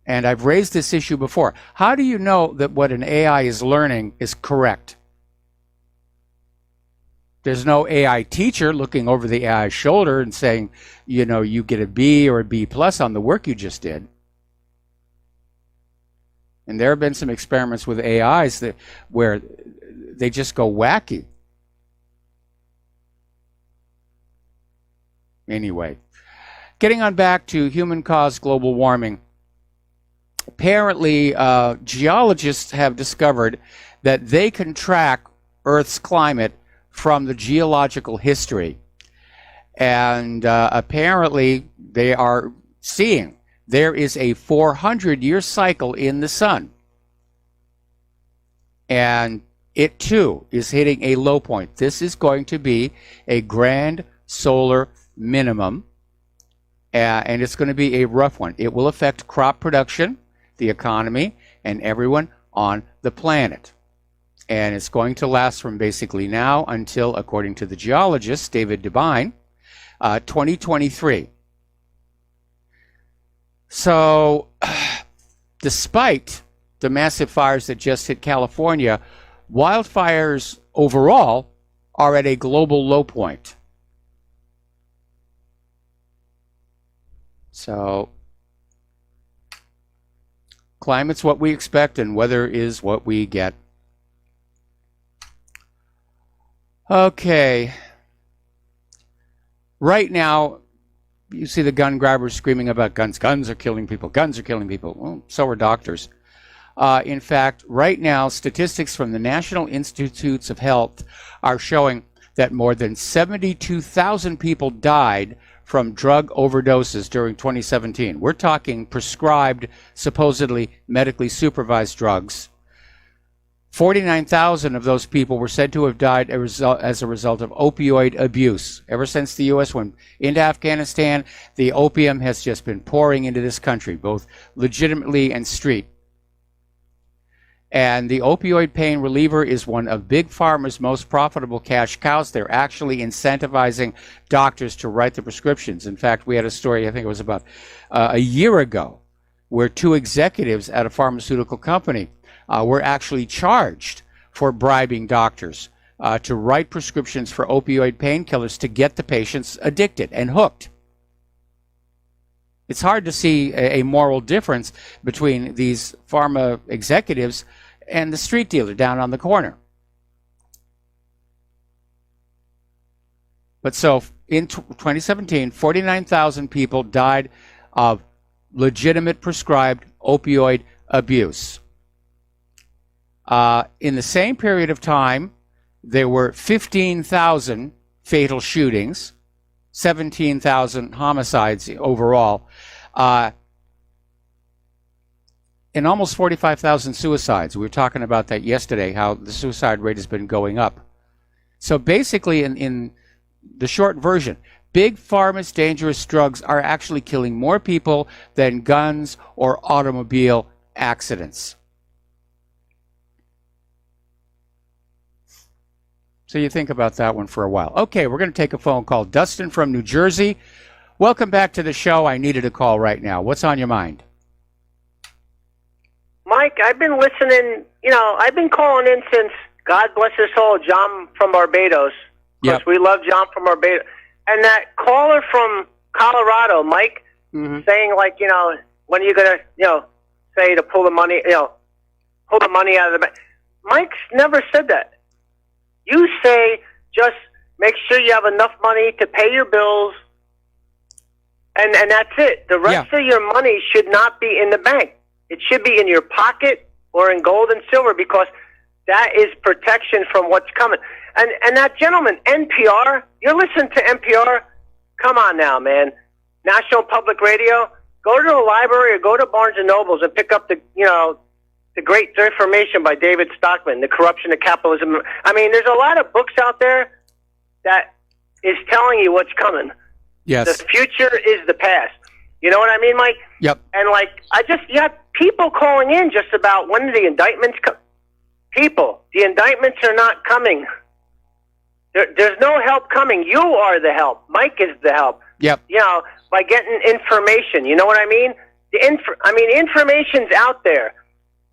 And I've raised this issue before. How do you know that what an AI is learning is correct? There's no AI teacher looking over the AI's shoulder and saying, you know, you get a B or a B plus on the work you just did. And there have been some experiments with AIs where they just go wacky. Anyway, getting on back to human-caused global warming. Apparently, geologists have discovered that they can track Earth's climate from the geological history. And apparently, they are seeing there is a 400-year cycle in the sun. And it, too, is hitting a low point. This is going to be a grand solar minimum, and it's going to be a rough one. It will affect crop production, the economy, and everyone on the planet. And it's going to last from basically now until, according to the geologist, David Devine, 2023. So, despite the massive fires that just hit California, wildfires overall are at a global low point. So, climate's what we expect and weather is what we get. Okay. Right now, you see the gun grabbers screaming about guns. Guns are killing people. Guns are killing people. Well, so are doctors. In fact, right now, statistics from the National Institutes of Health are showing that more than 72,000 people died from drug overdoses during 2017. We're talking prescribed, supposedly medically supervised drugs. 49,000 of those people were said to have died as a result of opioid abuse. Ever since the U.S. went into Afghanistan, the opium has just been pouring into this country, both legitimately and street. And the opioid pain reliever is one of Big Pharma's most profitable cash cows. They're actually incentivizing doctors to write the prescriptions. In fact, we had a story, I think it was about a year ago, where two executives at a pharmaceutical company were actually charged for bribing doctors to write prescriptions for opioid painkillers to get the patients addicted and hooked. It's hard to see a moral difference between these pharma executives and the street dealer down on the corner. But so in 2017, 49,000 people died of legitimate prescribed opioid abuse. In the same period of time, there were 15,000 fatal shootings, 17,000 homicides overall, and almost 45,000 suicides. We were talking about that yesterday, how the suicide rate has been going up. So basically, in the short version, Big Pharma's dangerous drugs are actually killing more people than guns or automobile accidents. So you think about that one for a while. Okay, we're going to take a phone call. Dustin from New Jersey. Welcome back to the show. I needed a call right now. What's on your mind? Mike, I've been listening, I've been calling in since, God bless his soul, John from Barbados. Because we love John from Barbados. And that caller from Colorado, Mike, saying like, when are you going to, say to pull the money, pull the money out of the bank. Mike's never said that. You say just make sure you have enough money to pay your bills, and that's it. The rest of your money should not be in the bank. It should be in your pocket or in gold and silver, because that is protection from what's coming. And that gentleman, NPR, you're listening to NPR? Come on now, man. National Public Radio, go to the library or go to Barnes & Nobles and pick up the Great Reformation by David Stockman, The Corruption of Capitalism. I mean, there's a lot of books out there that is telling you what's coming. Yes. The future is the past. You know what I mean, Mike? Yep. And you have people calling in just about when the indictments come. People, the indictments are not coming. There's no help coming. You are the help. Mike is the help. Yep. You know, by getting information. You know what I mean? Information's out there.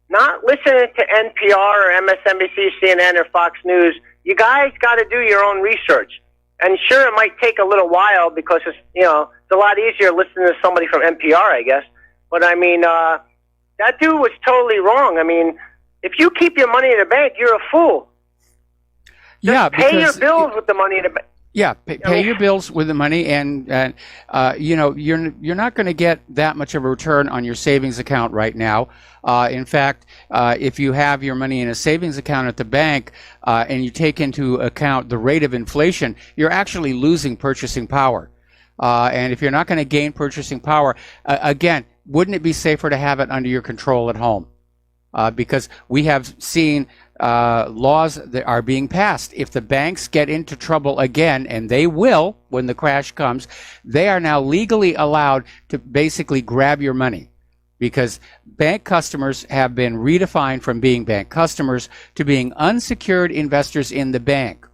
Not listening to NPR or MSNBC, CNN, or Fox News. You guys got to do your own research. And sure, it might take a little while because it's a lot easier listening to somebody from NPR, I guess. But I mean, that dude was totally wrong. I mean, if you keep your money in the bank, you're a fool. Just pay your bills with the money in the bank. Yeah, pay your bills with the money, and you're not going to get that much of a return on your savings account right now. In fact, if you have your money in a savings account at the bank and you take into account the rate of inflation, you're actually losing purchasing power. And if you're not going to gain purchasing power, again, wouldn't it be safer to have it under your control at home? Because we have seen laws that are being passed. If the banks get into trouble again, and they will when the crash comes, they are now legally allowed to basically grab your money, because bank customers have been redefined from being bank customers to being unsecured investors in the bank.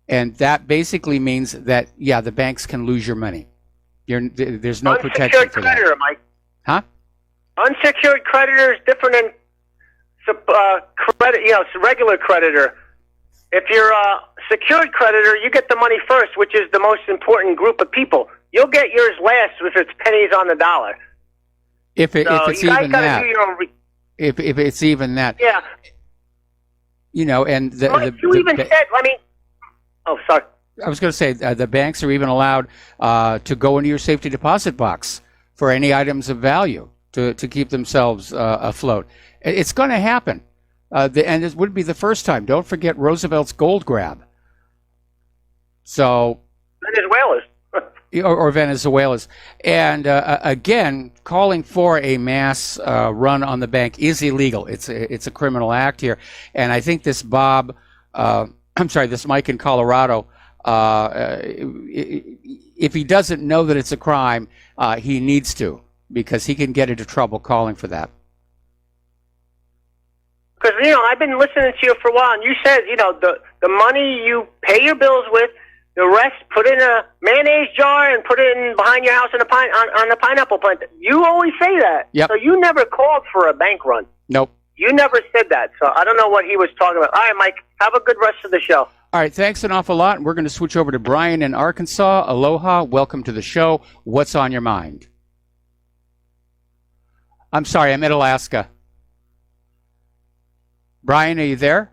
And that basically means that, the banks can lose your money. There's no protection for that. Creditor, Mike. Huh? Unsecured creditor is different than regular creditor. If you're a secured creditor, you get the money first, which is the most important group of people. You'll get yours last if it's pennies on the dollar. If it's even that. If it's even that. Yeah. And oh, sorry. I was going to say the banks are even allowed to go into your safety deposit box for any items of value to keep themselves afloat. It's going to happen. And it would be the first time. Don't forget Roosevelt's gold grab. So Venezuela's. or Venezuela's. And again, calling for a mass run on the bank is illegal. It's a criminal act here. And I think this Mike in Colorado, if he doesn't know that it's a crime, he needs to, because he can get into trouble calling for that. Because, I've been listening to you for a while, and you said, the money you pay your bills with, the rest put in a mayonnaise jar and put it in behind your house on the pineapple plant. You always say that. Yep. So you never called for a bank run. Nope. You never said that. So I don't know what he was talking about. All right, Mike, have a good rest of the show. All right, thanks an awful lot. We're going to switch over to Brian in Arkansas. Aloha, welcome to the show. What's on your mind? I'm sorry, I'm in Alaska. Brian, are you there?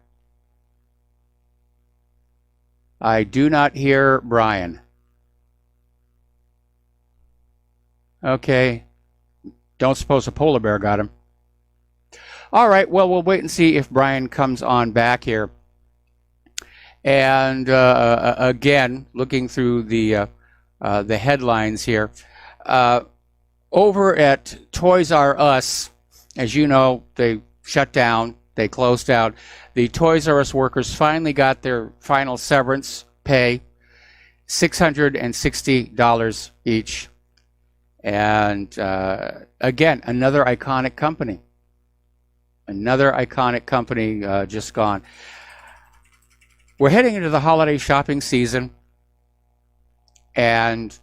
I do not hear Brian. Okay. Don't suppose a polar bear got him. All right, well, we'll wait and see if Brian comes on back here. And again, looking through the headlines here, over at Toys R Us, as you know, they shut down. They closed down. The Toys R Us workers finally got their final severance pay, $660 each. And again, another iconic company. Another iconic company just gone. We're heading into the holiday shopping season, and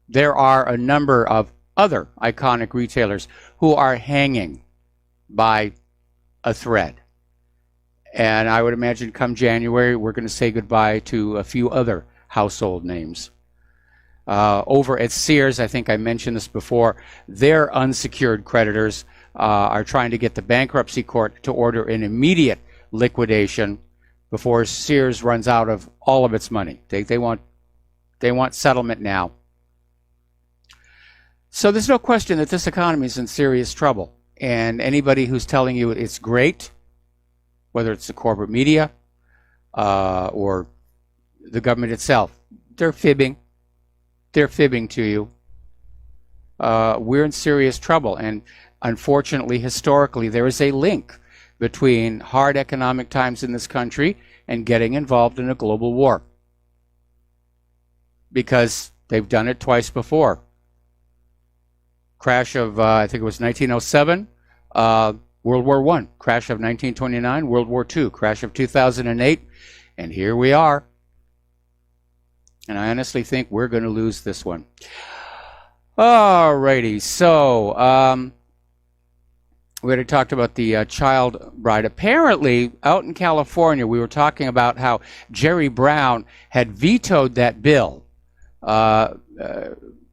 there are a number of other iconic retailers who are hanging by a thread. And I would imagine come January, we're going to say goodbye to a few other household names. Over at Sears, I think I mentioned this before, their unsecured creditors are trying to get the bankruptcy court to order an immediate liquidation before Sears runs out of all of its money. They want settlement now. So there's no question that this economy is in serious trouble. And anybody who's telling you it's great, whether it's the corporate media or the government itself, they're fibbing. They're fibbing to you. We're in serious trouble. And unfortunately, historically, there is a link between hard economic times in this country and getting involved in a global war. Because they've done it twice before. Crash of, I think it was 1907, World War I. Crash of 1929, World War II. Crash of 2008, And here we are. And I honestly think we're going to lose this one. All righty. So, we already talked about the child bride. Apparently, out in California, we were talking about how Jerry Brown had vetoed that bill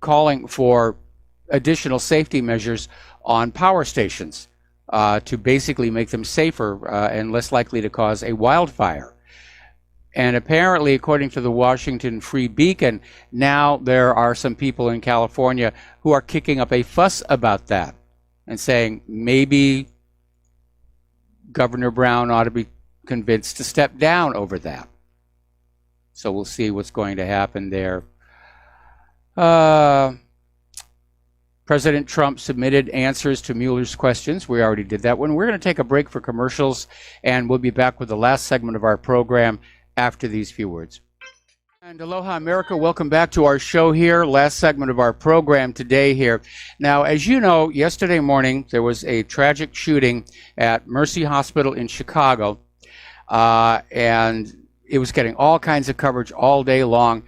calling for additional safety measures on power stations to basically make them safer and less likely to cause a wildfire. And apparently, according to the Washington Free Beacon, now there are some people in California who are kicking up a fuss about that and saying maybe Governor Brown ought to be convinced to step down over that. So we'll see what's going to happen there. President Trump submitted answers to Mueller's questions. We already did that one. We're going to take a break for commercials, and we'll be back with the last segment of our program after these few words. And aloha America, welcome back to our show here, last segment of our program today here. Now, as you know, yesterday morning there was a tragic shooting at Mercy Hospital in Chicago, and it was getting all kinds of coverage all day long,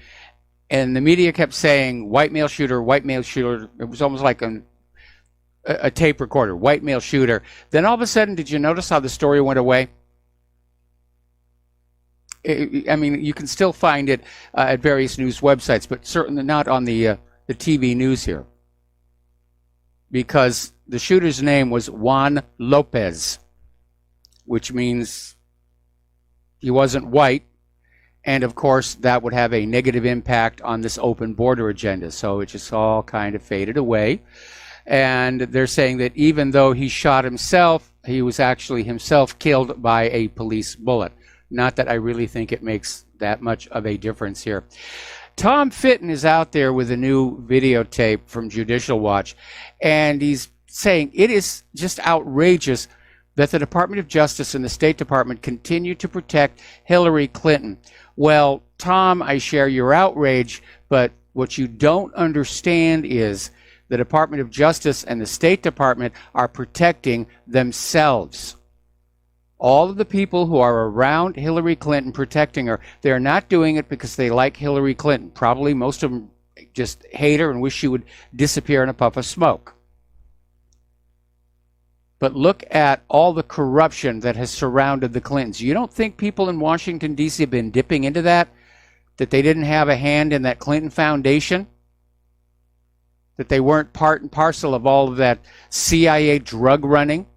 and the media kept saying, white male shooter, white male shooter. It was almost like a tape recorder, white male shooter. Then all of a sudden, did you notice how the story went away? I mean, you can still find it at various news websites, but certainly not on the TV news here, because the shooter's name was Juan Lopez, which means he wasn't white, and of course that would have a negative impact on this open border agenda. So it just all kind of faded away, and they're saying that even though he shot himself, he was actually himself killed by a police bullet. Not that I really think it makes that much of a difference here. Tom Fitton is out there with a new videotape from Judicial Watch, and he's saying it is just outrageous that the Department of Justice and the State Department continue to protect Hillary Clinton. Well, Tom, I share your outrage, but what you don't understand is the Department of Justice and the State Department are protecting themselves. All of the people who are around Hillary Clinton protecting her, they're not doing it because they like Hillary Clinton. Probably most of them just hate her and wish she would disappear in a puff of smoke. But look at all the corruption that has surrounded the Clintons. You don't think people in Washington, D.C. have been dipping into that? That they didn't have a hand in that Clinton Foundation? That they weren't part and parcel of all of that CIA drug running?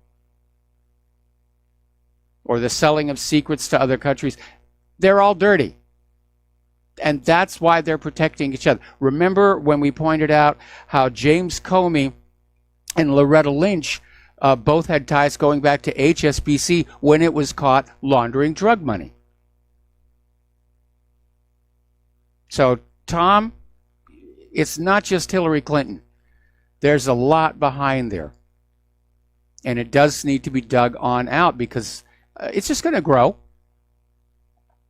Or the selling of secrets to other countries? They're all dirty. And that's why they're protecting each other. Remember when we pointed out how James Comey and Loretta Lynch both had ties going back to HSBC when it was caught laundering drug money. So, Tom, it's not just Hillary Clinton. There's a lot behind there. And it does need to be dug on out because it's just going to grow.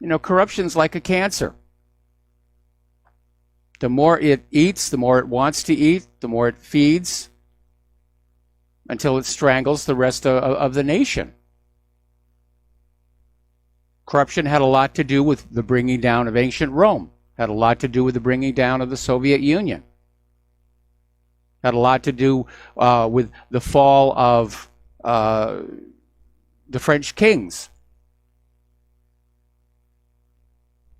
You know, corruption's like a cancer. The more it eats, the more it wants to eat, the more it feeds, until it strangles the rest of the nation. Corruption had a lot to do with the bringing down of ancient Rome, had a lot to do with the bringing down of the Soviet Union, had a lot to do with the fall of the French kings.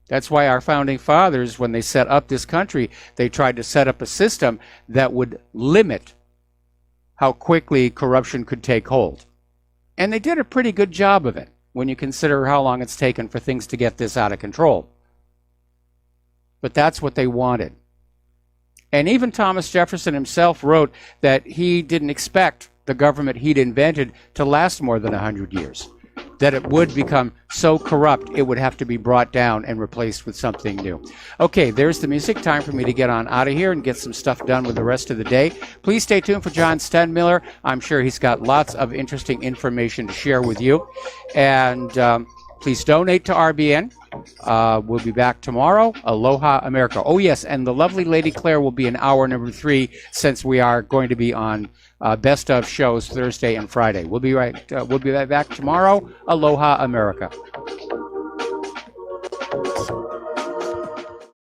That's why our founding fathers, when they set up this country, they tried to set up a system that would limit how quickly corruption could take hold. And they did a pretty good job of it when you consider how long it's taken for things to get this out of control. But that's what they wanted. And even Thomas Jefferson himself wrote that he didn't expect the government he'd invented to last more than 100 years. That it would become so corrupt it would have to be brought down and replaced with something new. Okay, there's the music. Time for me to get on out of here and get some stuff done with the rest of the day. Please stay tuned for John Stenmiller. I'm sure he's got lots of interesting information to share with you. And please donate to RBN. We'll be back tomorrow. Aloha, America. Oh, yes, and the lovely Lady Claire will be in hour number 3 since we are going to be on best of shows Thursday and Friday. We'll be right back tomorrow. Aloha, America.